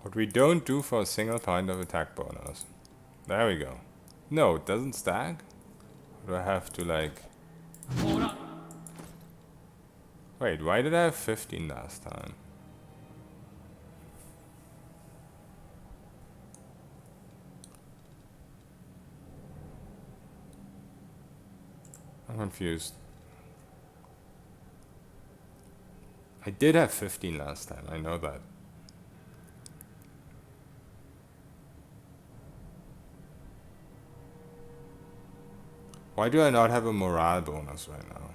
Speaker 1: What we don't do for a single point of attack bonus. There we go. No, it doesn't stack? Or do I have to like... Wait, why did I have 15 last time? I'm confused. I did have 15 last time, I know that. Why do I not have a morale bonus right now?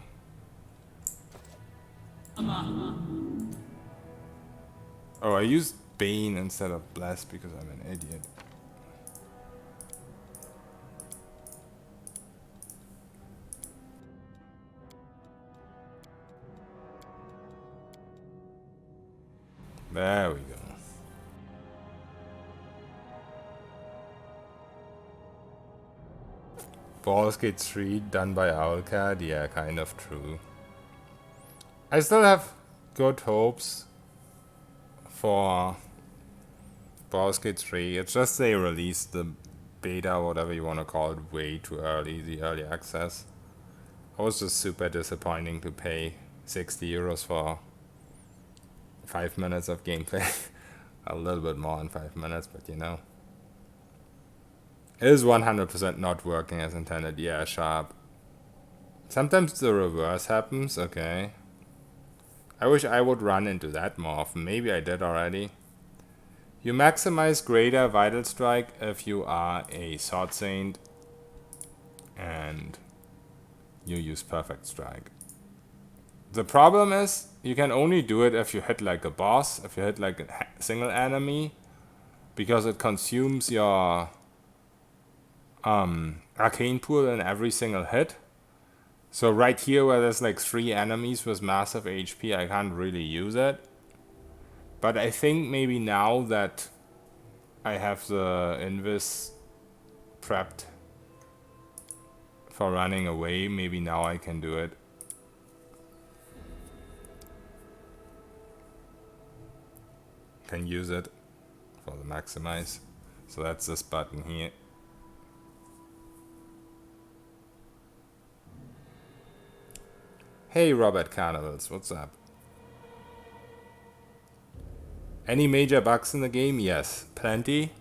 Speaker 1: Oh, I used Bane instead of Bless because I'm an idiot. There we go. Baldur's Gate 3 done by Owlcat? Yeah, kind of true. I still have good hopes for Baldur's Gate 3. It's just they released the beta, whatever you want to call it, way too early, the early access. It was just super disappointing to pay 60 euros for 5 minutes of gameplay. A little bit more than 5 minutes, but you know. It is 100% not working as intended. Yeah, sharp. Sometimes the reverse happens, okay. I wish I would run into that more often. Maybe I did already. You maximize greater Vital Strike if you are a Sword Saint and you use Perfect Strike. The problem is, you can only do it if you hit like a boss, if you hit like a single enemy, because it consumes your arcane pool in every single hit. So right here where there's like 3 enemies with massive HP, I can't really use it. But I think maybe now that I have the Invis prepped for running away, maybe now I can do it. Can use it for the maximize. So that's this button here. Hey Robert Carnivals, what's up? Any major bugs in the game? Yes, plenty.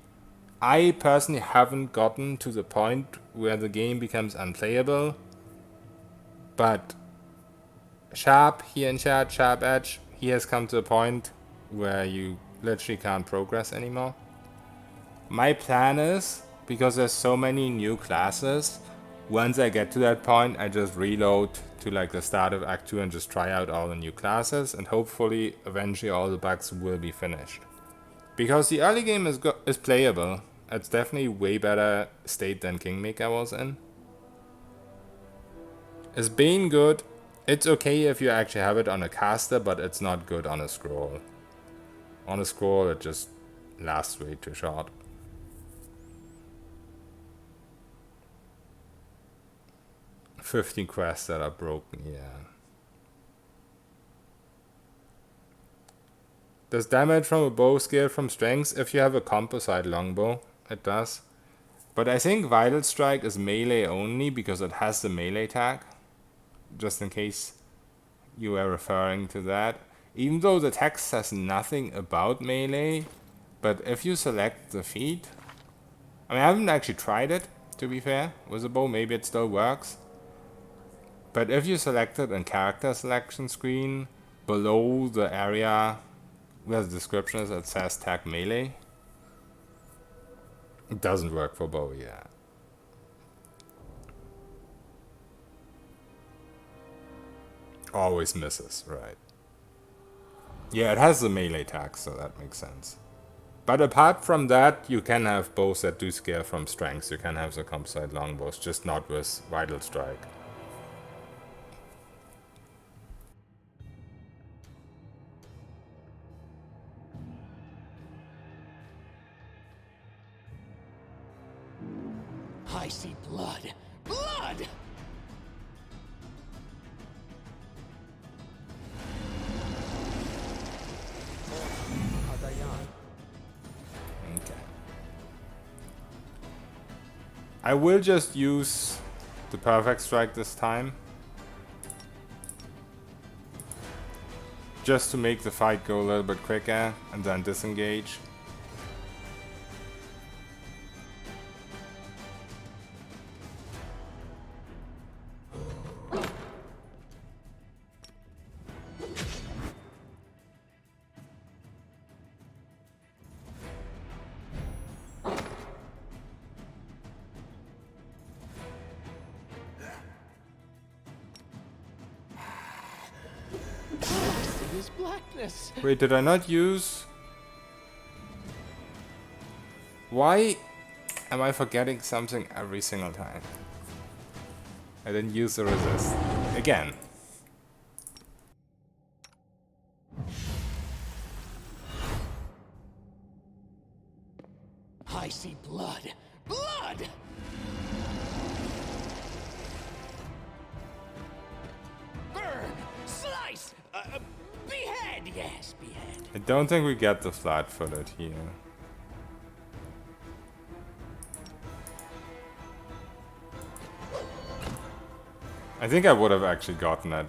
Speaker 1: I personally haven't gotten to the point where the game becomes unplayable. But Sharp here in chat, Sharp Edge, he has come to a point where you literally can't progress anymore. My plan is, because there's so many new classes, once I get to that point, I just reload to like the start of Act 2 and just try out all the new classes, and hopefully eventually all the bugs will be finished. Because the early game is playable. It's definitely way better state than Kingmaker was in. Is Bane good? It's okay if you actually have it on a caster, but it's not good on a scroll. On a scroll it just lasts way too short. "15 quests that are broken," yeah. Does damage from a bow scale from strength? If you have a composite longbow, it does. But I think Vital Strike is melee only because it has the melee tag. Just in case you were referring to that. Even though the text says nothing about melee, but if you select the feat... I mean, I haven't actually tried it, to be fair, with a bow. Maybe it still works. But if you select it in character selection screen, below the area where the description is, it says tag melee. It doesn't work for bow, yeah. Always misses, right. Yeah, it has the melee tag, so that makes sense. But apart from that, you can have bows that do scale from strengths. You can have the composite longbows, just not with Vital Strike.
Speaker 3: I see blood. Blood!
Speaker 1: Okay. I will just use the Perfect Strike this time. Just to make the fight go a little bit quicker and then disengage.
Speaker 3: this blackness?
Speaker 1: Wait, did I not use... Why am I forgetting something every single time? I didn't use the resist. Again.
Speaker 3: I see blood. Blood! Burn! Slice! Behead! Yes, behead.
Speaker 1: I don't think we get the flat-footed here. I think I would have actually gotten it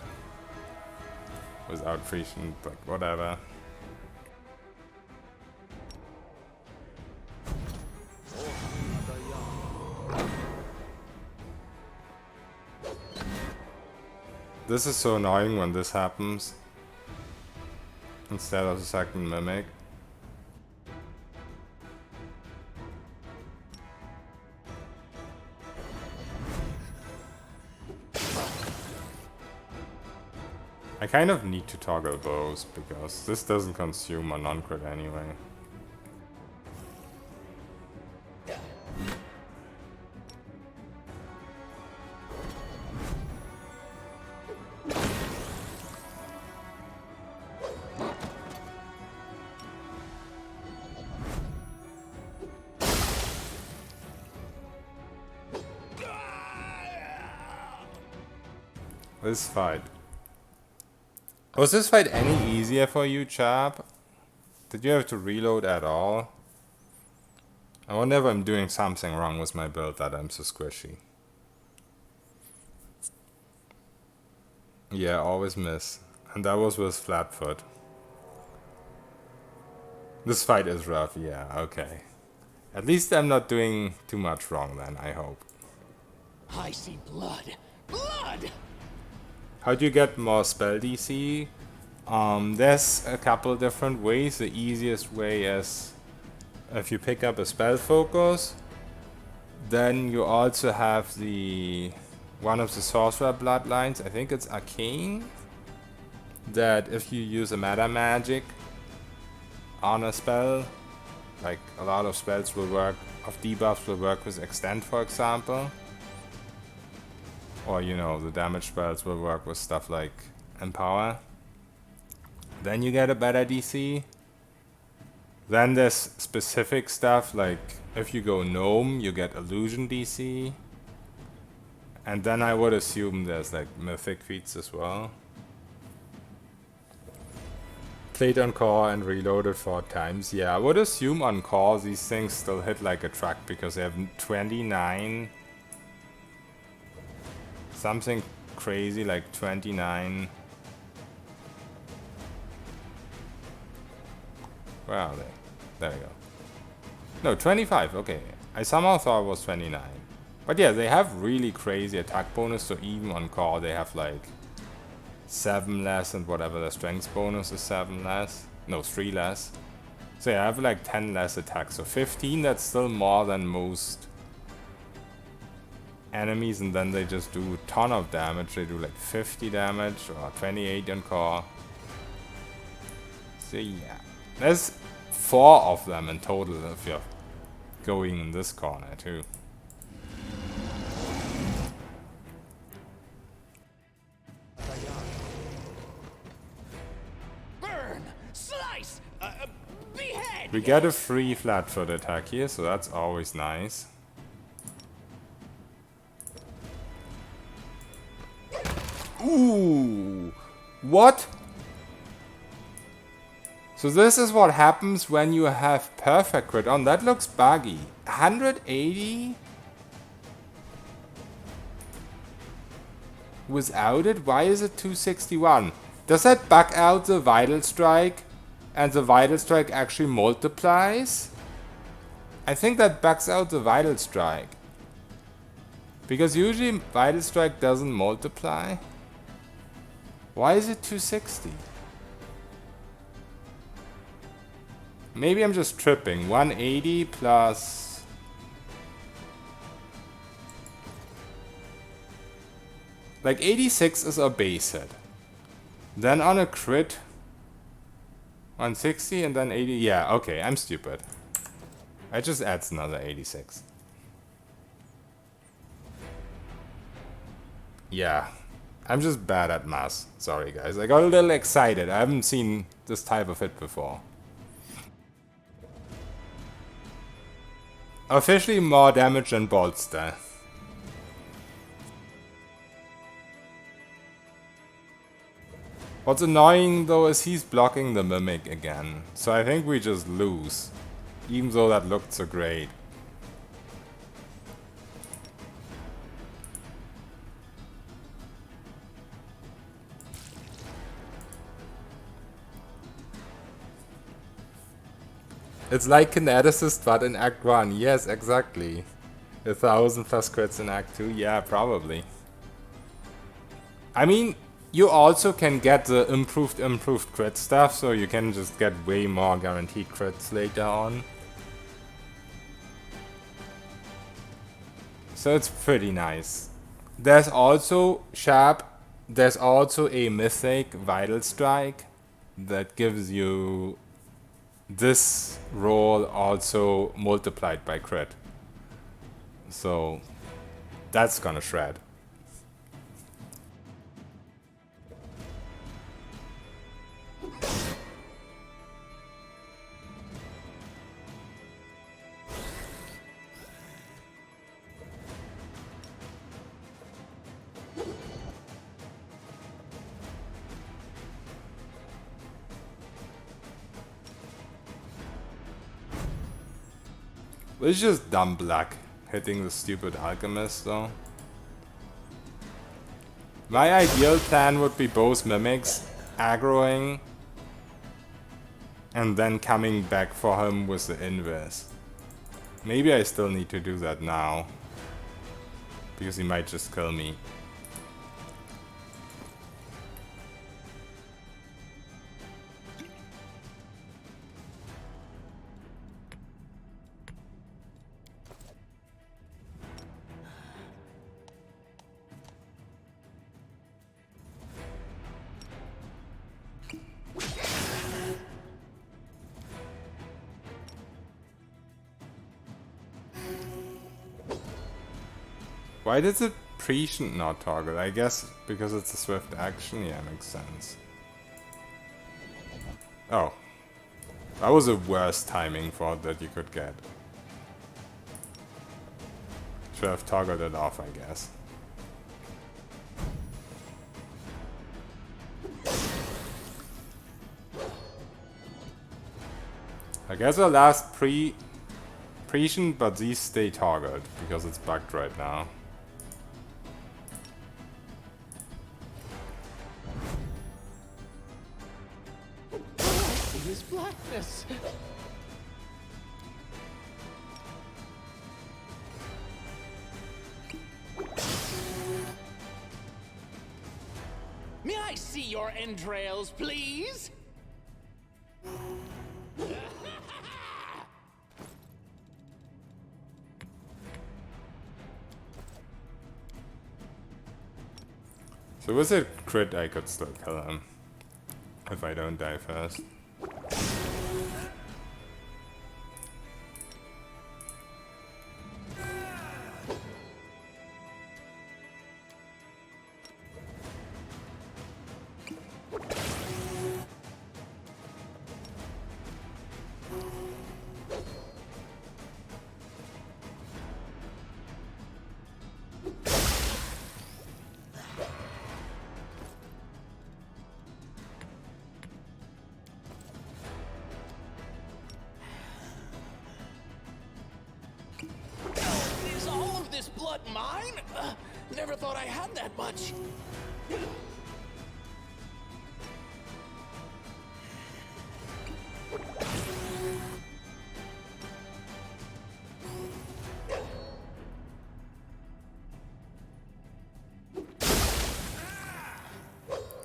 Speaker 1: without Frisian, but whatever. This is so annoying when this happens instead of the second mimic. I kind of need to toggle bows because this doesn't consume a non-crit anyway. This fight. Was this fight any easier for you, chap? Did you have to reload at all? I wonder if I'm doing something wrong with my build that I'm so squishy. Yeah, always miss. And that was with Flatfoot. This fight is rough, yeah, okay. At least I'm not doing too much wrong then, I hope.
Speaker 3: I see blood. Blood!
Speaker 1: How do you get more spell DC? There's a couple different ways. The easiest way is if you pick up a spell focus, then you also have the one of the sorcerer bloodlines, I think it's arcane, that if you use a meta magic on a spell, like a lot of spells will work, of debuffs will work with extend, for example. Or, you know, the damage spells will work with stuff like Empower. Then you get a better DC. Then there's specific stuff, like if you go Gnome, you get Illusion DC. And then I would assume there's like Mythic feats as well. Played on core and reloaded 4 times. Yeah, I would assume on core these things still hit like a truck because they have 29... Something crazy like 29. Where are they? There we go. No, 25. Okay. I somehow thought it was 29. But yeah, they have really crazy attack bonus. So even on core, they have like 7 less, and whatever the strength bonus is 7 less. No, 3 less. So yeah, I have like 10 less attacks. So 15. That's still more than most enemies, and then they just do a ton of damage. They do like 50 damage or 28 on core. So yeah, there's 4 of them in total if you're going in this corner too.
Speaker 3: Burn! Slice! Behead!
Speaker 1: We get a free flat-foot attack here, so that's always nice. Ooh! What? So this is what happens when you have perfect crit on. That looks buggy. 180? Without it? Why is it 261? Does that bug out the Vital Strike? And the Vital Strike actually multiplies? I think that bugs out the Vital Strike. Because usually Vital Strike doesn't multiply. Why is it 260? Maybe I'm just tripping. 180 plus... Like 86 is our base hit. Then on a crit, 160 and then 80. Yeah, okay, I'm stupid. I just adds another 86. Yeah, I'm just bad at math. Sorry guys, I got a little excited. I haven't seen this type of hit before. Officially more damage than Bolster. What's annoying though is he's blocking the Mimic again. So I think we just lose. Even though that looked so great. It's like Kineticist but in Act 1. Yes, exactly. 1,000 plus crits in Act 2? Yeah, probably. I mean, you also can get the improved crit stuff, so you can just get way more guaranteed crits later on. So it's pretty nice. There's also there's also a mythic Vital Strike that gives you this roll also multiplied by crit. So that's gonna shred. It's just dumb luck hitting the stupid alchemist though. My ideal plan would be both mimics aggroing and then coming back for him with the inverse. Maybe I still need to do that now because he might just kill me. Why did the Prescient not toggle? I guess because it's a swift action? Yeah, makes sense. Oh. That was the worst timing for it that you could get. Should have toggled it off, I guess. I guess our last Prescient, but these stay toggled because it's bugged right now.
Speaker 3: This blackness. May I see your entrails, please?
Speaker 1: So with a crit I could still kill him. If I don't die first.
Speaker 3: Is all of this blood mine? Never thought I had that much.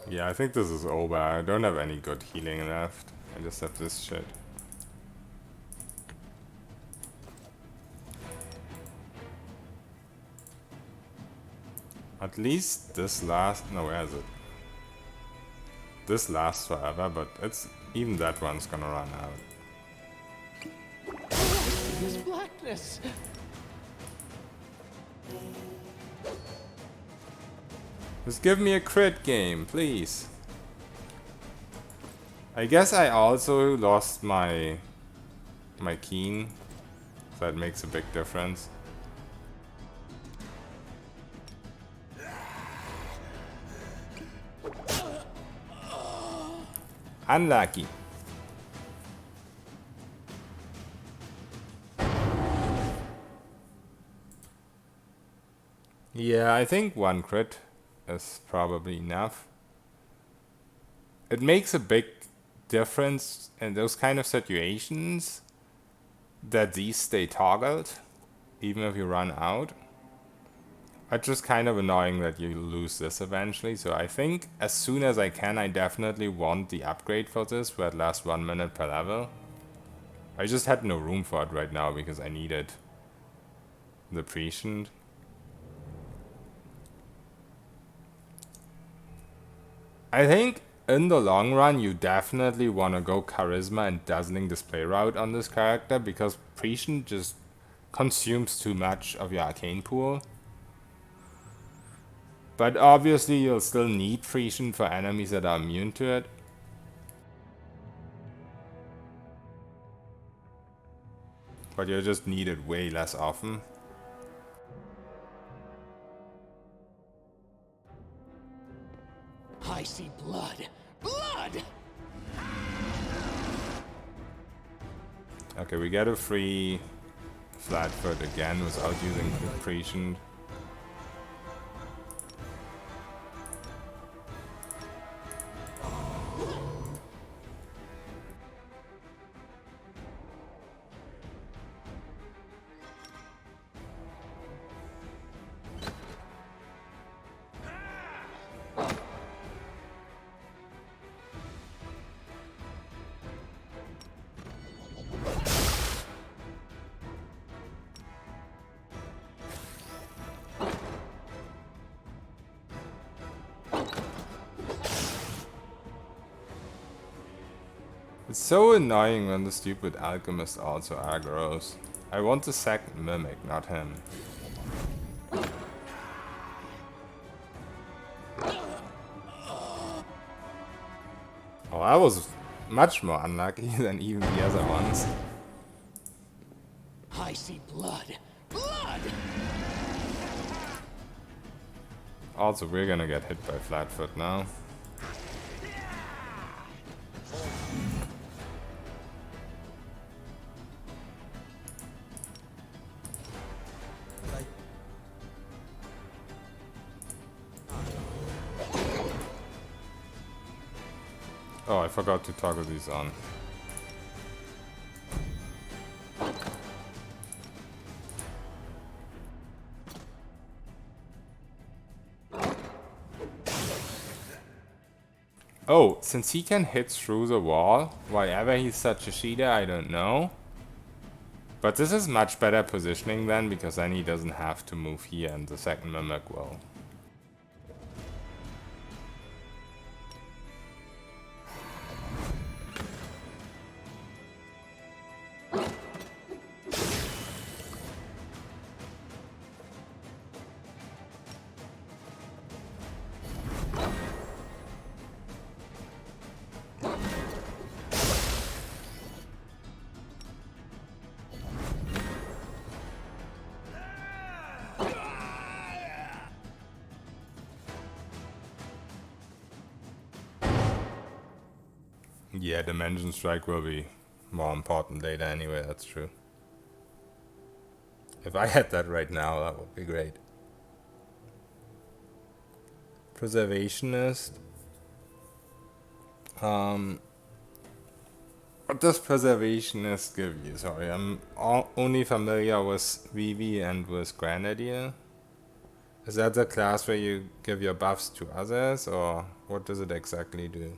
Speaker 1: Yeah, I think this is over. I don't have any good healing left. I just have this shit. At least this last... No, where is it? This lasts forever, but it's even that one's gonna run out.
Speaker 3: This blackness.
Speaker 1: Just give me a crit game, please. I guess I also lost my keen. So that makes a big difference. Unlucky. Yeah, I think one crit is probably enough. It makes a big difference in those kind of situations that these stay toggled, even if you run out. It's just kind of annoying that you lose this eventually, so I think as soon as I can, I definitely want the upgrade for this, where it lasts 1 minute per level. I just had no room for it right now because I needed the prescient. I think in the long run, you definitely want to go Charisma and Dazzling Display route on this character, because prescient just consumes too much of your arcane pool. But obviously you'll still need prescient for enemies that are immune to it. But you'll just need it way less often.
Speaker 3: I see blood. Blood!
Speaker 1: Okay, we get a free Flatfoot again without using prescient. It's so annoying when the stupid alchemist also aggroes. I want the second mimic, not him. Oh, I was much more unlucky than even the other ones.
Speaker 3: I see blood. Blood!
Speaker 1: Also, we're gonna get hit by Flatfoot now. Oh, I forgot to toggle these on. Oh, since he can hit through the wall, why ever he's such a cheater, I don't know. But this is much better positioning then, because then he doesn't have to move here and the second mimic will. Yeah, Dimension Strike will be more important later anyway, that's true. If I had that right now, that would be great. Preservationist. What does Preservationist give you? Sorry, I'm only familiar with Vivi and with Grenadier. Is that the class where you give your buffs to others, or what does it exactly do?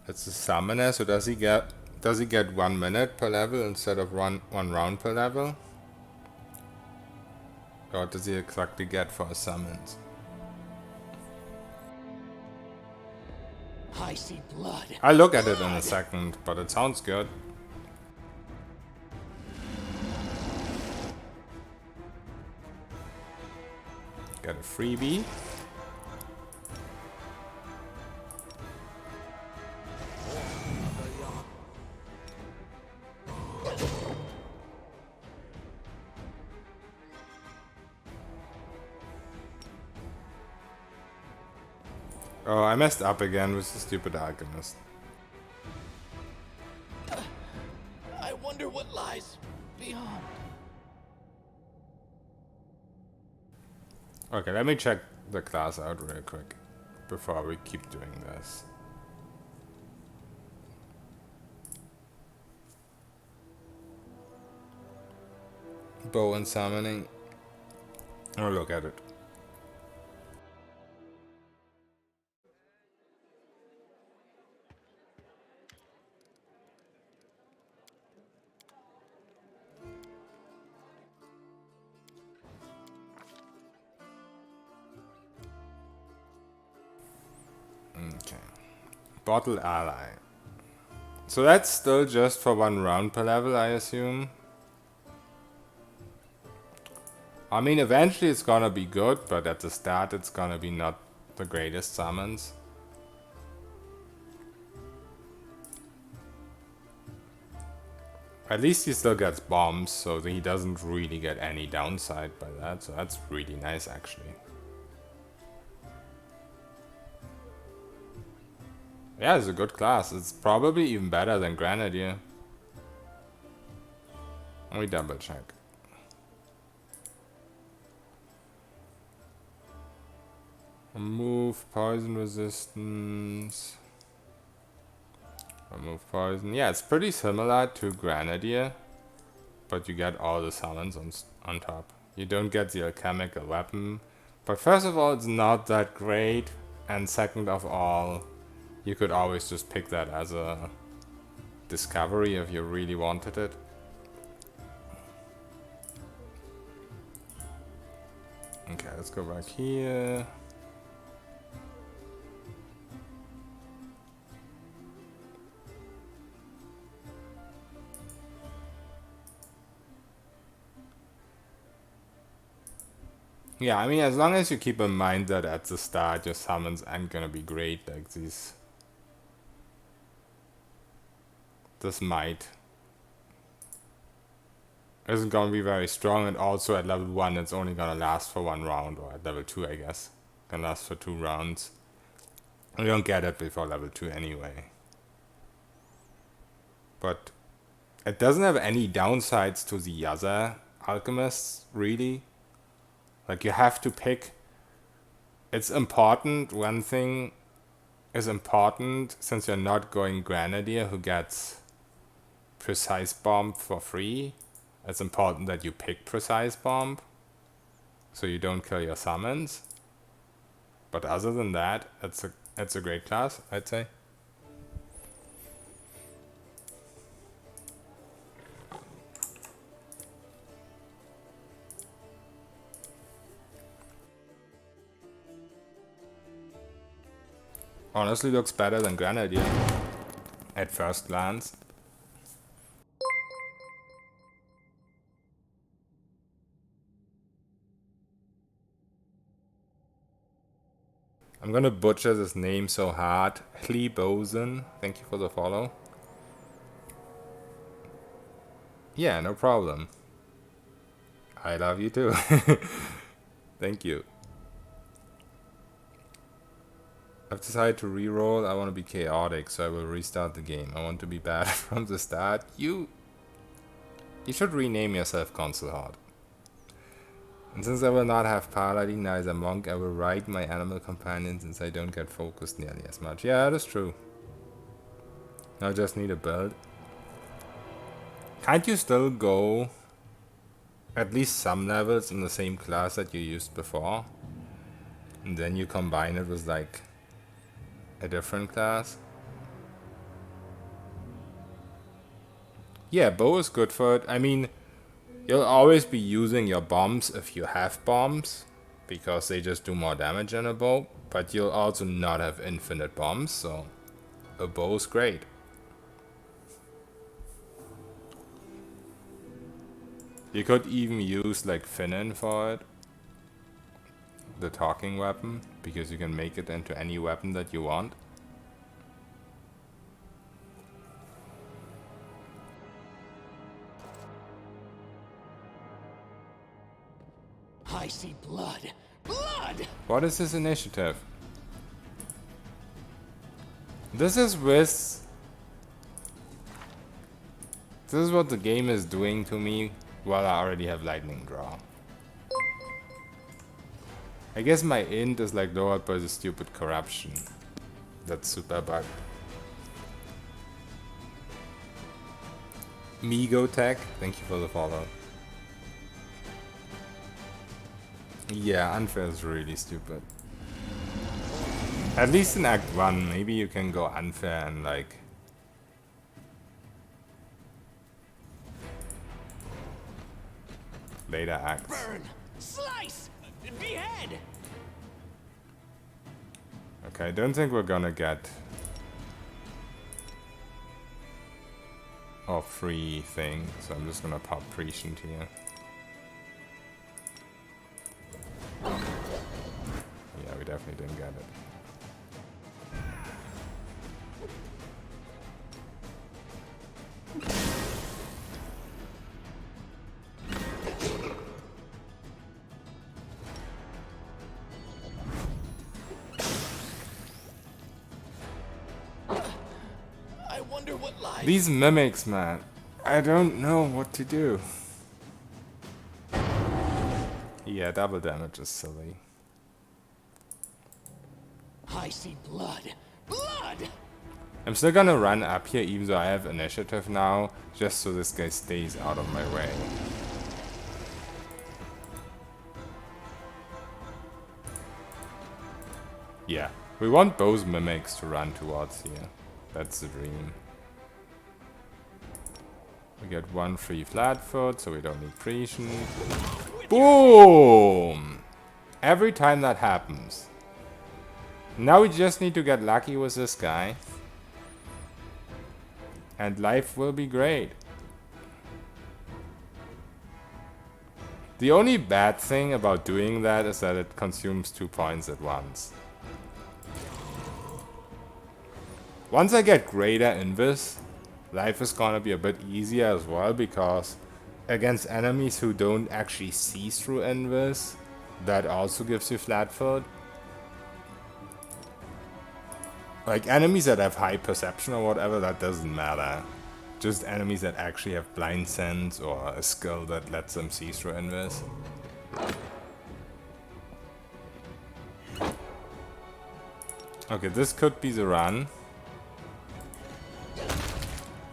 Speaker 1: It's a summoner, so does he get 1 minute per level instead of one round per level? Or what does he exactly get for a summons?
Speaker 3: I see blood.
Speaker 1: I'll look at it in a second, but it sounds good. Get a freebie. Oh, I messed up again with the stupid alchemist.
Speaker 3: I wonder what lies beyond.
Speaker 1: Okay, let me check the class out real quick before we keep doing this. Bow and summoning. I'll look at it. Okay. Bottle ally. So that's still just for 1 round per level, I assume. I mean, eventually it's gonna be good, but at the start it's gonna be not the greatest summons. At least he still gets bombs, so he doesn't really get any downside by that, so that's really nice actually. Yeah, it's a good class. It's probably even better than Grenadier. Let me double check. Remove poison resistance. Remove poison. Yeah, it's pretty similar to Grenadier, but you get all the summons on top. You don't get the alchemical weapon. But first of all, it's not that great. And second of all, you could always just pick that as a discovery if you really wanted it. Okay, let's go back here. Yeah, I mean, as long as you keep in mind that at the start your summons aren't gonna be great, like these. This might isn't gonna be very strong, and also at level 1 it's only gonna last for 1 round, or at level 2 I guess. Can last for 2 rounds. You don't get it before level 2 anyway. But it doesn't have any downsides to the other alchemists, really. Like, you have to pick. It's important. One thing is important, since you're not going Grenadier, who gets Precise Bomb for free. It's important that you pick Precise Bomb, so you don't kill your summons. But other than that, it's a great class, I'd say. Honestly looks better than Grenadier at first glance. I'm gonna butcher this name so hard. Klebosen, thank you for the follow. Yeah, no problem. I love you too. Thank you. I've decided to reroll. I want to be chaotic, so I will restart the game. I want to be bad from the start. You should rename yourself Console Horde. And since I will not have Paladin, neither Monk, I will ride my animal companion since I don't get focused nearly as much. Yeah, that is true. I just need a build. Can't you still go at least some levels in the same class that you used before? And then you combine it with like a different class? Yeah, bow is good for it. I mean, you'll always be using your bombs if you have bombs, because they just do more damage than a bow, but you'll also not have infinite bombs, so a bow is great. You could even use like Finnan for it, the talking weapon, because you can make it into any weapon that you want.
Speaker 3: I see blood. Blood!
Speaker 1: What is this initiative? This is with... This is what the game is doing to me while I already have lightning draw. I guess my int is like lowered by the stupid corruption. That's super bugged. Migo Tech, thank you for the follow. Yeah, unfair is really stupid. At least in Act 1, maybe you can go unfair and like... later acts.
Speaker 3: Burn! Slice! Behead!
Speaker 1: Okay, I don't think we're gonna get... a free thing, so I'm just gonna pop Prescient here. Yeah, we definitely didn't get it.
Speaker 3: I wonder what lies.
Speaker 1: These mimics, man. I don't know what to do. Yeah, double damage is silly.
Speaker 3: I see blood. Blood!
Speaker 1: I'm still gonna run up here even though I have initiative now, just so this guy stays out of my way. Yeah, we want both mimics to run towards here. That's the dream. We get one free flatfoot, so we don't need Prescient. Boom! Every time that happens. Now we just need to get lucky with this guy. And life will be great. The only bad thing about doing that is that it consumes 2 points at once. Once I get greater invis, life is gonna be a bit easier as well, because against enemies who don't actually see through invis, that also gives you flat-foot. Like enemies that have high perception or whatever, that doesn't matter. Just enemies that actually have blind sense or a skill that lets them see through invis. Okay, this could be the run.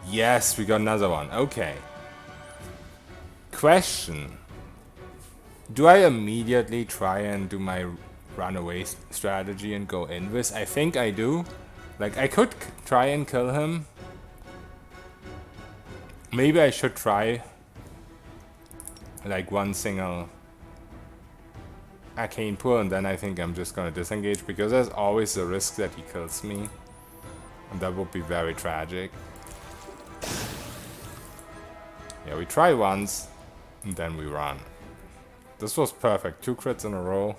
Speaker 1: Yes, we got another one. Okay. Question. Do I immediately try and do my runaway strategy and go invis? I think I do. Like, I could try and kill him. Maybe I should try like one single arcane pull, and then I think I'm just gonna disengage, because there's always the risk that he kills me, and that would be very tragic. Yeah, we try once and then we run. This was perfect. 2 crits in a row.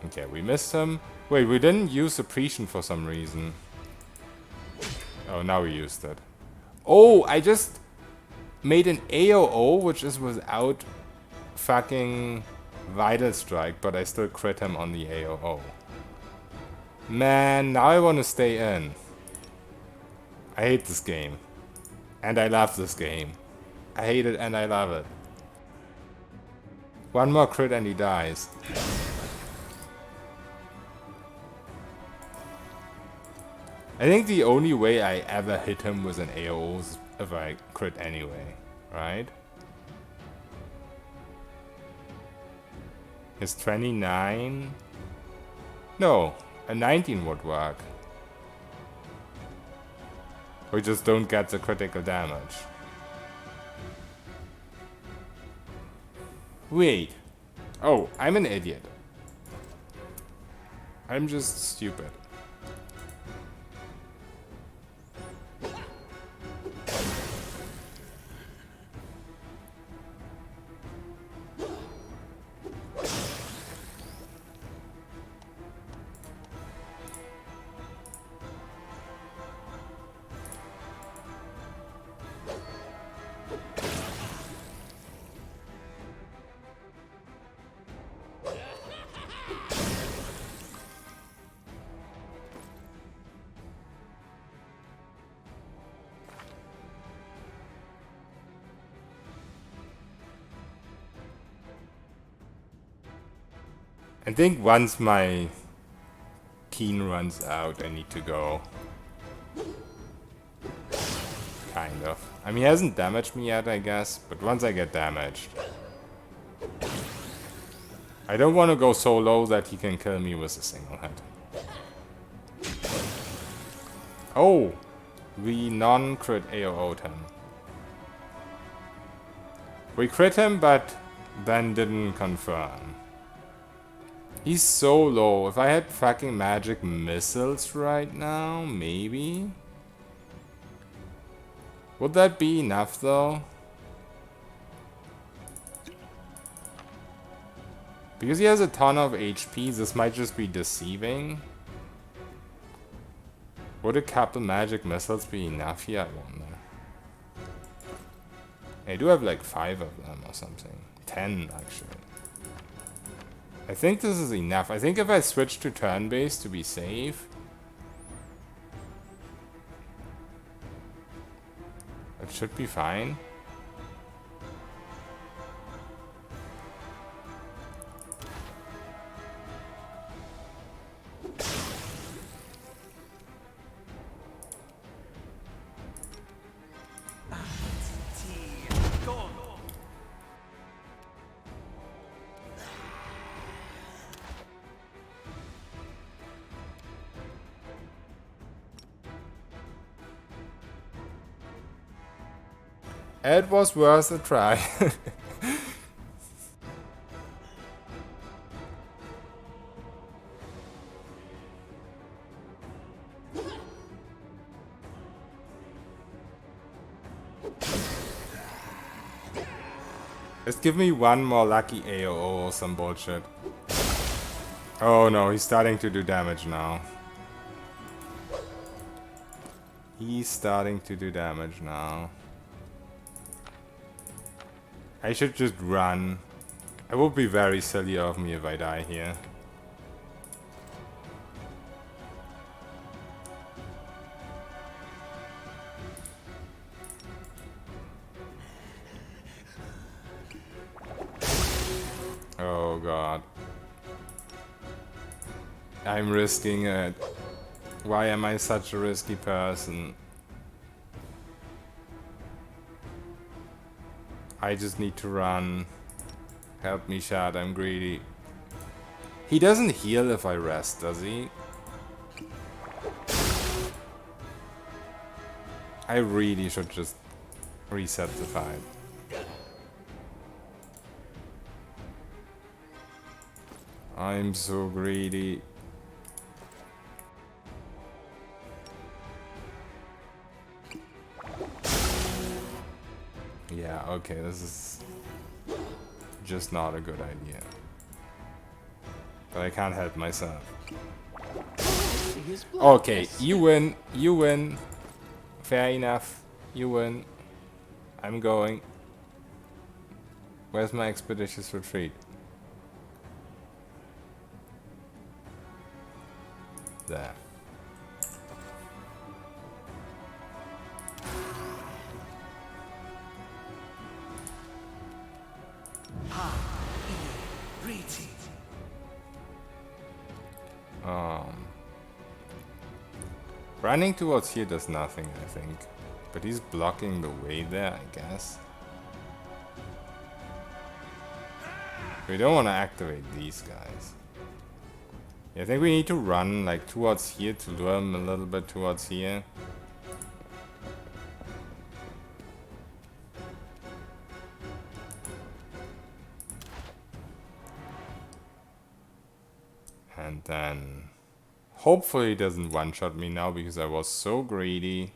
Speaker 1: Okay, we missed him. Wait, we didn't use Suppression for some reason. Oh, now we used it. Oh, I just made an AOO, which is without fucking Vital Strike, but I still crit him on the AOO. Man, now I want to stay in. I hate this game. And I love this game. I hate it and I love it. One more crit and he dies. I think the only way I ever hit him with an AOO is if I crit anyway, right? His 29? No, A 19 would work. We just don't get the critical damage. Wait. Oh, I'm an idiot. I'm just stupid. I think once my keen runs out, I need to go. Kind of. I mean, he hasn't damaged me yet, I guess, but once I get damaged... I don't want to go so low that he can kill me with a single hit. Oh! We non-crit AOO'd him. We crit him, but then didn't confirm. He's so low. If I had fucking magic missiles right now, maybe? Would that be enough though? Because he has a ton of HP, this might just be deceiving. Would a couple magic missiles be enough here? I wonder. I do have like 5 of them or something. 10 actually. I think this is enough. I think if I switch to turn-based to be safe, it should be fine. It was worth a try. Just give me one more lucky AOO or some bullshit. Oh no, he's starting to do damage now. He's starting to do damage now. I should just run. It would be very silly of me if I die here. Oh god. I'm risking it. Why am I such a risky person? I just need to run. Help me, Shad, I'm greedy. He doesn't heal if I rest, does he? I really should just reset the fight. I'm so greedy. Yeah, okay, this is just not a good idea. But I can't help myself. Okay, you win, you win. Fair enough, you win. I'm going. Where's my expeditious retreat? There. Running towards here does nothing, I think. But he's blocking the way there, I guess. We don't want to activate these guys. I think we need to run like towards here to lure him a little bit towards here. And then hopefully he doesn't one-shot me now because I was so greedy.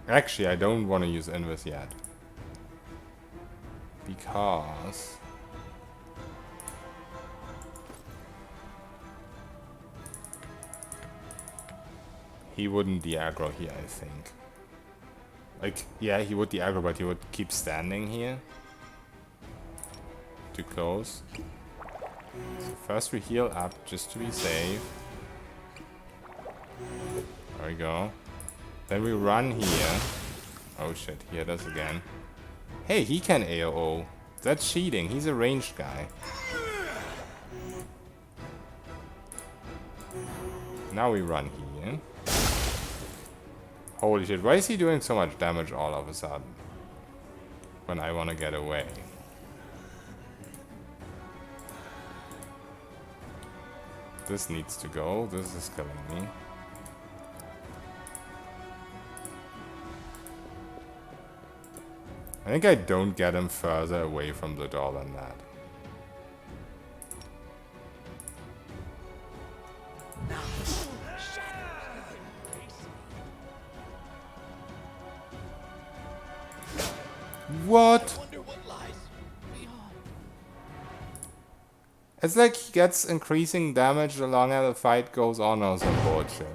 Speaker 1: Actually, I don't want to use Invis yet. Because he wouldn't de-aggro here, I think. Like, yeah, he would de-aggro, but he would keep standing here. Too close. So first we heal up, just to be safe. There we go. Then we run here. Oh shit, he hit us again. Hey, he can AOO. That's cheating, he's a ranged guy. Now we run here. Holy shit, why is he doing so much damage all of a sudden? When I want to get away. This needs to go, this is killing me. I think I don't get him further away from the door than that. What?
Speaker 3: I wonder what lies beyond.
Speaker 1: It's like he gets increasing damage the longer the fight goes on or some bullshit.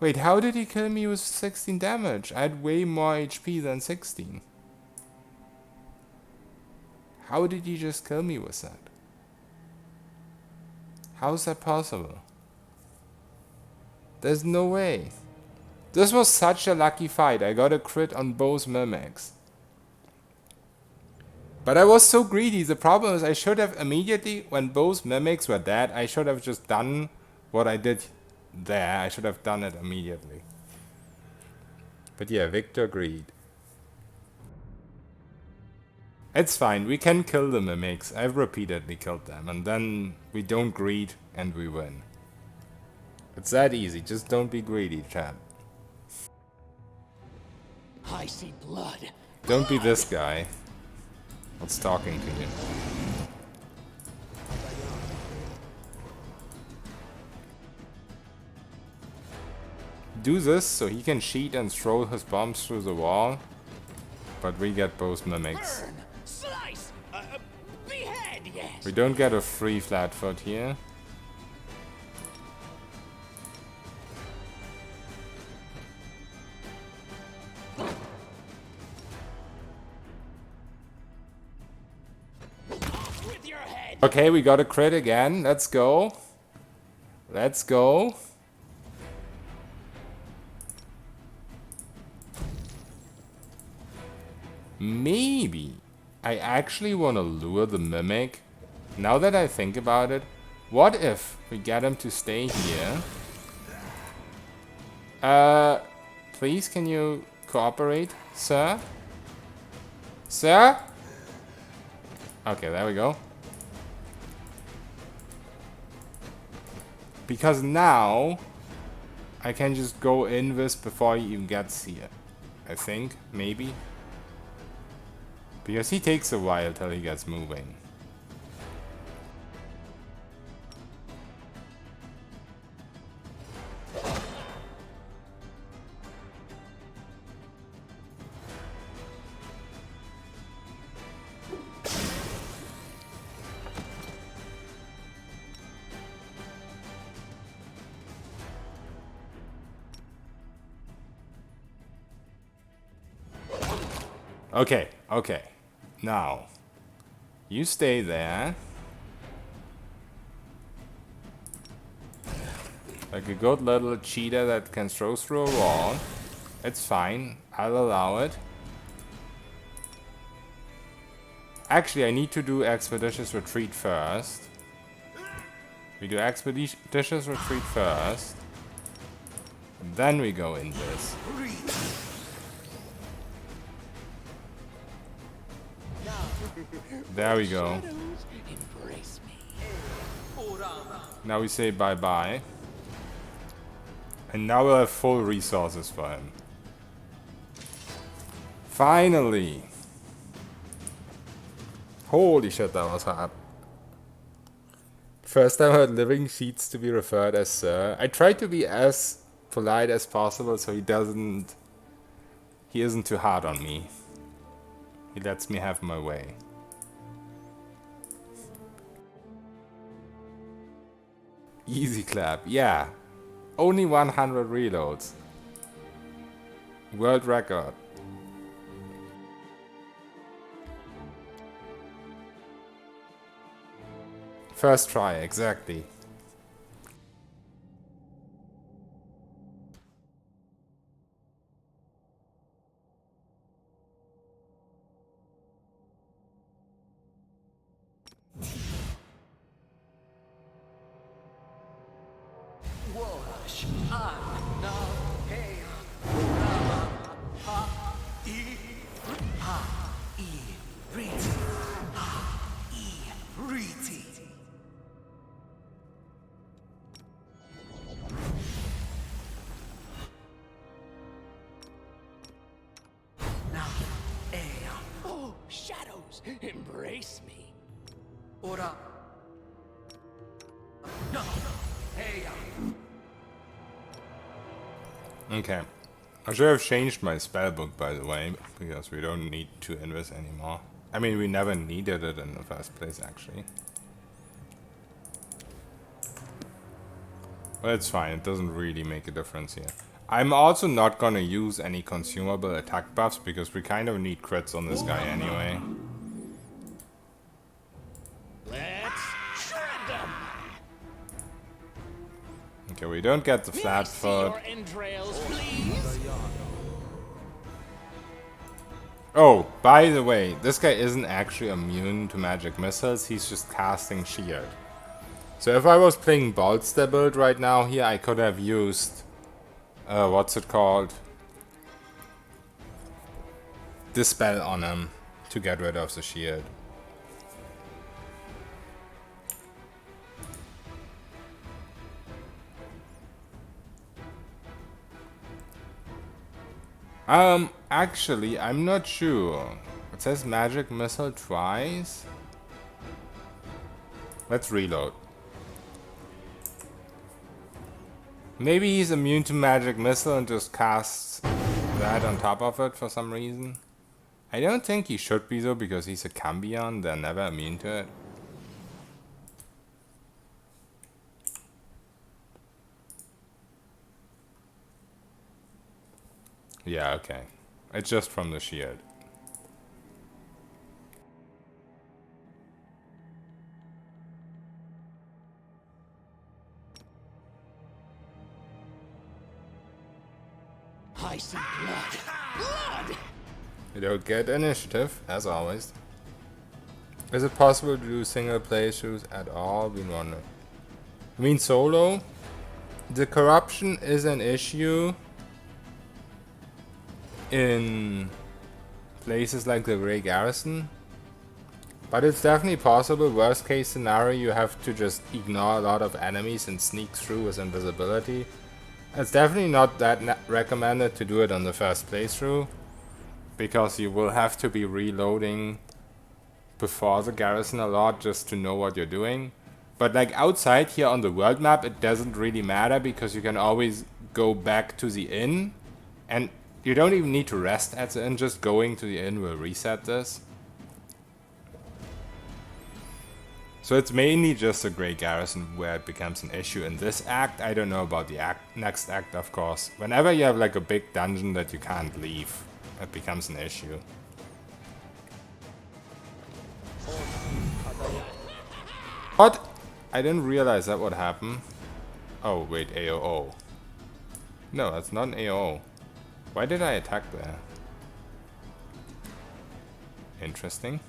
Speaker 1: Wait, how did he kill me with 16 damage? I had way more HP than 16. How did he just kill me with that? How is that possible? There's no way. This was such a lucky fight. I got a crit on both mimics. But I was so greedy. The problem is I should have immediately, when both mimics were dead, I should have just done what I did there. I should have done it immediately. But yeah, Victor greed. It's fine. We can kill the mimics. I've repeatedly killed them. And then we don't greed and we win. It's that easy. Just don't be greedy, chat.
Speaker 3: I see blood.
Speaker 1: Don't be this guy. What's talking to you? Do this so he can cheat and throw his bombs through the wall. But we get both mimics.
Speaker 3: Burn, slice, behead, yes.
Speaker 1: We don't get a free flat foot here.
Speaker 3: Off with your head.
Speaker 1: Okay, we got a crit again. Let's go. Let's go. Maybe I actually want to lure the mimic. Now that I think about it, what if we get him to stay here? Please, can you cooperate, sir? Sir? Okay, there we go. Because now I can just go in this before he even gets here. I think, maybe. Because he takes a while till he gets moving. Okay, okay. Now, you stay there. Like a good little cheetah that can throw through a wall. It's fine. I'll allow it. Actually, I need to do Expeditious Retreat first. We do Expeditious Retreat first. Then we go in this. There we go.
Speaker 3: Shadows, embrace me.
Speaker 1: Now we say bye-bye. And now we'll have full resources for him. Finally! Holy shit, that was hard. First time I heard living sheets to be referred as sir. I try to be as polite as possible so he isn't too hard on me. He lets me have my way. Easy clap, yeah. Only 100 reloads. World record. First try, exactly.
Speaker 4: Wash. No. Hey. Urama. Ha. E. Ha. E. Riti. Ha. E. Riti. Now. Ea.
Speaker 3: Oh, shadows, embrace me.
Speaker 4: Ora. No. Hey.
Speaker 1: Okay. I should have changed my spellbook, by the way, because we don't need to invest anymore. I mean, we never needed it in the first place, actually. But it's fine, it doesn't really make a difference here. I'm also not gonna use any consumable attack buffs, because we kind of need crits on this guy anyway.
Speaker 3: Let's shred them.
Speaker 1: Okay, we don't get the
Speaker 3: May I
Speaker 1: flat
Speaker 3: see
Speaker 1: foot.
Speaker 3: your entrails, please?
Speaker 1: Oh, by the way, this guy isn't actually immune to magic missiles, he's just casting shield. So if I was playing Bolster build right now here, I could have used... what's it called? Dispel on him to get rid of the shield. Actually, I'm not sure. It says magic missile twice. Let's reload. Maybe he's immune to magic missile and just casts that on top of it for some reason. I don't think he should be though, because he's a Cambion, they're never immune to it. Yeah, okay. It's just from the shield.
Speaker 3: I see blood. Blood!
Speaker 1: You don't get initiative, as always. Is it possible to do single playthroughs at all? Been wondering. I mean solo? The corruption is an issue in places like the Grey Garrison. But it's definitely possible. Worst case scenario, you have to just ignore a lot of enemies and sneak through with invisibility. It's definitely not that recommended to do it on the first playthrough, because you will have to be reloading before the garrison a lot just to know what you're doing. But like outside here on the world map, it doesn't really matter, because you can always go back to the inn, and you don't even need to rest at the inn. Just going to the inn will reset this. So it's mainly just a Grey Garrison where it becomes an issue in this act. I don't know about the next act, of course. Whenever you have like a big dungeon that you can't leave, it becomes an issue. What? I didn't realize that would happen. Oh wait, AOO. No, that's not an AOO. Why did I attack there? Interesting.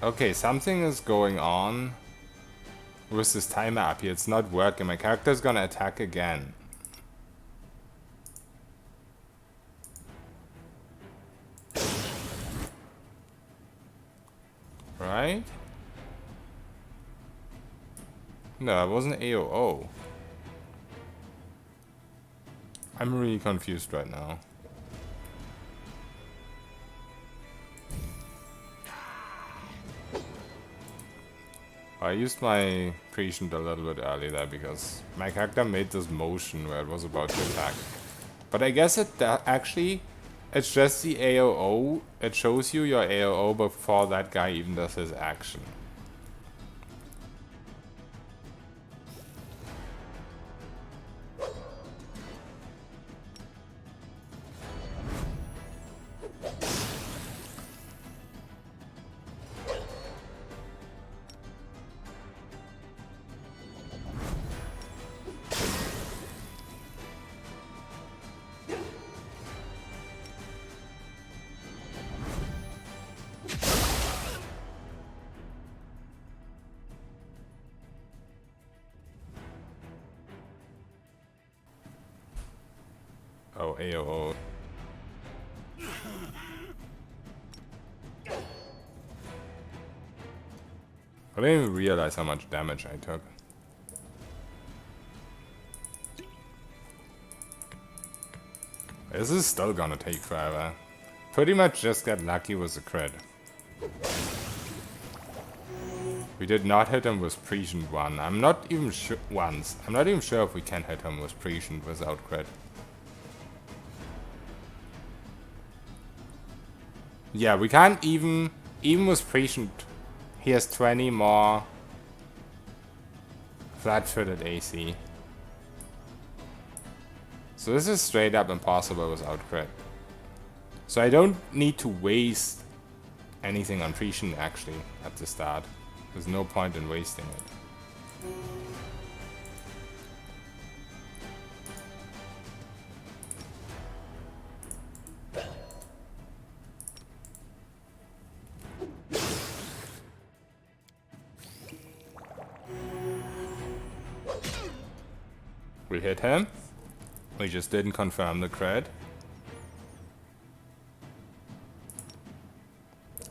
Speaker 1: Okay, something is going on with this timer up here. It's not working. My character's gonna attack again. Right? No, it wasn't AOO. I'm really confused right now. I used my prescient a little bit early there because my character made this motion where it was about to attack. But I guess it actually, it's just the AOO. It shows you your AOO before that guy even does his action. Oh, AOO. I didn't even realize how much damage I took. This is still gonna take forever. Pretty much just got lucky with the crit. We did not hit him with prescient one. I'm not even sure once. I'm not even sure if we can hit him with prescient without crit. Yeah, we can't even with prescient. He has 20 more flat-footed AC. So this is straight up impossible without crit. So I don't need to waste anything on prescient actually at the start. There's no point in wasting it. We hit him. We just didn't confirm the crit.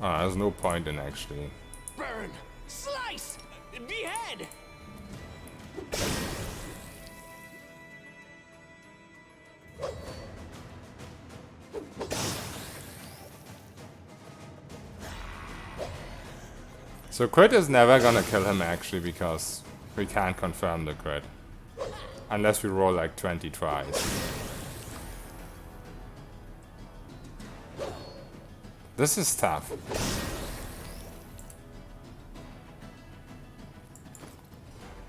Speaker 1: Ah, there's no point in actually.
Speaker 3: Burn! Slice! Behead!
Speaker 1: So crit is never gonna kill him actually because we can't confirm the crit. Unless we roll like 20 tries. This is tough.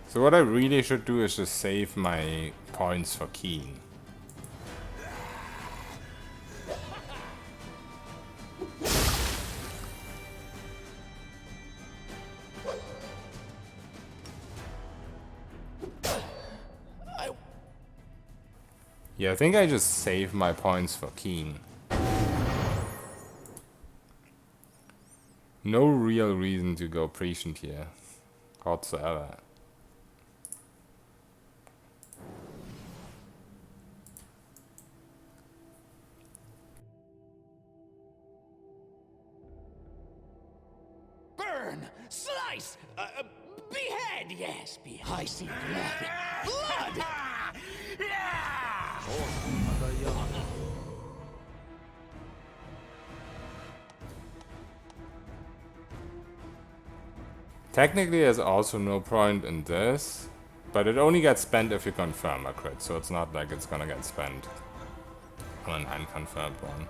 Speaker 1: So what I really should do is just save my points for Keen. Yeah, I think I just save my points for Keen. No real reason to go prescient here, whatsoever.
Speaker 3: Burn! Slice! Behead! Yes, I see blood. Blood!
Speaker 1: Technically, there's also no point in this, but it only gets spent if you confirm a crit, so it's not like it's gonna get spent on an unconfirmed one.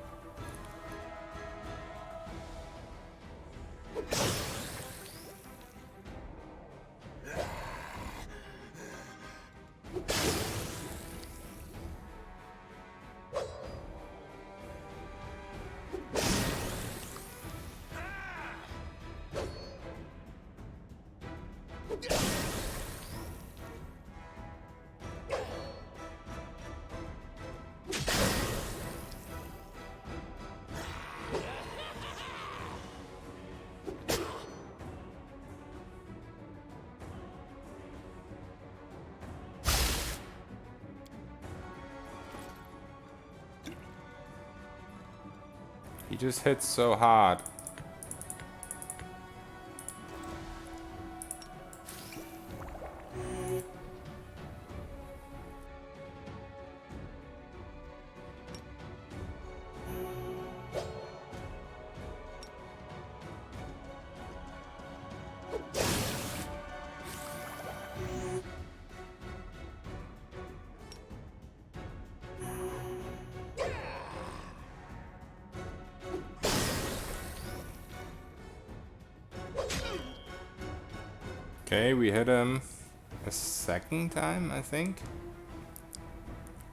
Speaker 1: He just hits so hard. Okay, we hit him a second time, I think.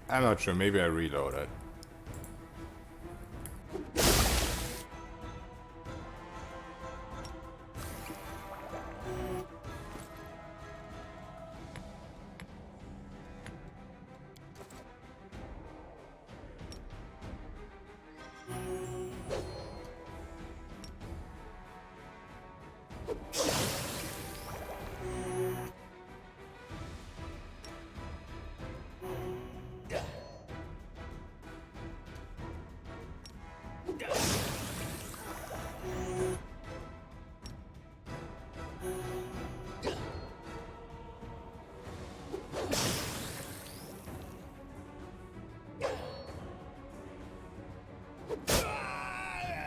Speaker 1: I'm not sure, maybe I reloaded.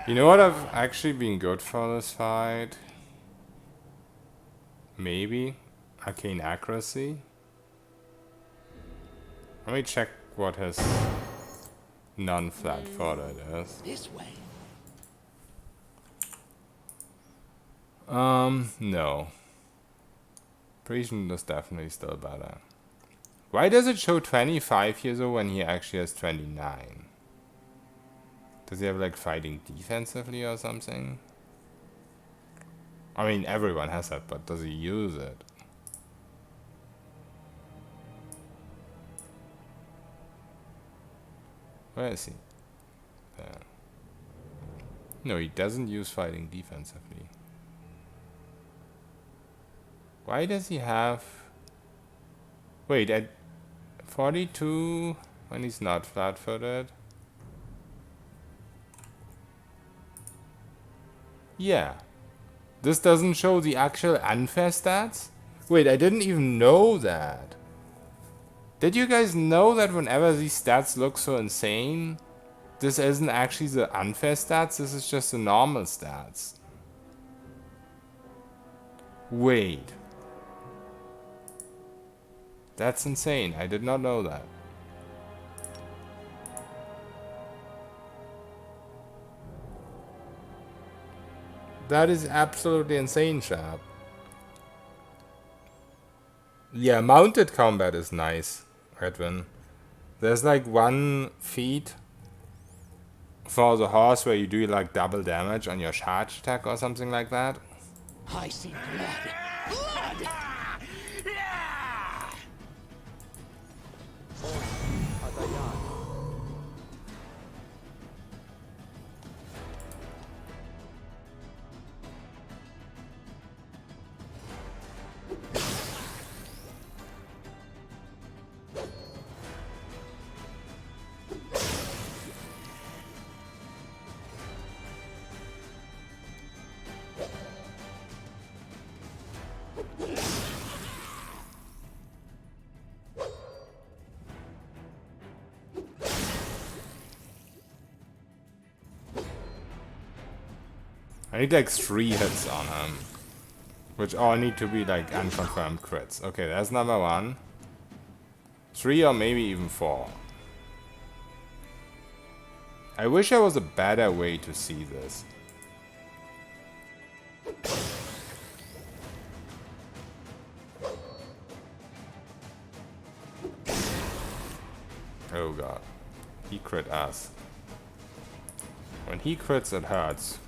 Speaker 1: You know what I've actually been good for this fight? Maybe arcane accuracy. Let me check what his non-flat-footed is.
Speaker 3: This way.
Speaker 1: No. Parisian is definitely still better. Why does it show 25 years old when he actually has 29? Does he have like fighting defensively or something? I mean, everyone has that, but does he use it? Where is he? There. No, he doesn't use fighting defensively. Why does he have... Wait, at 42 when he's not flat-footed? Yeah. This doesn't show the actual unfair stats? Wait, I didn't even know that. Did you guys know that whenever these stats look so insane, this isn't actually the unfair stats, this is just the normal stats? Wait. That's insane. I did not know that. That is absolutely insane, chap. Yeah, mounted combat is nice, Edwin. There's like one feat for the horse where you do like double damage on your charge attack or something like that.
Speaker 3: I see blood. Blood!
Speaker 1: I need like 3 hits on him. Which all need to be like unconfirmed crits. Okay, that's number 1. 3 or maybe even 4. I wish there was a better way to see this. Oh god. He crit us. When he crits, it hurts.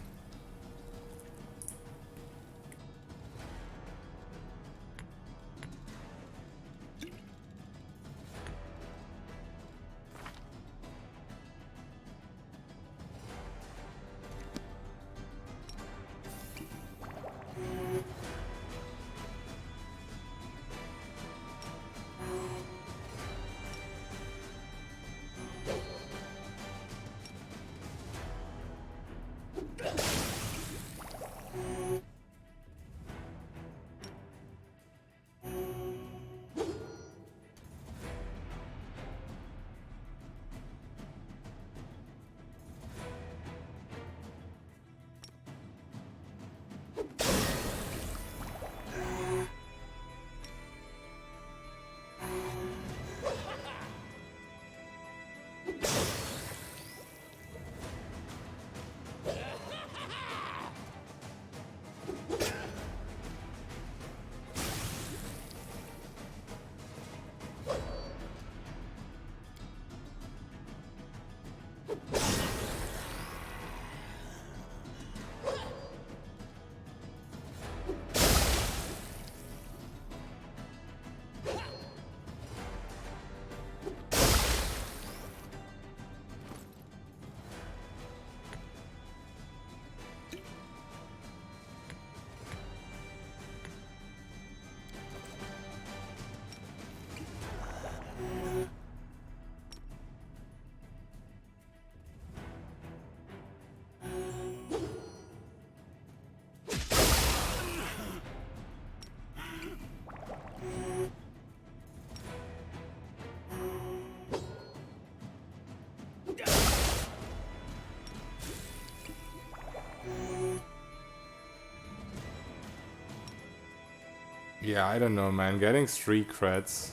Speaker 1: Yeah, I don't know, man. Getting 3 crits.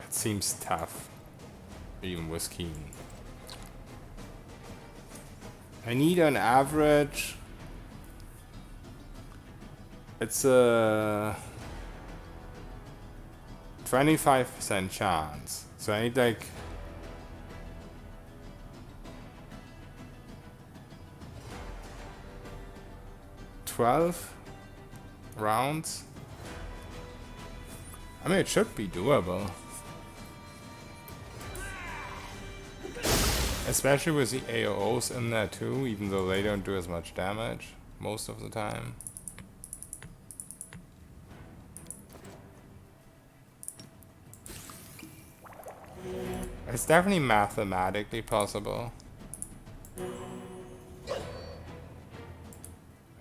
Speaker 1: It seems tough. Even with Keen. I need an average. It's a 25% chance. So I need like 12 rounds. I mean, it should be doable. Especially with the AOs in there too, even though they don't do as much damage most of the time. It's definitely mathematically possible.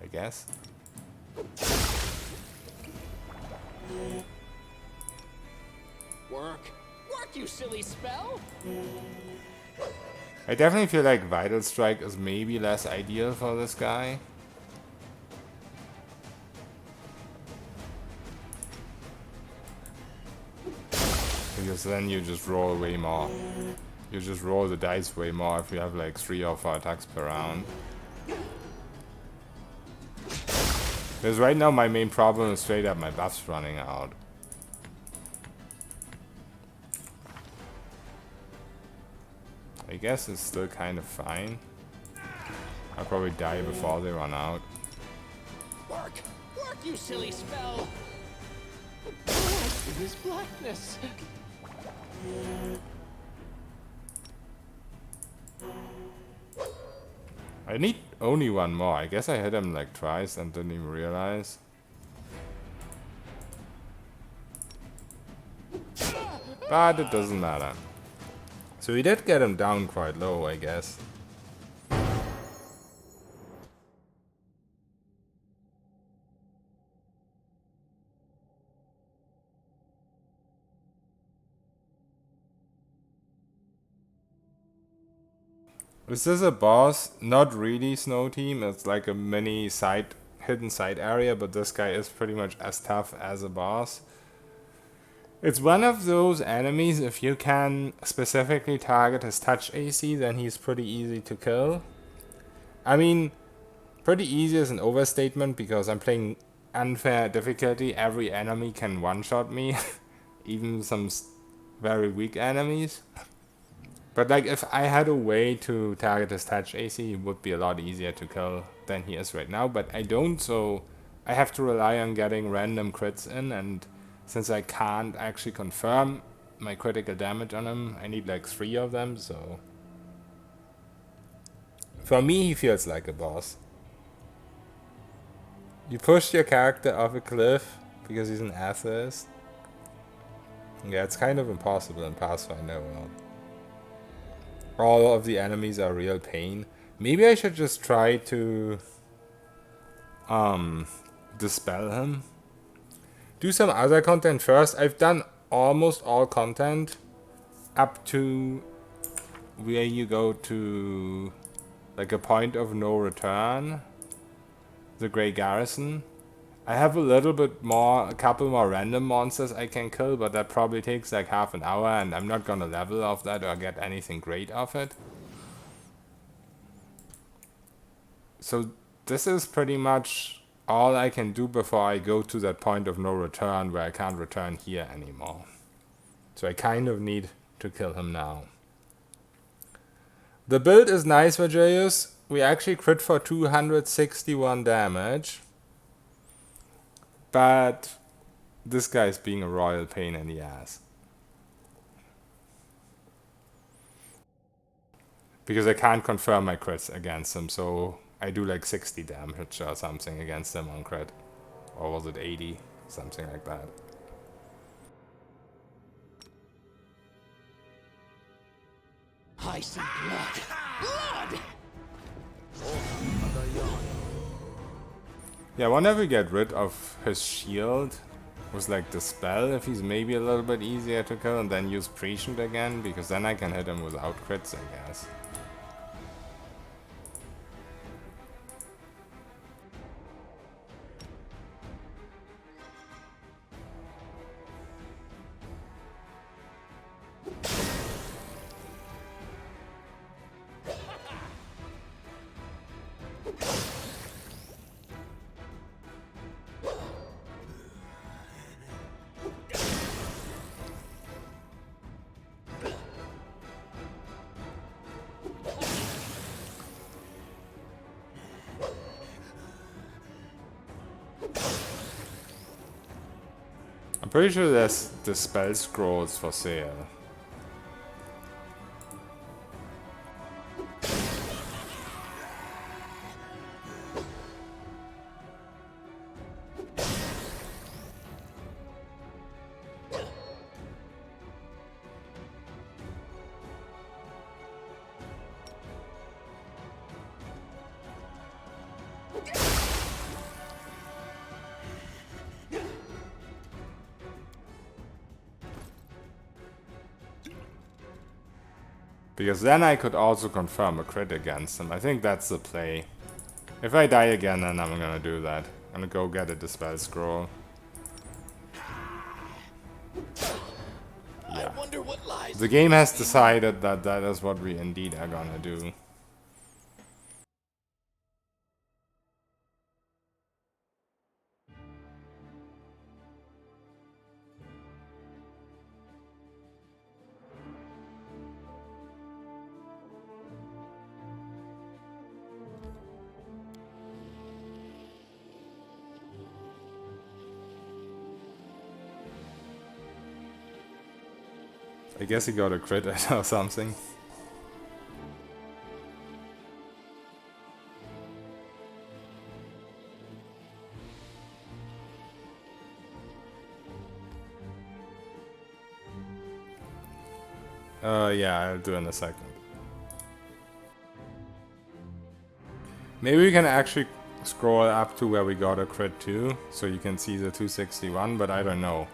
Speaker 1: I guess.
Speaker 3: Work, you silly spell!
Speaker 1: I definitely feel like Vital Strike is maybe less ideal for this guy. Because then you just roll way more. You just roll the dice way more if you have like 3 or 4 attacks per round. Because right now my main problem is straight up my buffs running out. I guess it's still kind of fine. I'll probably die before they run out.
Speaker 3: Work, you silly spell! What is this blackness?
Speaker 1: I need only one more. I guess I hit him like twice and didn't even realize. But it doesn't matter. So we did get him down quite low, I guess. Is this a boss? Not really, Snow Team. It's like a mini hidden side area, but this guy is pretty much as tough as a boss. It's one of those enemies, if you can specifically target his touch AC, then he's pretty easy to kill. I mean, pretty easy is an overstatement because I'm playing unfair difficulty. Every enemy can one-shot me, even some very weak enemies. But like, if I had a way to target his touch AC, it would be a lot easier to kill than he is right now. But I don't, so I have to rely on getting random crits in. And since I can't actually confirm my critical damage on him, I need like 3 of them, so... For me, he feels like a boss. You push your character off a cliff because he's an atheist. Yeah, it's kind of impossible in Pathfinder world. All of the enemies are real pain. Maybe I should just try to dispel him. Do some other content first. I've done almost all content up to where you go to like a point of no return, the Grey Garrison. I have a couple more random monsters I can kill, but that probably takes like half an hour, and I'm not gonna level off that or get anything great off it. So this is pretty much all I can do before I go to that point of no return where I can't return here anymore. So I kind of need to kill him now. The build is nice, Vajeus. We actually crit for 261 damage. But this guy's being a royal pain in the ass. Because I can't confirm my crits against him, so I do like 60 damage or something against him on crit. Or was it 80? Something like that.
Speaker 3: I see blood. Blood!
Speaker 1: Yeah, whenever we get rid of his shield with like the spell, if he's maybe a little bit easier to kill, and then use Prescient again, because then I can hit him without crits, I guess. I'm pretty sure there's the spell scrolls for sale. Because then I could also confirm a crit against him. I think that's the play. If I die again, then I'm gonna do that. I'm gonna go get a Dispel Scroll.
Speaker 3: I wonder what lies.
Speaker 1: The game has decided that that is what we indeed are gonna do. I guess he got a crit or something. Yeah, I'll do in a second. Maybe we can actually scroll up to where we got a crit too, so you can see the 261, but I don't know.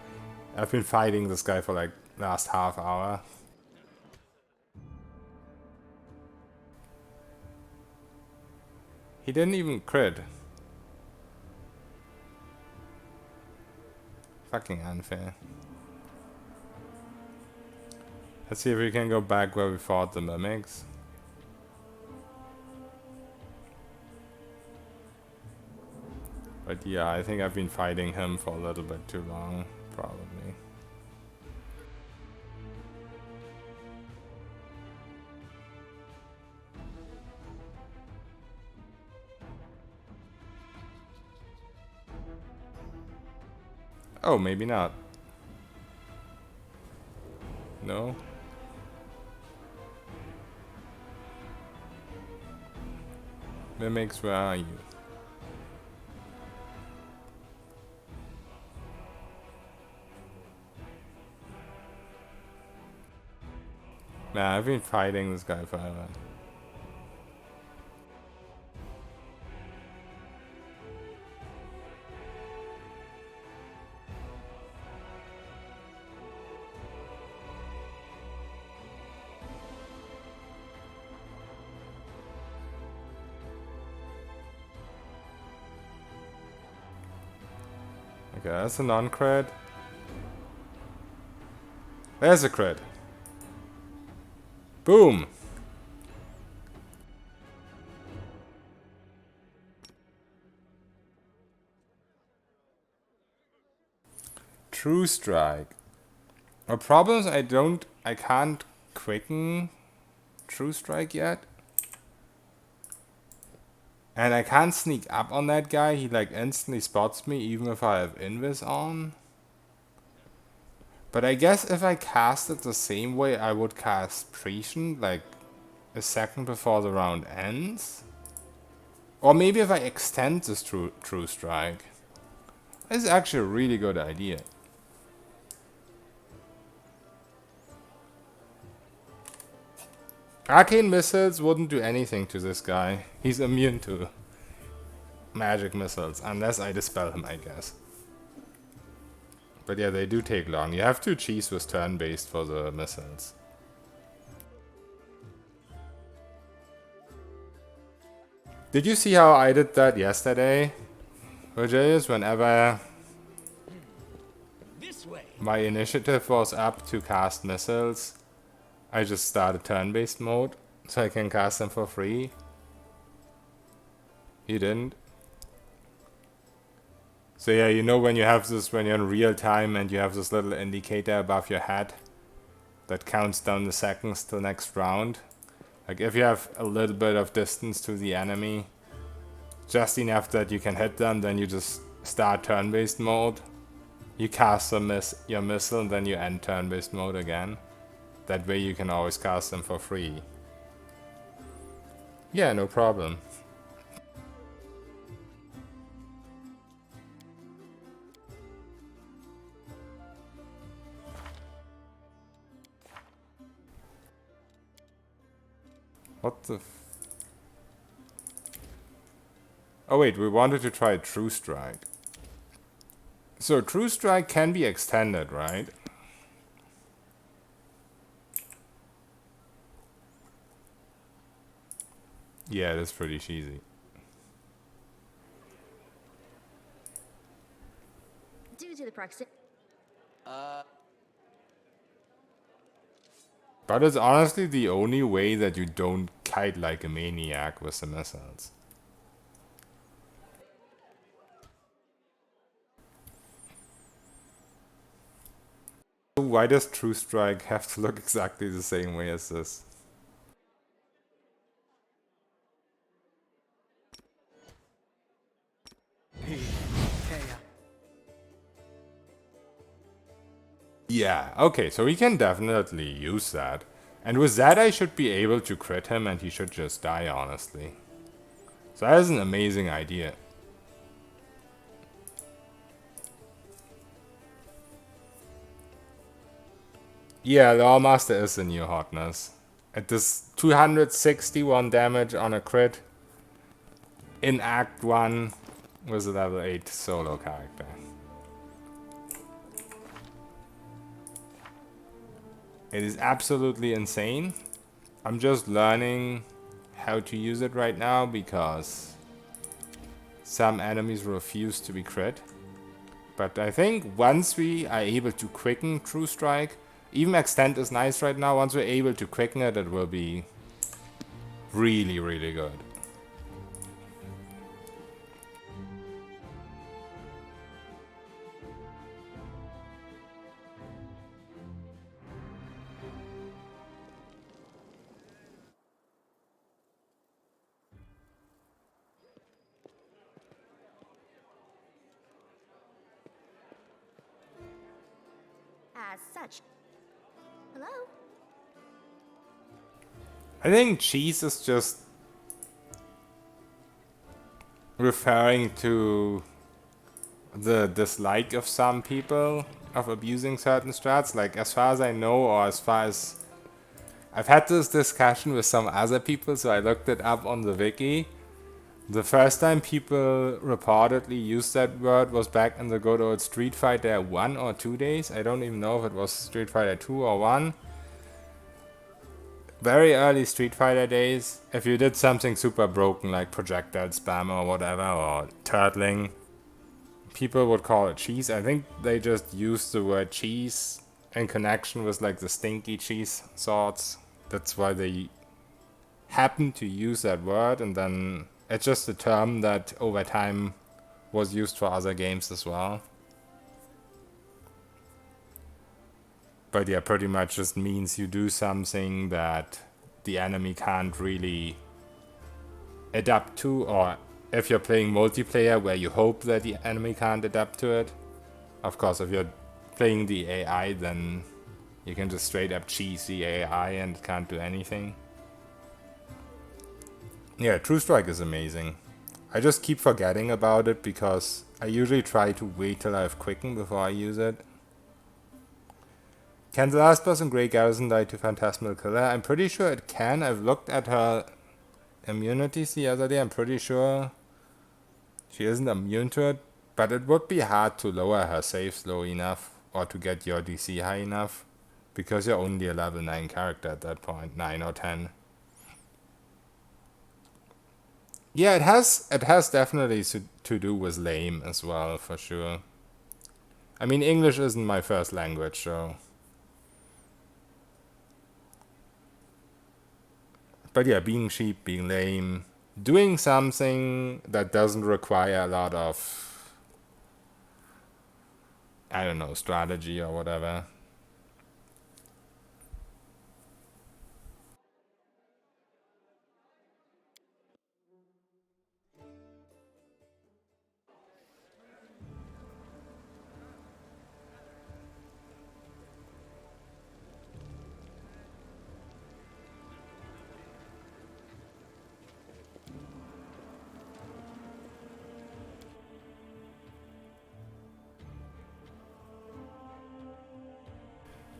Speaker 1: I've been fighting this guy for like last half hour. He didn't even crit. Fucking unfair. Let's see if we can go back where we fought the mimics. But yeah, I think I've been fighting him for a little bit too long, probably. Oh, maybe not. No? Mimics, where are you? Man, I've been fighting this guy forever. Okay, that's a non-crit. There's a crit. Boom! True Strike. The problem is I don't I can't quicken True Strike yet. And I can't sneak up on that guy. He like instantly spots me even if I have Invis on. But I guess if I cast it the same way I would cast Prescient, like a second before the round ends. Or maybe if I extend this True Strike. This is actually a really good idea. Arcane missiles wouldn't do anything to this guy. He's immune to magic missiles, unless I dispel him, I guess. But yeah, they do take long. You have to cheese with turn-based for the missiles. Did you see how I did that yesterday, Virgilius? Whenever
Speaker 3: This way.
Speaker 1: my initiative was up to cast missiles, I just started turn-based mode, so I can cast them for free. You didn't? So yeah, you know when you have this, when you're in real time and you have this little indicator above your head that counts down the seconds till next round. Like if you have a little bit of distance to the enemy, just enough that you can hit them, then you just start turn-based mode. You cast your missile and then you end turn-based mode again. That way you can always cast them for free. Yeah, no problem. What the Oh wait, we wanted to try True Strike. So True Strike can be extended, right? Yeah, that's pretty cheesy.
Speaker 5: Due to the proximity.
Speaker 1: But it's honestly the only way that you don't kite like a maniac with the missiles. Why does True Strike have to look exactly the same way as this? Yeah, okay, so we can definitely use that. And with that I should be able to crit him and he should just die, honestly. So that is an amazing idea. Yeah, Loremaster is the new hotness. It does 261 damage on a crit in Act 1 with a level 8 solo character. It is absolutely insane. I'm just learning how to use it right now because some enemies refuse to be crit. But I think once we are able to quicken True Strike, even Extend is nice right now, once we're able to quicken it, it will be really, really good.
Speaker 5: As such. Hello?
Speaker 1: I think cheese is just referring to the dislike of some people of abusing certain strats. Like, as far as I know, or as far as I've had this discussion with some other people, so I looked it up on the wiki. The first time people reportedly used that word was back in the good old Street Fighter 1 or 2 days. I don't even know if it was Street Fighter 2 or 1. Very early Street Fighter days. If you did something super broken like projectile spam or whatever, or turtling, people would call it cheese. I think they just used the word cheese in connection with like the stinky cheese sorts. That's why they happened to use that word, and then it's just a term that over time was used for other games as well. But yeah, pretty much just means you do something that the enemy can't really adapt to, or if you're playing multiplayer where you hope that the enemy can't adapt to it. Of course, if you're playing the AI, then you can just straight up cheese the AI and it can't do anything. Yeah, True Strike is amazing. I just keep forgetting about it because I usually try to wait till I have Quicken before I use it. Can the last boss in Grey Garrison die to Phantasmal Killer? I'm pretty sure it can. I've looked at her immunities the other day. I'm pretty sure she isn't immune to it. But it would be hard to lower her saves low enough or to get your DC high enough. Because you're only a level 9 character at that point. 9 or 10. Yeah, it has definitely to do with lame as well, for sure. I mean, English isn't my first language, so... But yeah, being cheap, being lame, doing something that doesn't require a lot of, I don't know, strategy or whatever.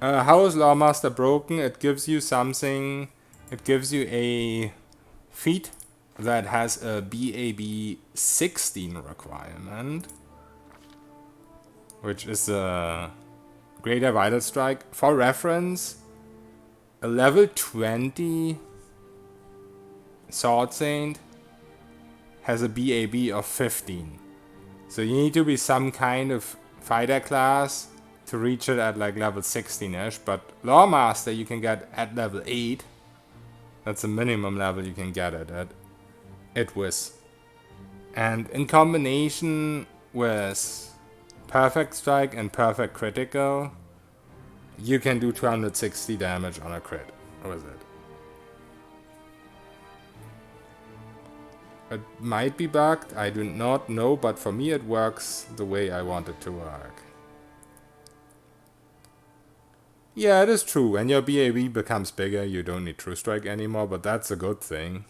Speaker 1: How is Loremaster broken? It gives you something, it gives you a feat that has a BAB 16 requirement, which is a Greater Vital Strike. For reference, a level 20 Sword Saint has a BAB of 15. So you need to be some kind of fighter class to reach it at like level 16ish, but Lawmaster you can get at level 8. That's the minimum level you can get it at. It was. And in combination with Perfect Strike and Perfect Critical, you can do 260 damage on a crit with it. It might be bugged, I do not know, but for me it works the way I want it to work. Yeah, it is true. When your BAB becomes bigger, you don't need True Strike anymore, but that's a good thing.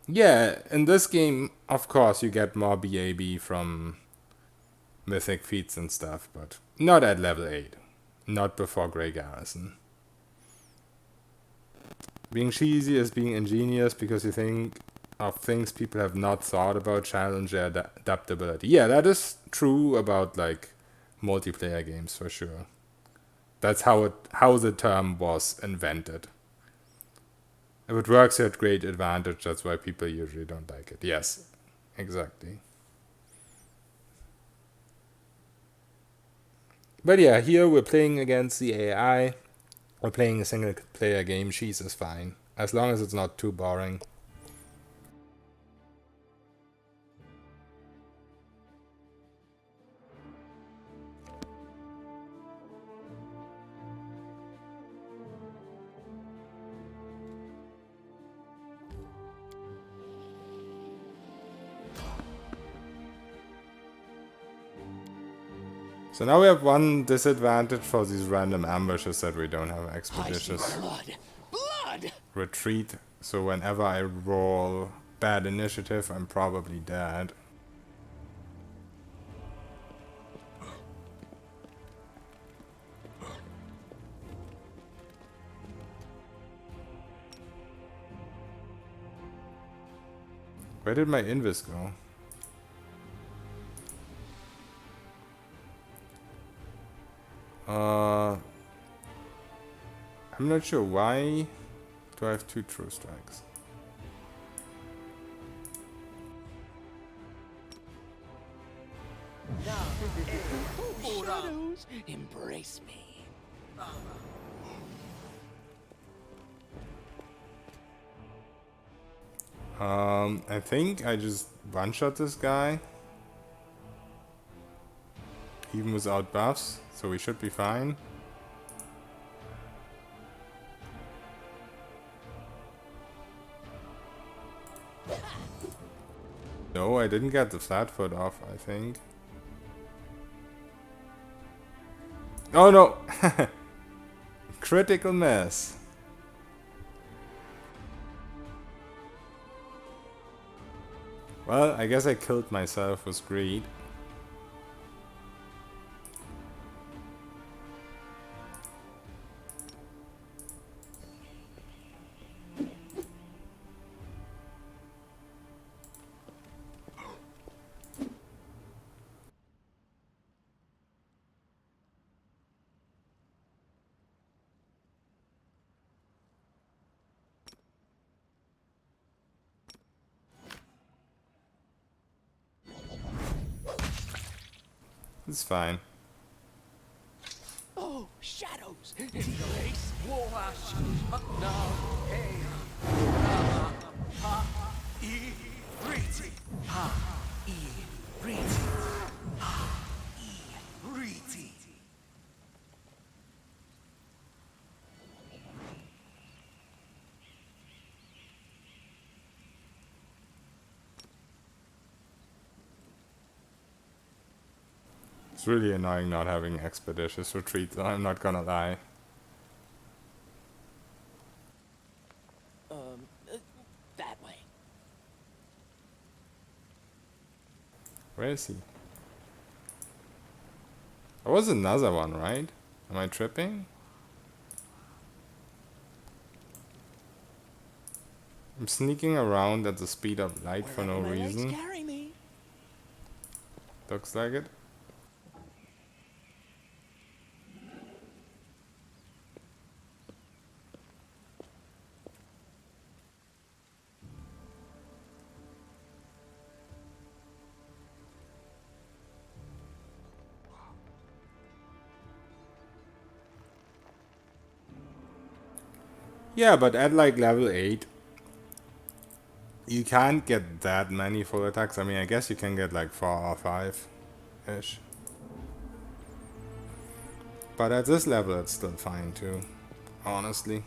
Speaker 1: Yeah, in this game, of course, you get more BAB from mythic feats and stuff, but not at level 8. Not before Grey Garrison. Being cheesy is being ingenious because you think of things people have not thought about, challenge their adaptability. Yeah, that is true about like multiplayer games for sure. That's how the term was invented. If it works at great advantage, that's why people usually don't like it. Yes, exactly. But yeah, here we're playing against the AI. We're playing a single player game. Cheese is fine, as long as it's not too boring. So now we have one disadvantage for these random ambushes that we don't have expeditious
Speaker 3: Blood!
Speaker 1: retreat. So whenever I roll bad initiative, I'm probably dead. Where did my invis go? I'm not sure why do I have 2 True Strikes.
Speaker 3: Shadows, embrace me.
Speaker 1: I think I just one-shot this guy. even without buffs, so we should be fine. No, I didn't get the flatfoot off, I think. Oh no! Critical miss. Well, I guess I killed myself with greed. It's fine.
Speaker 3: Oh, shadows! Embrace.
Speaker 4: Woash. Now, Ea. Orama. Ha. I. Riti. Ha. I. Riti. Ha. I. Riti.
Speaker 1: It's really annoying not having expeditious retreat, though, I'm not gonna lie.
Speaker 3: That way.
Speaker 1: Where is he? There was another one, right? Am I tripping? I'm sneaking around at the speed of light for no
Speaker 3: Wherever my legs
Speaker 1: reason.
Speaker 3: carry me.
Speaker 1: Looks like it. Yeah, but at like level 8, you can't get that many full attacks. I mean, I guess you can get like 4 or 5-ish. But at this level, it's still fine too, honestly.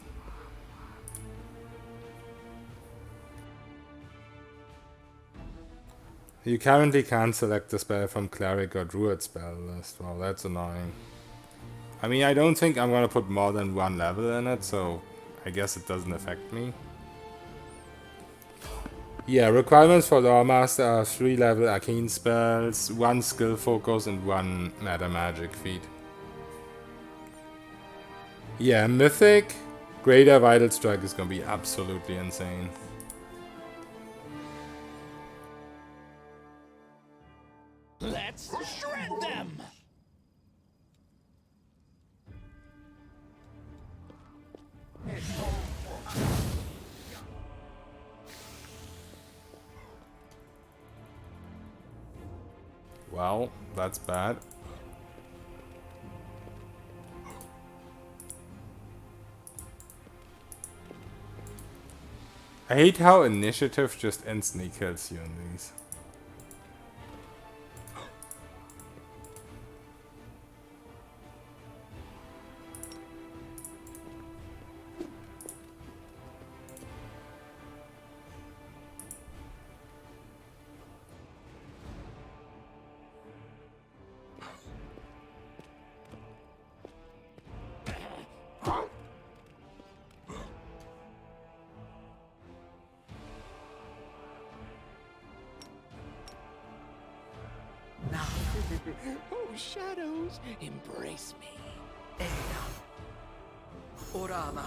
Speaker 1: You currently can't select the spell from Cleric or Druid spell list. Well, that's annoying. I mean, I don't think I'm gonna put more than 1 level in it, so I guess it doesn't affect me. Yeah, requirements for Loremaster are 3 level arcane spells, 1 skill focus, and 1 meta magic feat. Yeah, Mythic, Greater Vital Strike is gonna be absolutely insane.
Speaker 3: Let's shred them!
Speaker 1: Well, that's bad. I hate how initiative just instantly kills you in these.
Speaker 3: Oh, shadows, embrace me.
Speaker 4: Ea. Orama.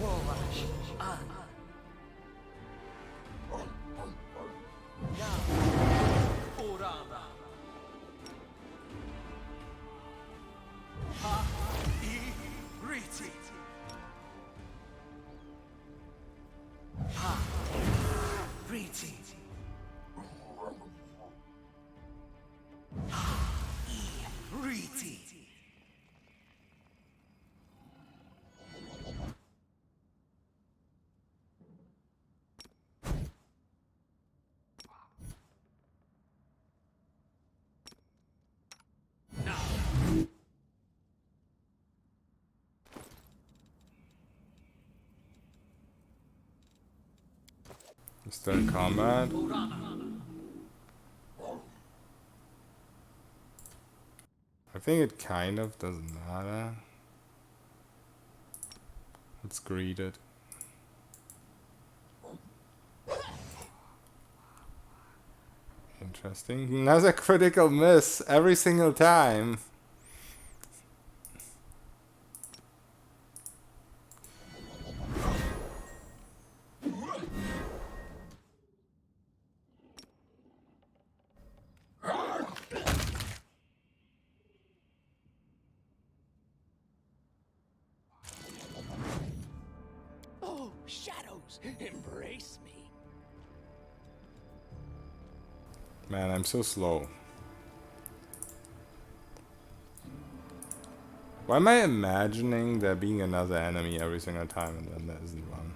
Speaker 4: Woash. An. Now. Orama. Ha. I. Riti. Ha. Riti.
Speaker 1: Still in combat. I think it kind of doesn't matter. Let's greet it. Interesting. Another critical miss every single time.
Speaker 3: Oh, shadows, embrace me.
Speaker 1: Man, I'm so slow. Why am I imagining there being another enemy every single time and then there isn't one?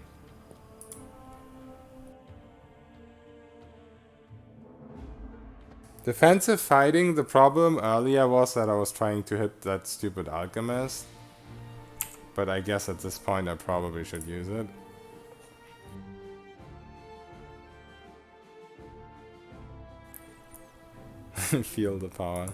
Speaker 1: Defensive fighting, the problem earlier was that I was trying to hit that stupid alchemist. But I guess at this point I probably should use it. Feel the power.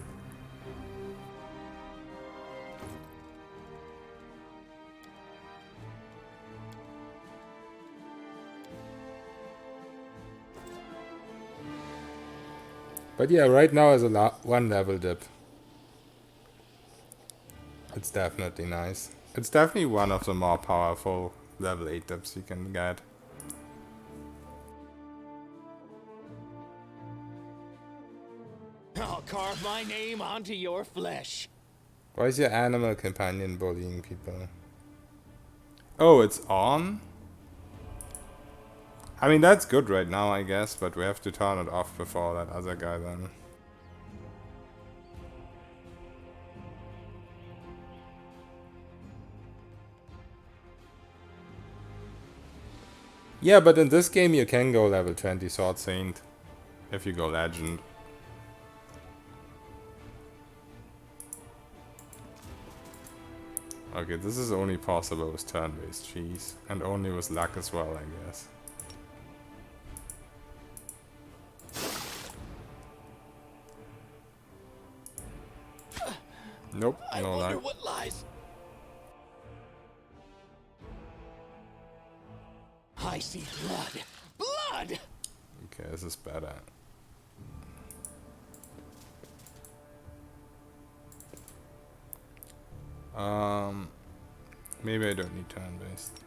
Speaker 1: But yeah, right now is a one level dip. It's definitely nice. It's definitely one of the more powerful level 8 dips you can get.
Speaker 3: I'll carve my name onto your flesh.
Speaker 1: Why is your animal companion bullying people? Oh, it's on? I mean, that's good right now, I guess, but we have to turn it off before that other guy then. Yeah, but in this game you can go level 20 Sword Saint if you go Legend. Okay, this is only possible with turn-based cheese, and only with luck as well, I guess. Nope,
Speaker 3: I
Speaker 1: no
Speaker 3: wonder
Speaker 1: luck.
Speaker 3: what lies. I see blood. Blood!
Speaker 1: Okay, this is better. Maybe I don't need turn-based.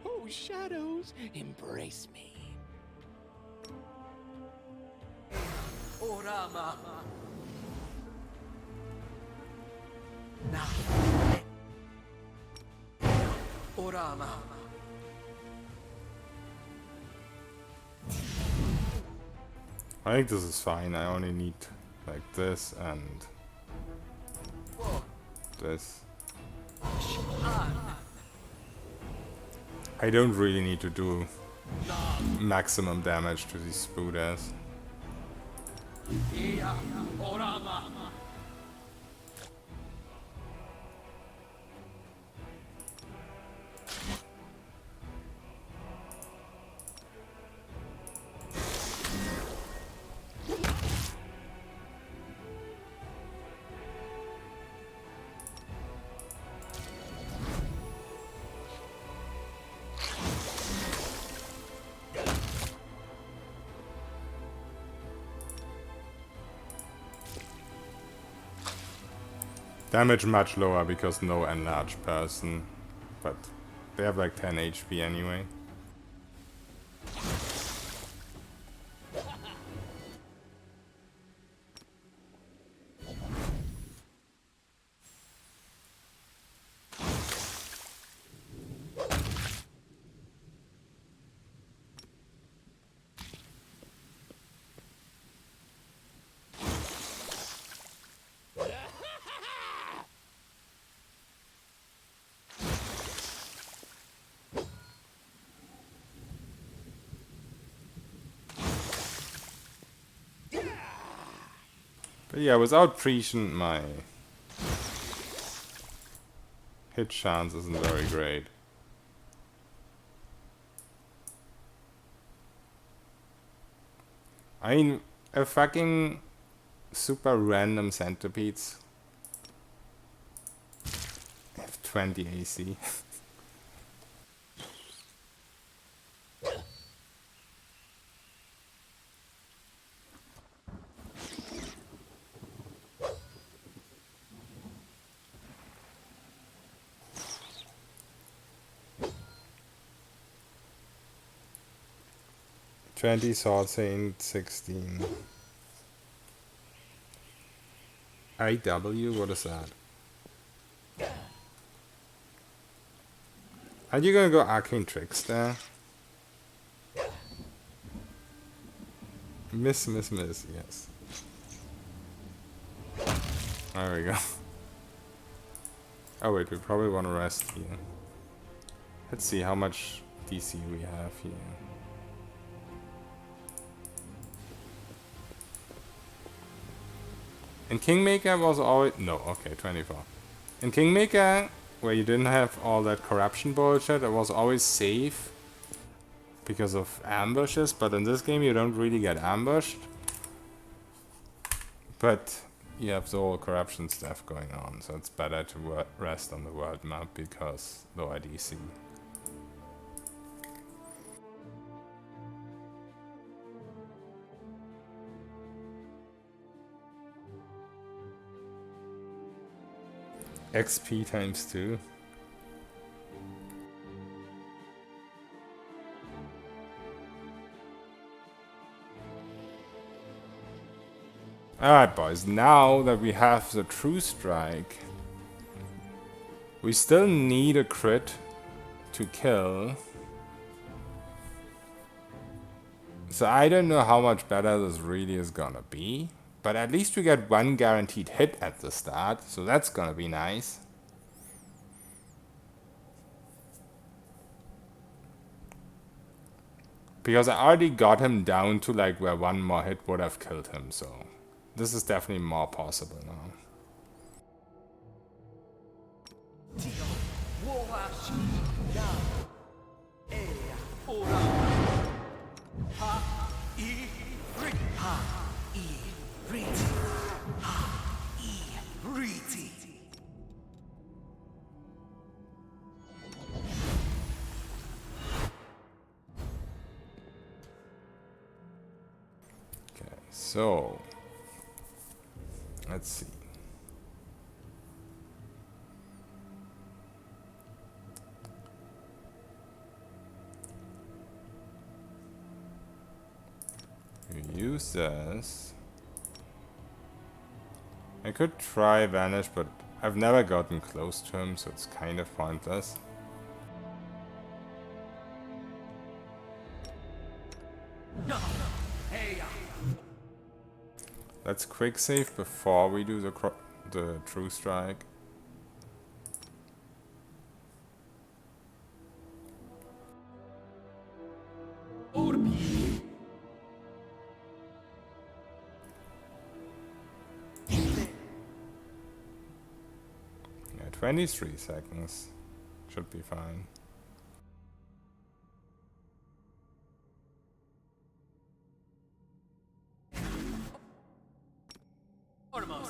Speaker 3: Oh, shadows, embrace me.
Speaker 4: Orama. Na. Orama.
Speaker 1: I think this is fine. I only need like this and this. I don't really need to do maximum damage to these spooders.
Speaker 4: Orama.
Speaker 1: Damage much lower because no enlarged person, but they have like 10 HP anyway. But yeah, without Prescient, my hit chance isn't very great. I mean, a fucking super random centipedes have 20 AC. Twenty Sword Saint 16. IW, what is that? Are you gonna go Arcane Trickster? Miss, yes. There we go. Oh wait, we probably want to rest here. Let's see how much DC we have here. In Kingmaker was always... No, okay, 24. In Kingmaker, where you didn't have all that corruption bullshit, it was always safe because of ambushes, but in this game you don't really get ambushed. But you have the whole corruption stuff going on, so it's better to rest on the world map because lower DC. XP times 2. Alright boys, now that we have the True Strike, we still need a crit to kill. So I don't know how much better this really is gonna be. But at least we get one guaranteed hit at the start, so that's gonna be nice. Because I already got him down to like where one more hit would have killed him, so this is definitely more possible now. So, let's see. We use this. I could try Vanish, but I've never gotten close to him, so it's kind of pointless. Let's quick save before we do the True Strike. Yeah, 23 seconds. Should be fine.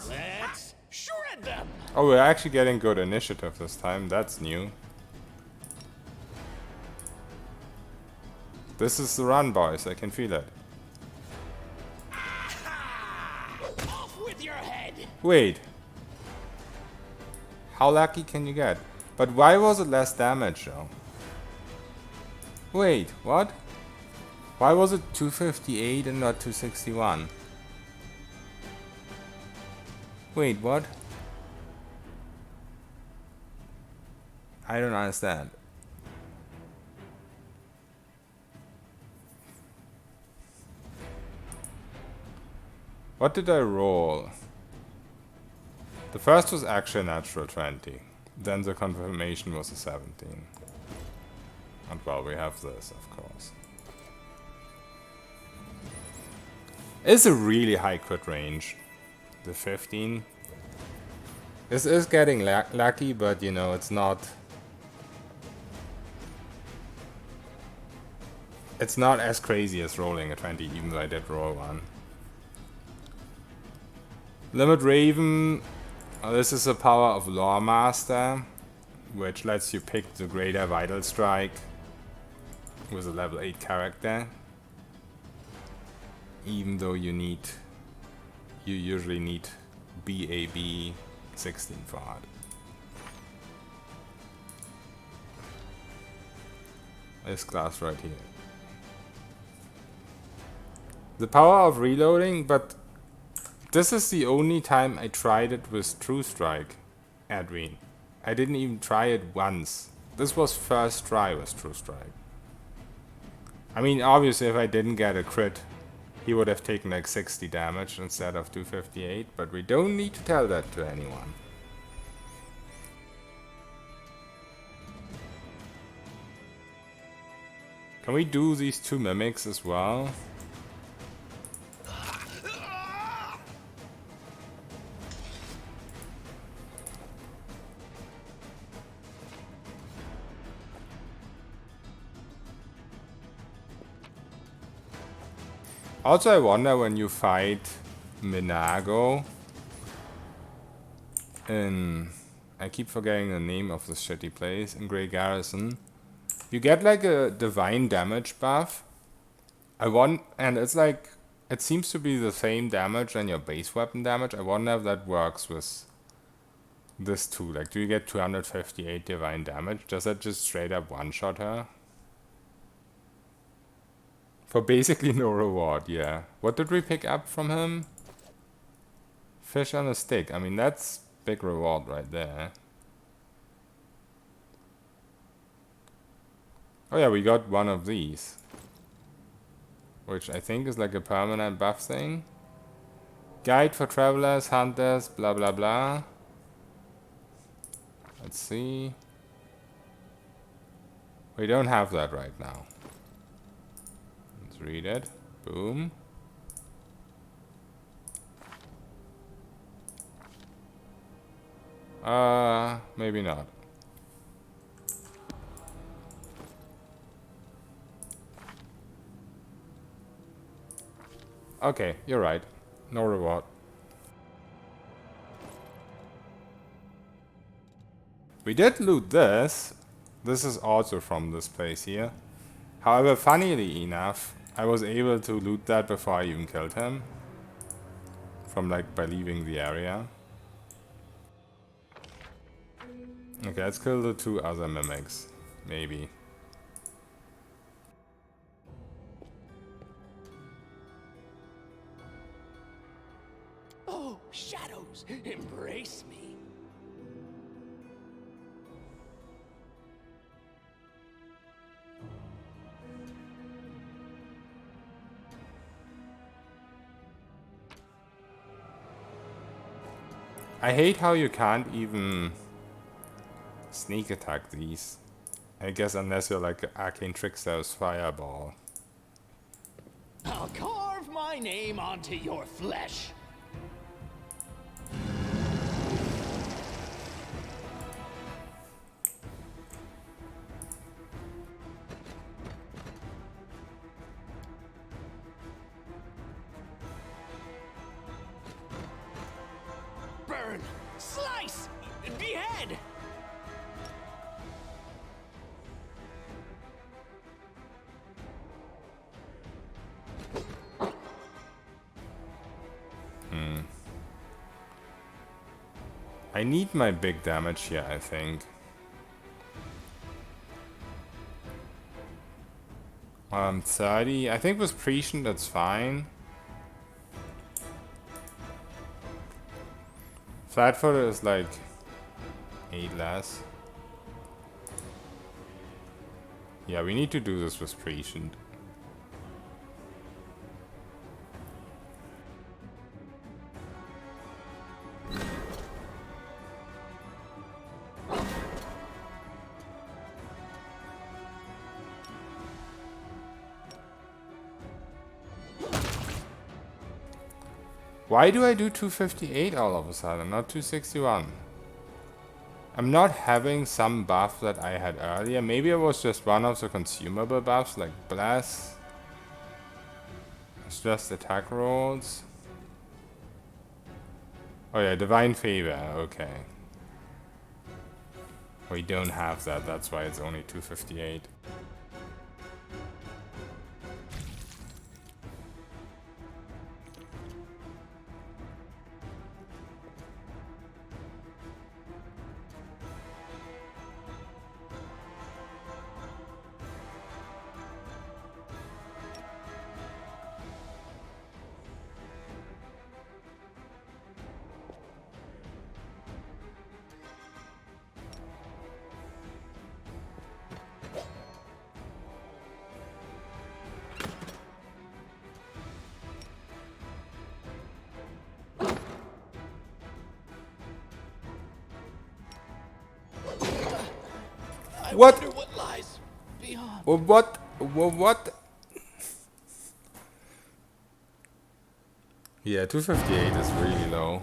Speaker 3: Let's shred them.
Speaker 1: Oh, we're actually getting good initiative this time. That's new. This is the run, boys. I can feel it.
Speaker 3: Off with your head.
Speaker 1: Wait. How lucky can you get? But why was it less damage, though? Wait, what? Why was it 258 and not 261? Wait, what? I don't understand. What did I roll? The first was actually a natural 20. Then the confirmation was a 17. And well, we have this, of course. It's a really high crit range. The 15. This is getting lucky, but you know, it's not... it's not as crazy as rolling a 20, even though I did roll one. Limit Raven. This is a power of Loremaster, which lets you pick the greater Vital Strike with a level 8 character. Even though you usually need BAB 16 for it. This class right here. The power of reloading, but this is the only time I tried it with True Strike, Adrien. I didn't even try it once. This was first try with True Strike. I mean, obviously if I didn't get a crit, he would have taken like 60 damage instead of 258, but we don't need to tell that to anyone. Can we do these two mimics as well? Also, I wonder when you fight Minago in... I keep forgetting the name of this shitty place, in Grey Garrison. You get like a divine damage buff. And it's like... It seems to be the same damage than your base weapon damage. I wonder if that works with this too. Like, do you get 258 divine damage? Does that just straight up one-shot her? For basically no reward, yeah. What did we pick up from him? Fish on a stick. I mean, that's big reward right there. Oh yeah, we got one of these. Which I think is like a permanent buff thing. Guide for travelers, hunters, blah blah blah. Let's see. We don't have that right now. Read it. Boom. Maybe not. Okay, you're right. No reward. We did loot this. This is also from this place here. However, funnily enough, I was able to loot that before I even killed him. From like by leaving the area. Okay, let's kill the two other mimics. Maybe.
Speaker 3: Oh, shadows, embrace me.
Speaker 1: I hate how you can't even sneak attack these. I guess unless you're like Arcane Trickster's Fireball.
Speaker 3: I'll carve my name onto your flesh. Burn, slice, behead.
Speaker 1: I need my big damage here, I think. 30. I think with Prescient that's fine. Flatfoot is like 8 less. Yeah, we need to do this with Prescient. Why do I do 258 all of a sudden, not 261? I'm not having some buff that I had earlier. Maybe it was just one of the consumable buffs, like Bless. It's just attack rolls. Oh yeah, Divine Favor, okay. We don't have that, that's why it's only 258.
Speaker 3: I
Speaker 1: What?
Speaker 3: wonder what lies beyond.
Speaker 1: What? What? Yeah, 258 is really low.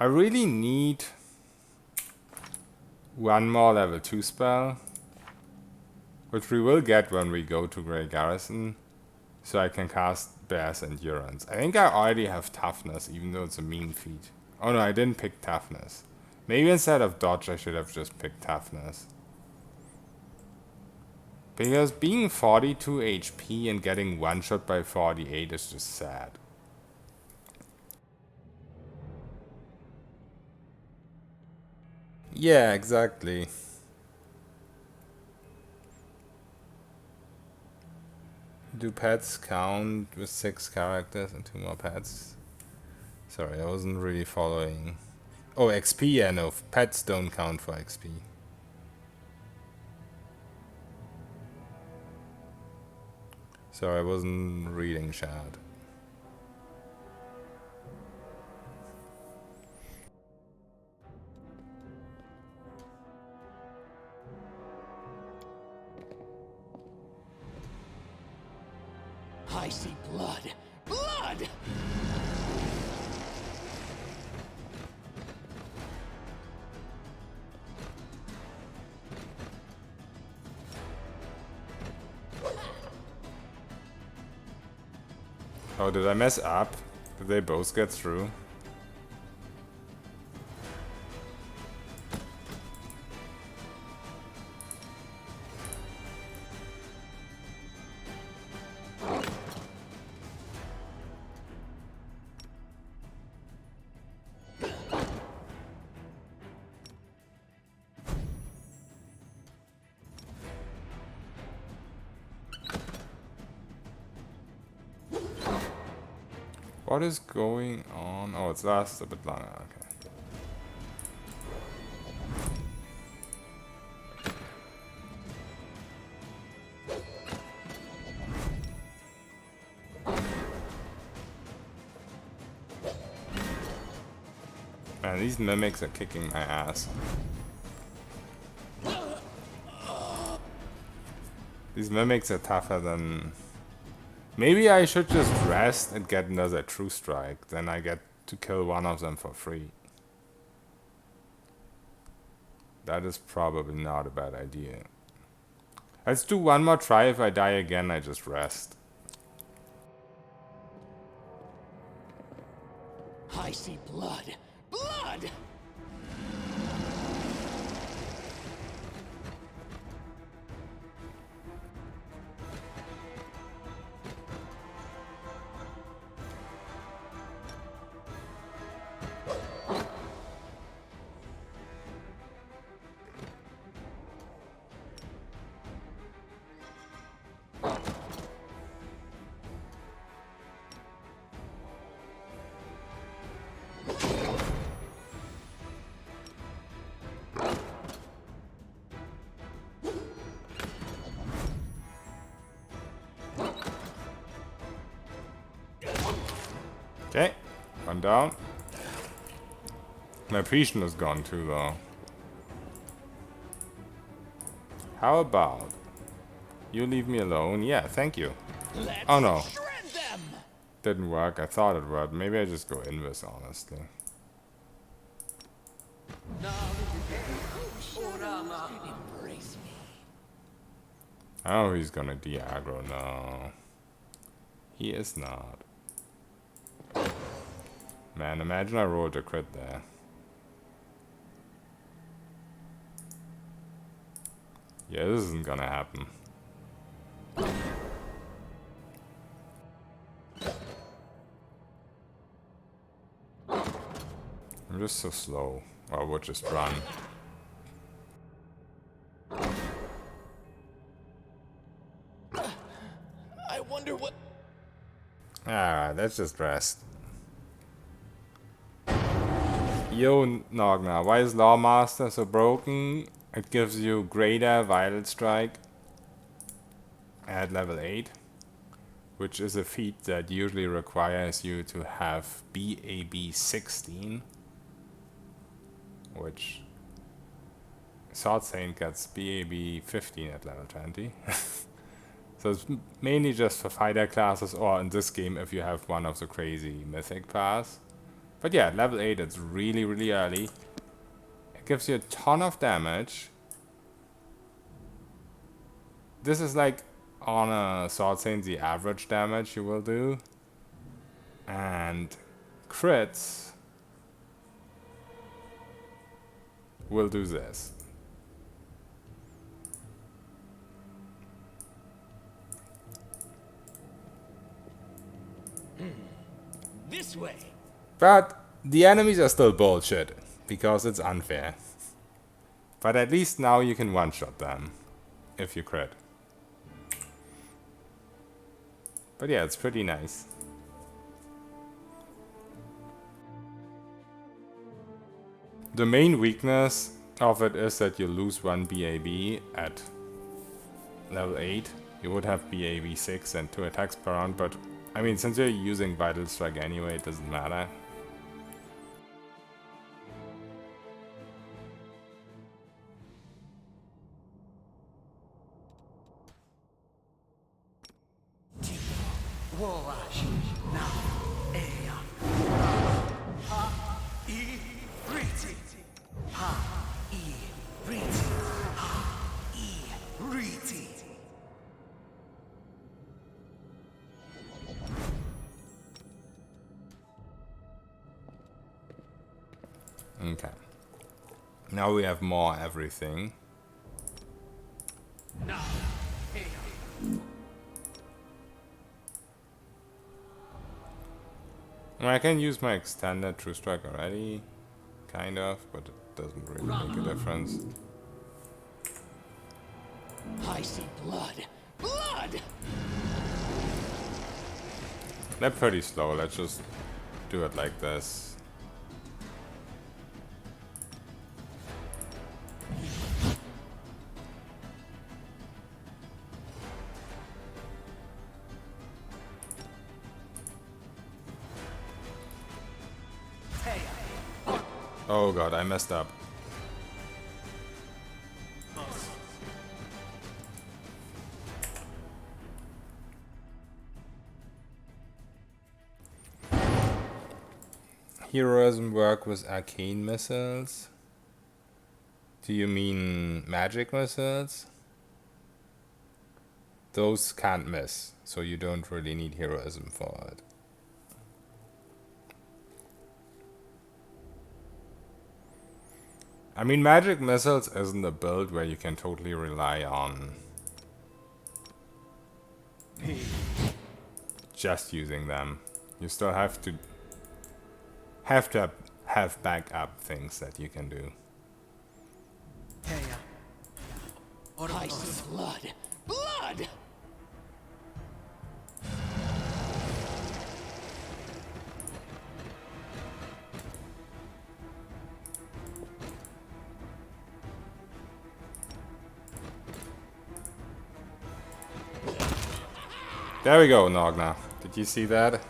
Speaker 1: I really need one more level 2 spell, which we will get when we go to Grey Garrison, so I can cast Bear's Endurance. I think I already have Toughness, even though it's a mean feat. Oh no, I didn't pick Toughness. Maybe instead of Dodge I should have just picked Toughness. Because being 42 HP and getting one shot by 48 is just sad. Yeah, exactly. Do pets count with 6 characters and 2 more pets? Sorry, I wasn't really following. Oh, XP, yeah, no, pets don't count for XP. Sorry, I wasn't reading chat.
Speaker 3: I see blood. Blood!
Speaker 1: Oh, did I mess up? Did they both get through? What is going on? Oh, it's lasts a bit longer, okay. Man, these mimics are kicking my ass. These mimics are tougher than... Maybe I should just rest and get another True Strike. Then I get to kill one of them for free. That is probably not a bad idea. Let's do one more try. If I die again, I just rest.
Speaker 3: I see blood. Blood!
Speaker 1: Okay, one down. My Prishan is gone too, though. How about you leave me alone? Yeah, thank you.
Speaker 3: Let's
Speaker 1: Oh no,
Speaker 3: shred them!
Speaker 1: didn't work. I thought it would. Maybe I just go invis, honestly.
Speaker 4: Orama.
Speaker 3: Embrace me.
Speaker 1: Oh, he's gonna de-aggro. No. He is not. Man, imagine I rolled a crit there. Yeah, this isn't gonna happen. I'm just so slow. Or we'll just run.
Speaker 3: I wonder what...
Speaker 1: Alright, let's just rest. Yo, Nogna, why is Lawmaster so broken? It gives you greater Vital Strike at level 8, which is a feat that usually requires you to have BAB 16, which Sword Saint gets BAB 15 at level 20. So it's mainly just for fighter classes, or in this game if you have one of the crazy mythic paths. But yeah, level 8 it's really early. It gives you a ton of damage. This is like on a Sword Saint the average damage you will do. And crits will do this.
Speaker 3: This way.
Speaker 1: But the enemies are still bullshit, because it's unfair. But at least now you can one-shot them, if you crit. But yeah, it's pretty nice. The main weakness of it is that you lose one BAB at level 8. You would have BAB 6 and 2 attacks per round, but I mean, since you're using Vital Strike anyway, it doesn't matter.
Speaker 4: Woash. Now. Ea. Ha. E. Riti. Ha. E. Riti. Ha. E. Riti.
Speaker 1: Okay. Now we have more everything.
Speaker 4: Now. Ea.
Speaker 1: I can use my extended True Strike already, kind of, but it doesn't really make a difference.
Speaker 3: I see blood. Blood!
Speaker 1: They're pretty slow, let's just do it like this. Oh god, I messed up. Heroism work with arcane missiles? Do you mean magic missiles? Those can't miss, so you don't really need heroism for it. I mean, magic missiles isn't a build where you can totally rely on just using them. You still have to have backup things that you can do.
Speaker 3: I see blood. Blood!
Speaker 1: There we go, Nogna. Did you see that?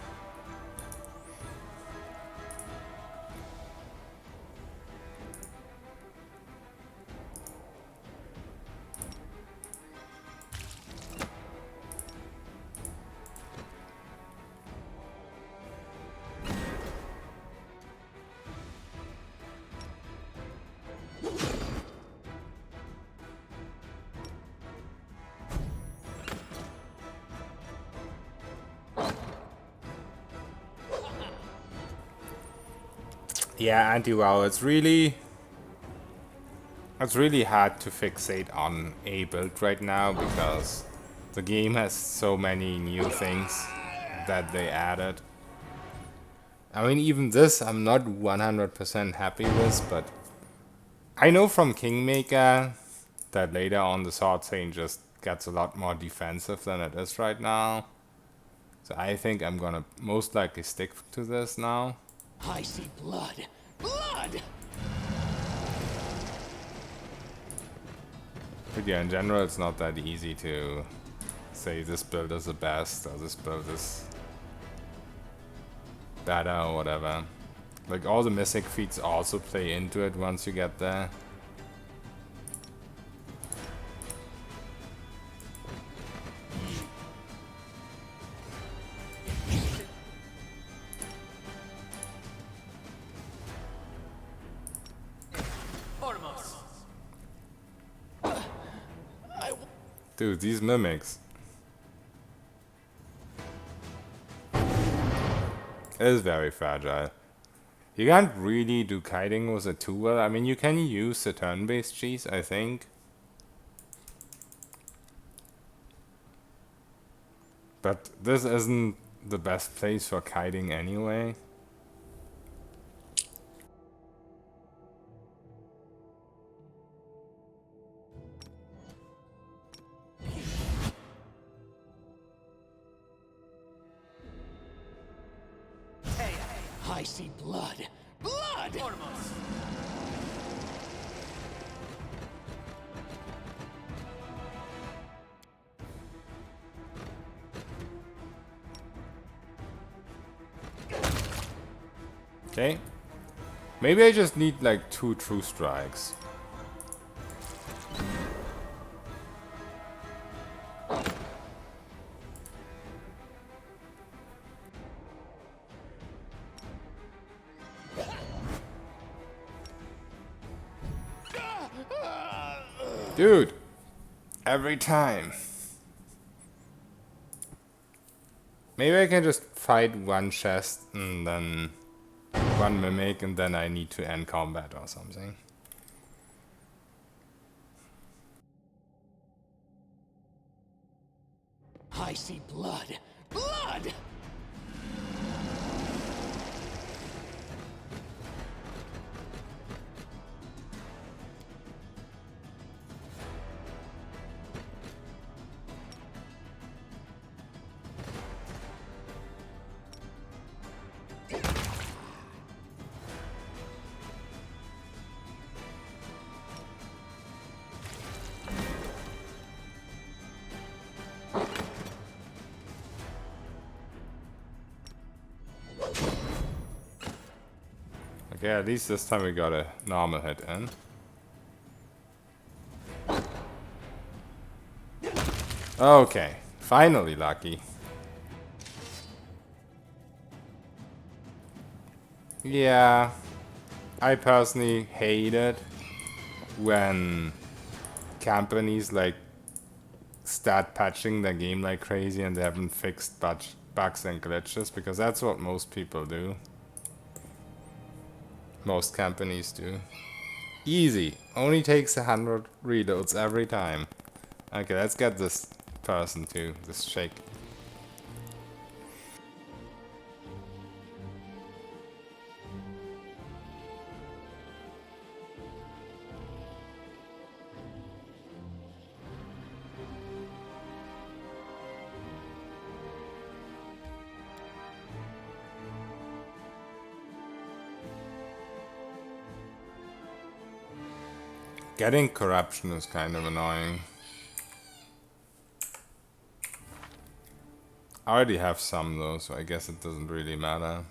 Speaker 1: Yeah, anti-wow, it's really hard to fixate on a build right now because the game has so many new things that they added. I mean, even this I'm not 100% happy with, but I know from Kingmaker that later on the sword chain just gets a lot more defensive than it is right now. So I think I'm gonna most likely stick to this now.
Speaker 3: I see blood. Blood!
Speaker 1: But yeah, in general it's not that easy to say this build is the best or this build is better or whatever. Like all the mythic feats also play into it once you get there.
Speaker 4: Foremost.
Speaker 1: Dude, these mimics. It is very fragile. You can't really do kiting with it too well. I mean, you can use the turn-based cheese, I think. But this isn't the best place for kiting anyway.
Speaker 3: I see blood. Blood!
Speaker 4: Foremost.
Speaker 1: Okay. Maybe I just need like 2 true strikes. Dude, every time. Maybe I can just fight one chest and then one mimic and then I need to end combat or something.
Speaker 3: I see blood. Blood!
Speaker 1: Okay, at least this time we got a normal hit in. Okay, finally lucky. Yeah, I personally hate it when companies like start patching their game like crazy and they haven't fixed bugs and glitches, because that's what most people do. Most companies do. Easy. Only takes 100 reloads every time. Okay, let's get this person too. This shake. Getting corruption is kind of annoying. I already have some though, so I guess it doesn't really matter.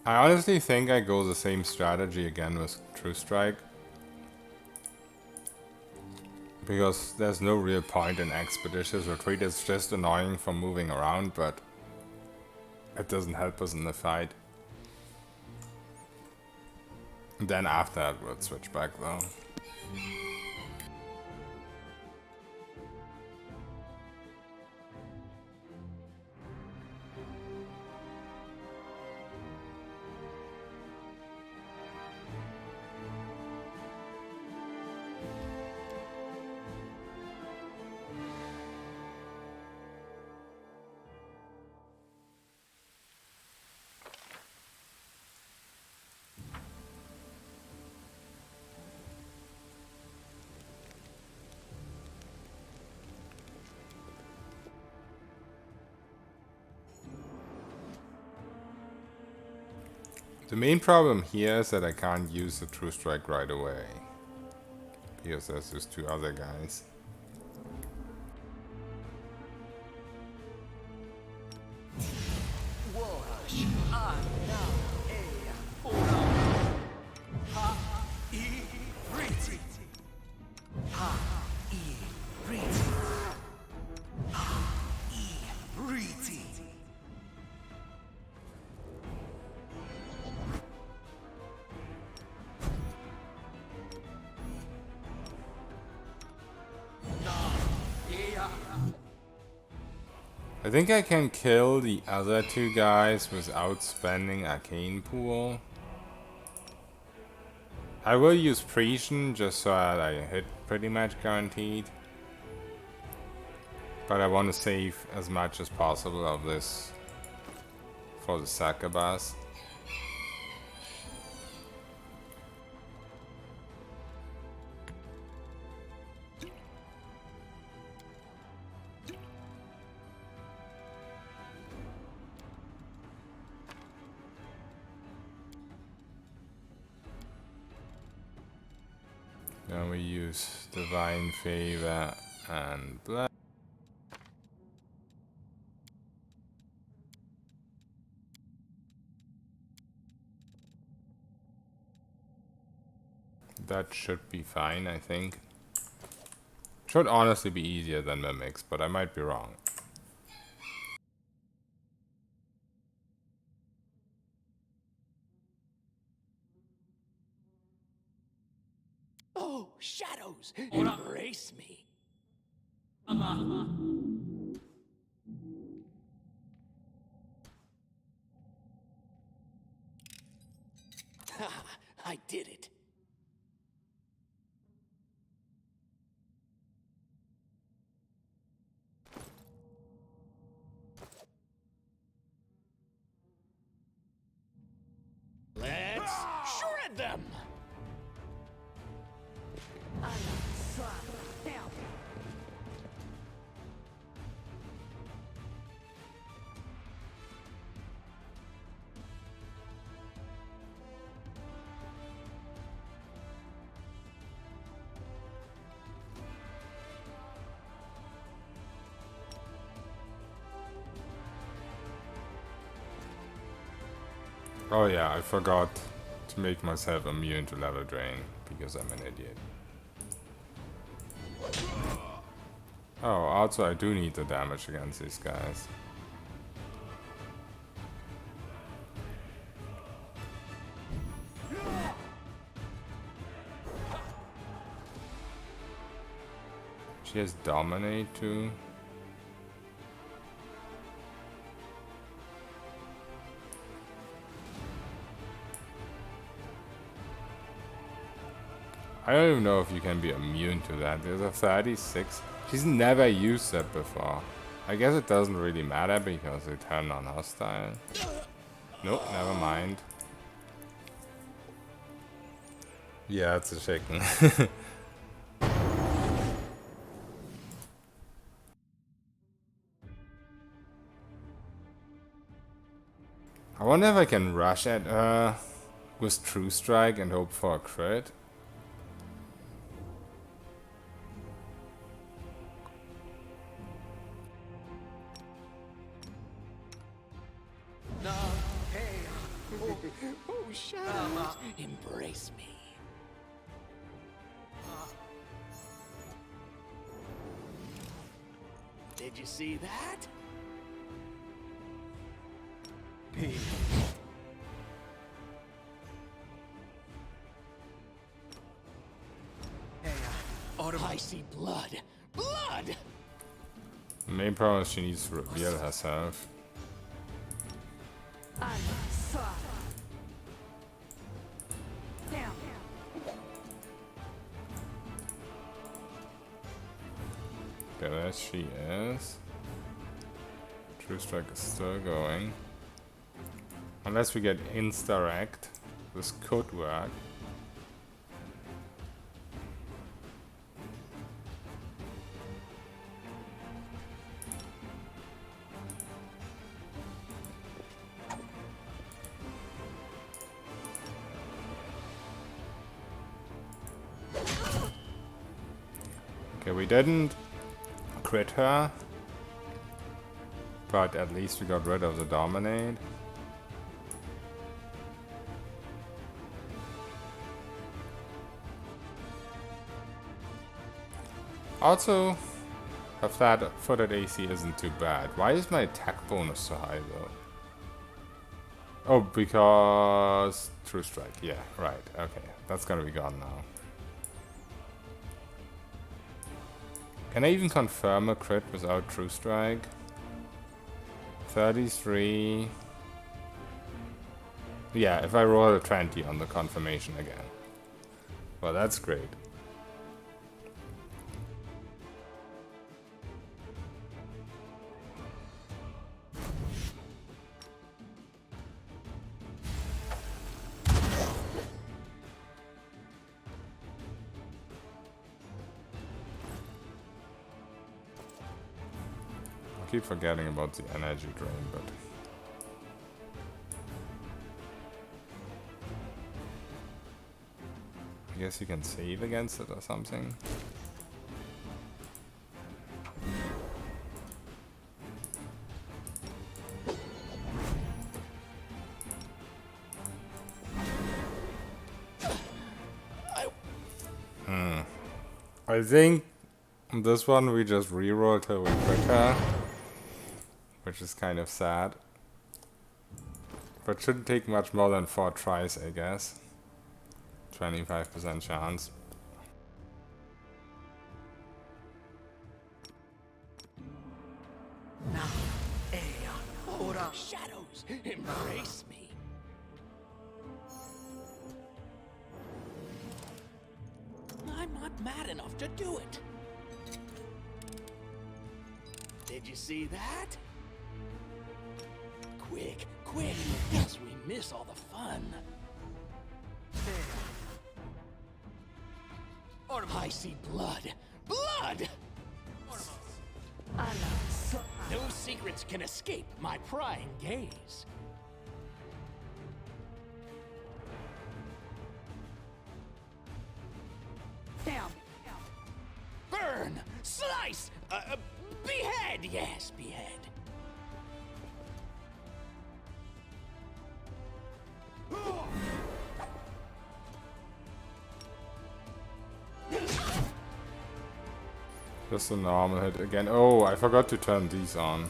Speaker 1: I honestly think I go the same strategy again with True Strike. Because there's no real point in Expeditious Retreat, it's just annoying for moving around, but it doesn't help us in the fight. Then after that we'll switch back though. The main problem here is that I can't use the True Strike right away. Because there's those two other guys. I think I can kill the other two guys without spending Arcane Pool. I will use Precision just so that I hit pretty much guaranteed. But I want to save as much as possible of this for the succubus. Then we use Divine Favor and Blood. That should be fine, I think. Should honestly be easier than Mimics, but I might be wrong.
Speaker 3: Oh, shadows! Embrace me. I did it. Let's shred them!
Speaker 1: Oh yeah, I forgot to make myself immune to level drain because I'm an idiot. Oh, also I do need the damage against these guys. She has Dominate too. I don't even know if you can be immune to that. There's a 36. She's never used that before. I guess it doesn't really matter because they turn non-hostile. Nope, never mind. Yeah, it's a chicken. I wonder if I can rush at her with True Strike and hope for a crit.
Speaker 3: Oh, shadows! Embrace me. Did you see that? I see blood. Blood!
Speaker 1: The main problem is she needs to reveal herself. Okay, there she is. True Strike is still going. Unless we get Insta-Rect, this could work. we didn't crit her, but at least we got rid of the dominate. Also, her flat-footed AC isn't too bad. Why is my attack bonus so high though? Oh, because True Strike. Yeah, right. Okay, that's gonna be gone now. Can I even confirm a crit without True Strike? 33. Yeah, if I roll a 20 on the confirmation again. Well, that's great. I keep forgetting about the energy drain, but I guess you can save against it or something. I think this one we just reroll till we crit her, which is kind of sad. But shouldn't take much more than 4 tries, I guess. 25% chance.
Speaker 3: Oh, shadows, embrace me. I'm not mad enough to do it. Did you see that? Quick, quick, else we miss all the fun. I see blood. Blood! No secrets can escape my prying gaze.
Speaker 2: Damn.
Speaker 3: Burn! Slice! Behead! Yes, behead.
Speaker 1: Just a normal hit again. Oh, I forgot to turn these on.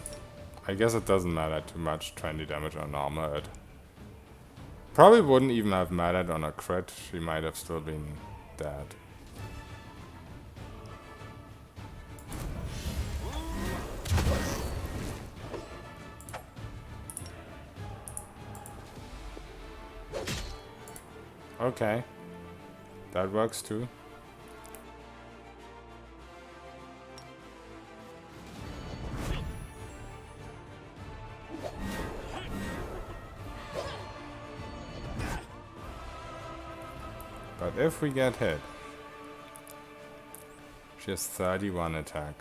Speaker 1: I guess it doesn't matter too much, 20 damage on normal hit. Probably wouldn't even have mattered on a crit. She might have still been dead. Okay. That works too. But if we get hit, she has 31 attack.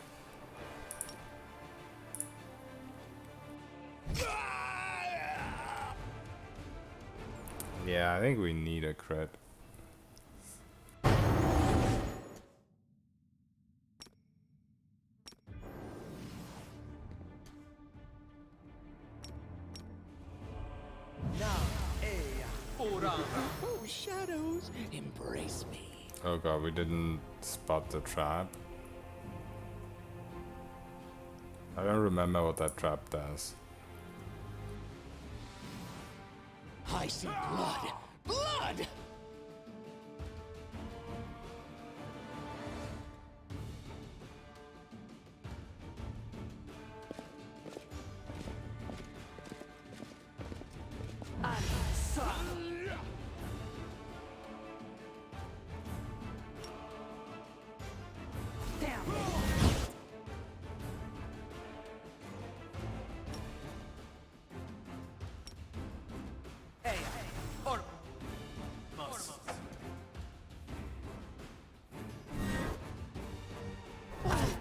Speaker 1: Yeah, I think we need a crit.
Speaker 3: Oh, shadows, embrace me.
Speaker 1: Oh god, we didn't spot the trap. I don't remember what that trap does.
Speaker 3: I see blood. Blood!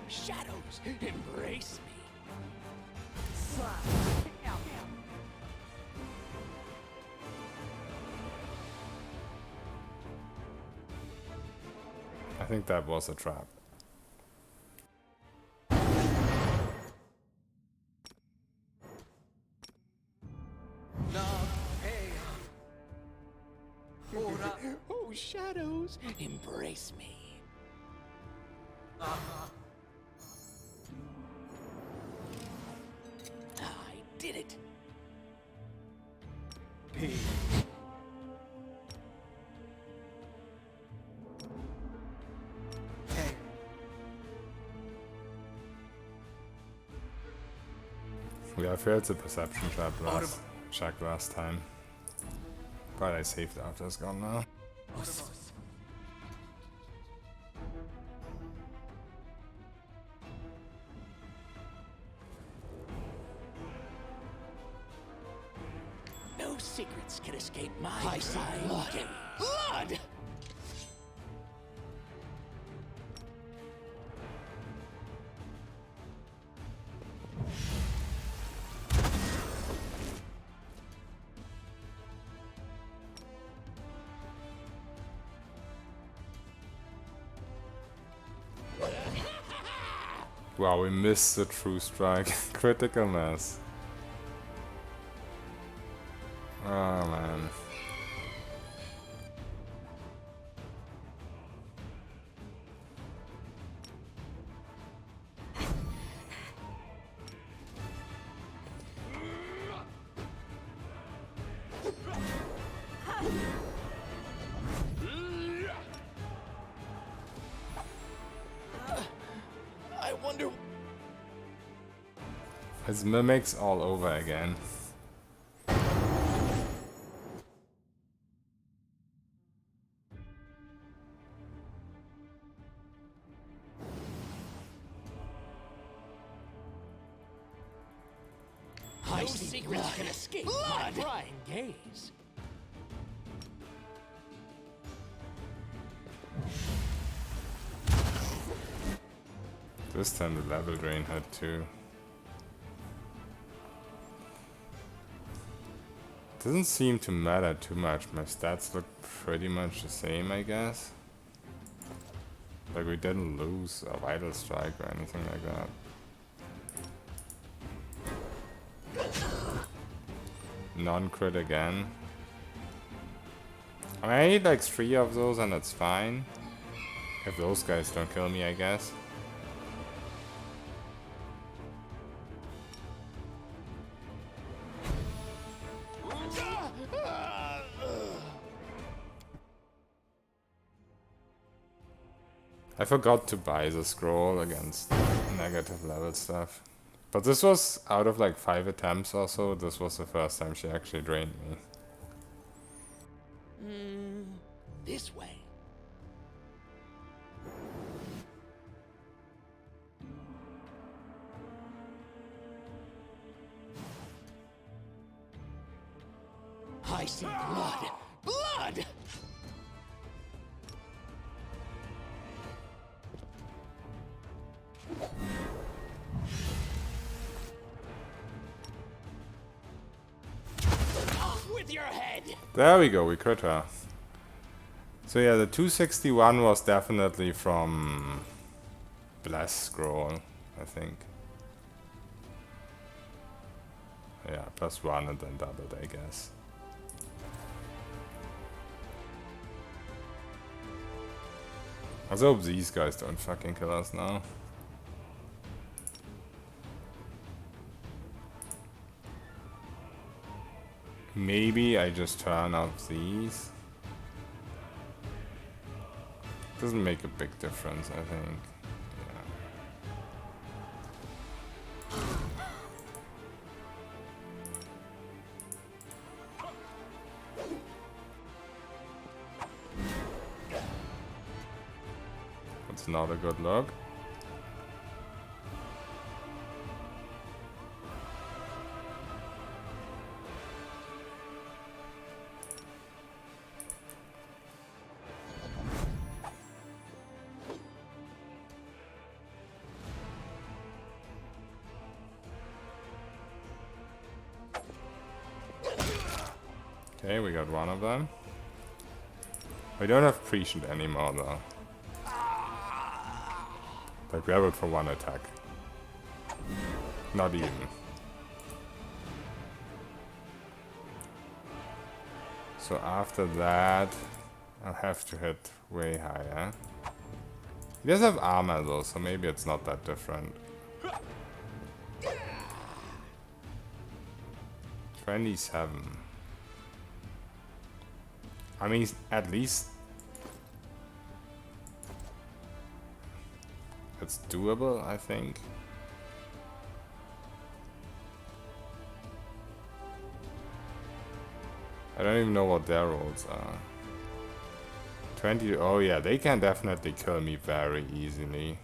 Speaker 3: Shadows, embrace me.
Speaker 1: I think that was a trap.
Speaker 3: Oh, shadows, embrace me. I did it.
Speaker 4: P. K.
Speaker 1: Yeah, I failed the perception trap last time. But I saved after it's gone now.
Speaker 4: Automos.
Speaker 3: No secrets can escape my side. Blood!
Speaker 1: Wow, we missed the true strike. Critical mass. Oh man.
Speaker 3: I wonder.
Speaker 1: It's mimics all over again.
Speaker 3: No secrets can escape my prying gaze.
Speaker 1: This time the level drain had too. Doesn't seem to matter too much. My stats look pretty much the same, I guess. Like we didn't lose a vital strike or anything like that. Non-crit again. I mean, I need like 3 of those and it's fine. If those guys don't kill me, I guess. I forgot to buy the scroll against negative level stuff. But this was out of like 5 attempts or so, this was the first time she actually drained me.
Speaker 3: This way. I see blood. Blood! Off with your head!
Speaker 1: There we go, we crit her. So yeah, the 261 was definitely from Bless Scroll, I think. Yeah, +1 and then doubled, I guess. Let's hope these guys don't fucking kill us now. Maybe I just turn off these. Doesn't make a big difference, I think. That's not a good look. Okay, we got one of them. We don't have Prescient anymore though. Like we have it for 1 attack. Not even. So after that, I'll have to hit way higher. He does have armor though, so maybe it's not that different. 27. I mean, at least it's doable, I think. I don't even know what their rolls are. 20. Oh yeah, they can definitely kill me very easily.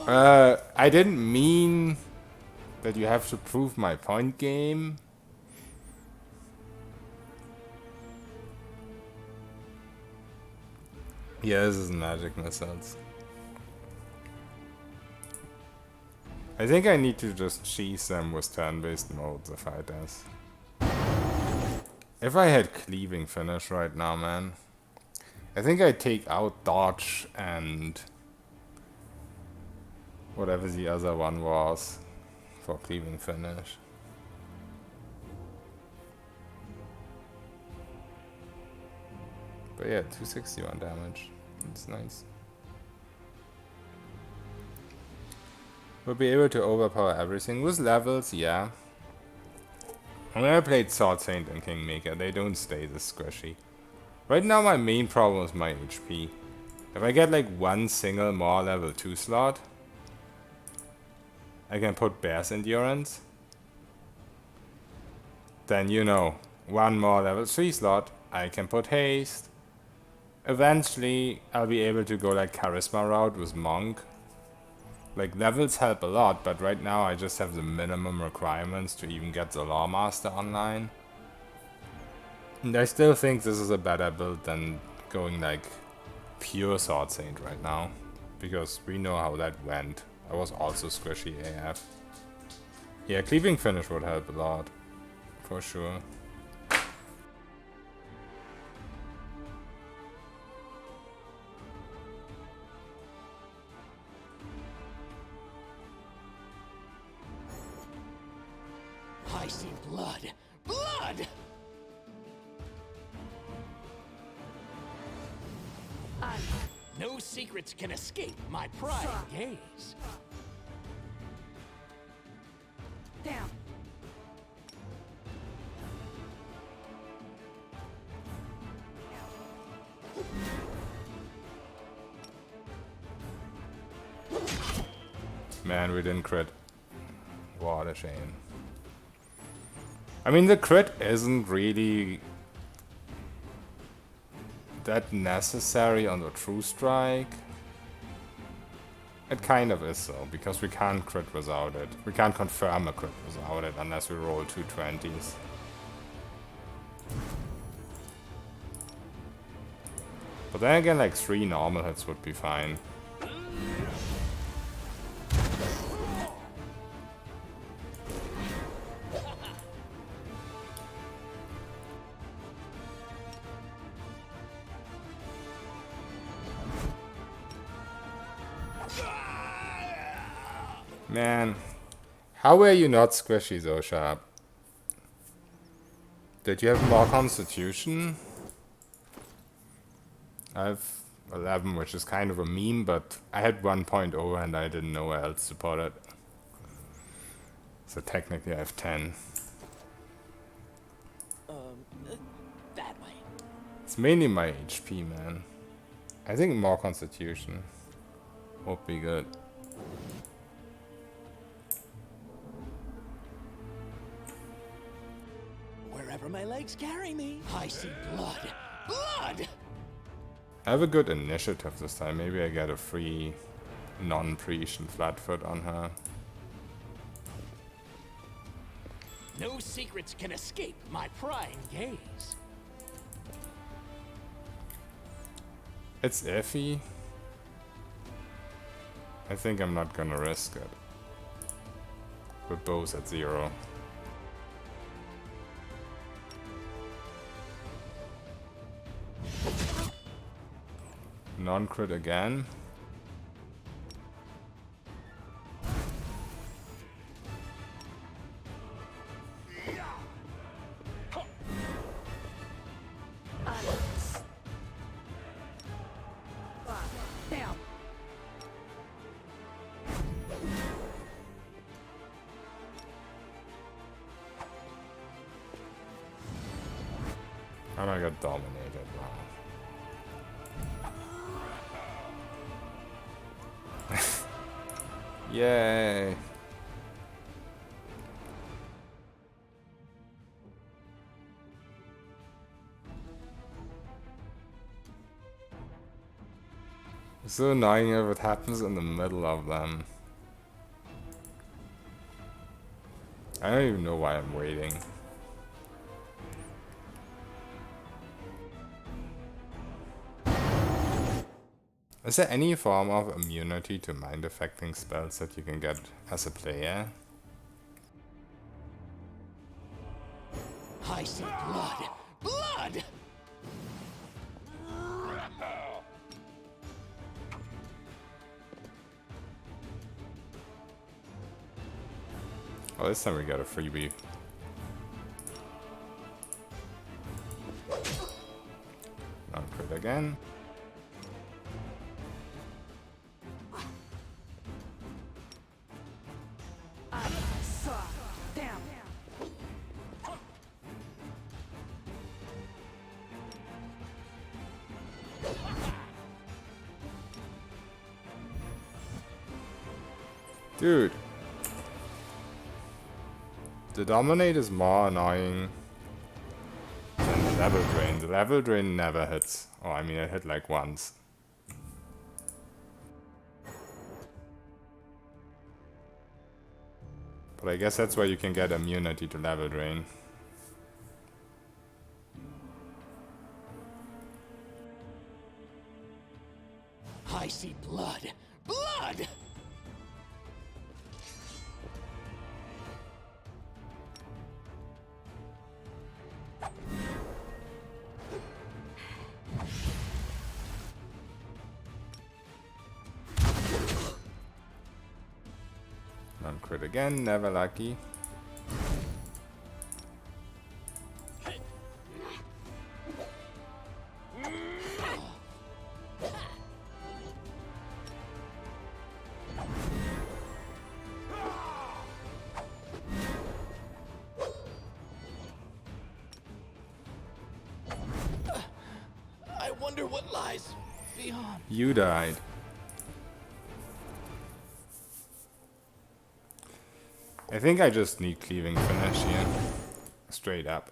Speaker 1: I didn't mean that you have to prove my point, game. Yeah, this is magic missiles. I think I need to just cheese them with turn-based modes if I does. If I had cleaving finish right now, man, I think I'd take out dodge and whatever the other one was for cleaving finish. But yeah, 261 damage. That's nice. We'll be able to overpower everything with levels, yeah. When I played Sword Saint and Kingmaker, they don't stay this squishy. Right now my main problem is my HP. If I get like one single more level 2 slot, I can put Bear's Endurance. Then, you know, one more level 3 slot, I can put Haste. Eventually, I'll be able to go like Charisma route with Monk. Like, levels help a lot, but right now I just have the minimum requirements to even get the Loremaster online. And I still think this is a better build than going like pure Sword Saint right now. Because we know how that went. I was also squishy AF. Yeah, Cleaving Finish would help a lot. For sure.
Speaker 3: I see blood. Blood! No secrets can escape my prying gaze.
Speaker 2: Down.
Speaker 1: Man, we didn't crit. What a shame. I mean, the crit isn't really that necessary on the True Strike. It kind of is though, because we can't crit without it. We can't confirm a crit without it unless we roll 2 20s. But then again, like 3 normal hits would be fine. Man, how were you not squishy so sharp? Did you have more constitution? I have 11, which is kind of a meme, but I had 1.0 and I didn't know where else to put it. So technically I have 10.
Speaker 3: That way.
Speaker 1: It's mainly my HP, man. I think more constitution would be good.
Speaker 3: Wherever my legs carry me, I see blood. Blood!
Speaker 1: I have a good initiative this time. Maybe I get a free non-Precision Flatfoot on her.
Speaker 3: No secrets can escape my prying gaze.
Speaker 1: It's iffy. I think I'm not gonna risk it. With bows at 0. Non-crit again. I got dominated. Wow. Yay. It's so annoying if it happens in the middle of them. I don't even know why I'm waiting. Is there any form of immunity to mind affecting spells that you can get as a player?
Speaker 3: I see blood. Blood!
Speaker 1: Oh, this time we got a freebie. Non-crit again. Dude. The Dominate is more annoying than the Level Drain. The Level Drain never hits. Oh, I mean, it hit like once. But I guess that's why you can get immunity to Level Drain.
Speaker 3: I see blood. Blood!
Speaker 1: Non-crit again, never lucky.
Speaker 3: I wonder what lies beyond.
Speaker 1: You died. I think I just need cleaving finish here. Straight up.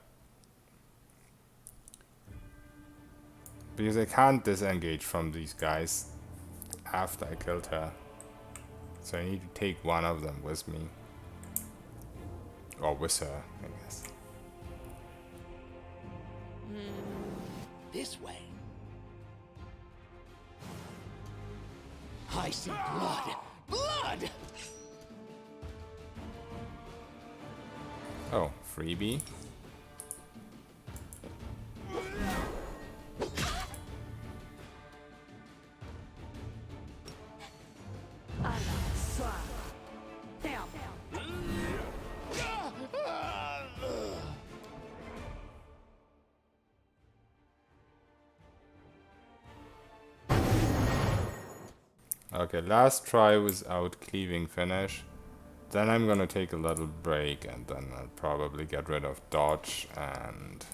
Speaker 1: Because I can't disengage from these guys after I killed her. So I need to take one of them with me. Or with her, I guess.
Speaker 3: This way. I see blood. Blood!
Speaker 1: Oh, freebie. Okay, last try without cleaving finish. Then I'm gonna take a little break and then I'll probably get rid of dodge and...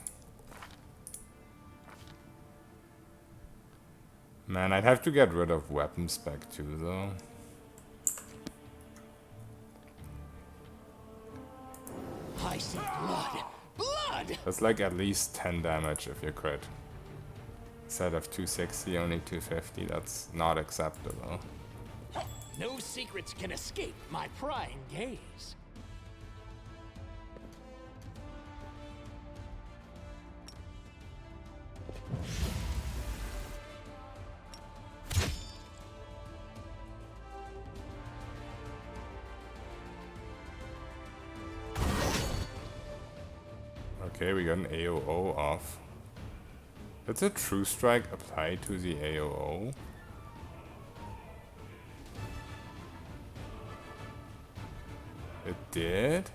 Speaker 1: Man, I'd have to get rid of weapon spec too though.
Speaker 3: I see blood. Blood!
Speaker 1: That's like at least 10 damage if you crit. Instead of 260, only 250, that's not acceptable.
Speaker 3: No secrets can escape my prying gaze.
Speaker 1: Okay, we got an AOO off. Does a True Strike apply to the AOO? It did?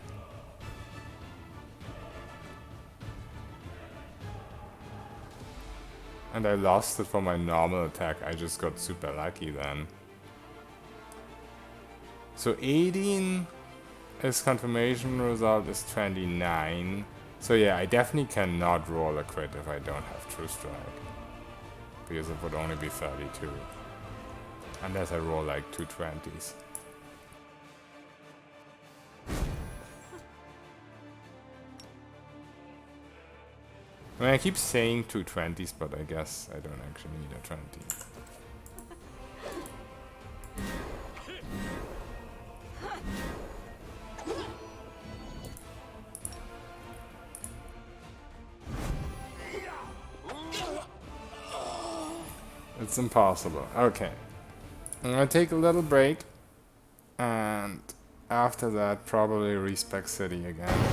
Speaker 1: And I lost it for my normal attack. I just got super lucky then. So 18, his confirmation result is 29. So yeah, I definitely cannot roll a crit if I don't have True Strike. Because it would only be 32. Unless I roll like 220s. I mean, I keep saying 220s, but I guess I don't actually need a 20. It's impossible. Okay. I'm gonna take a little break. And after that, probably respec City again.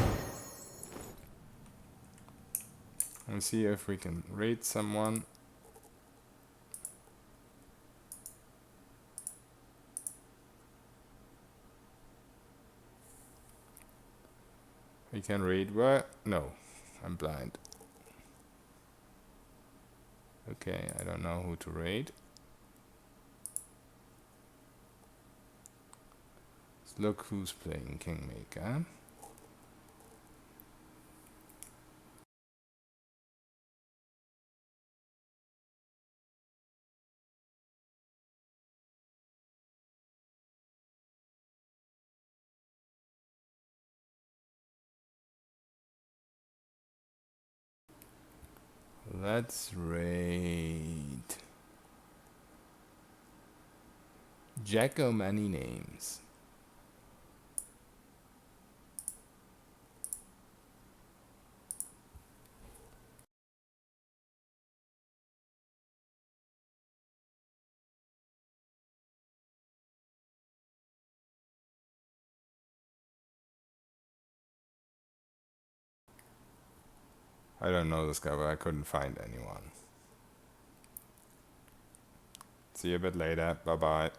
Speaker 1: And see if we can raid someone. We can raid what? No, I'm blind. Okay, I don't know who to raid. Let's look who's playing Kingmaker. Let's raid Jacko Many Names. I don't know this guy, but I couldn't find anyone. See you a bit later. Bye bye.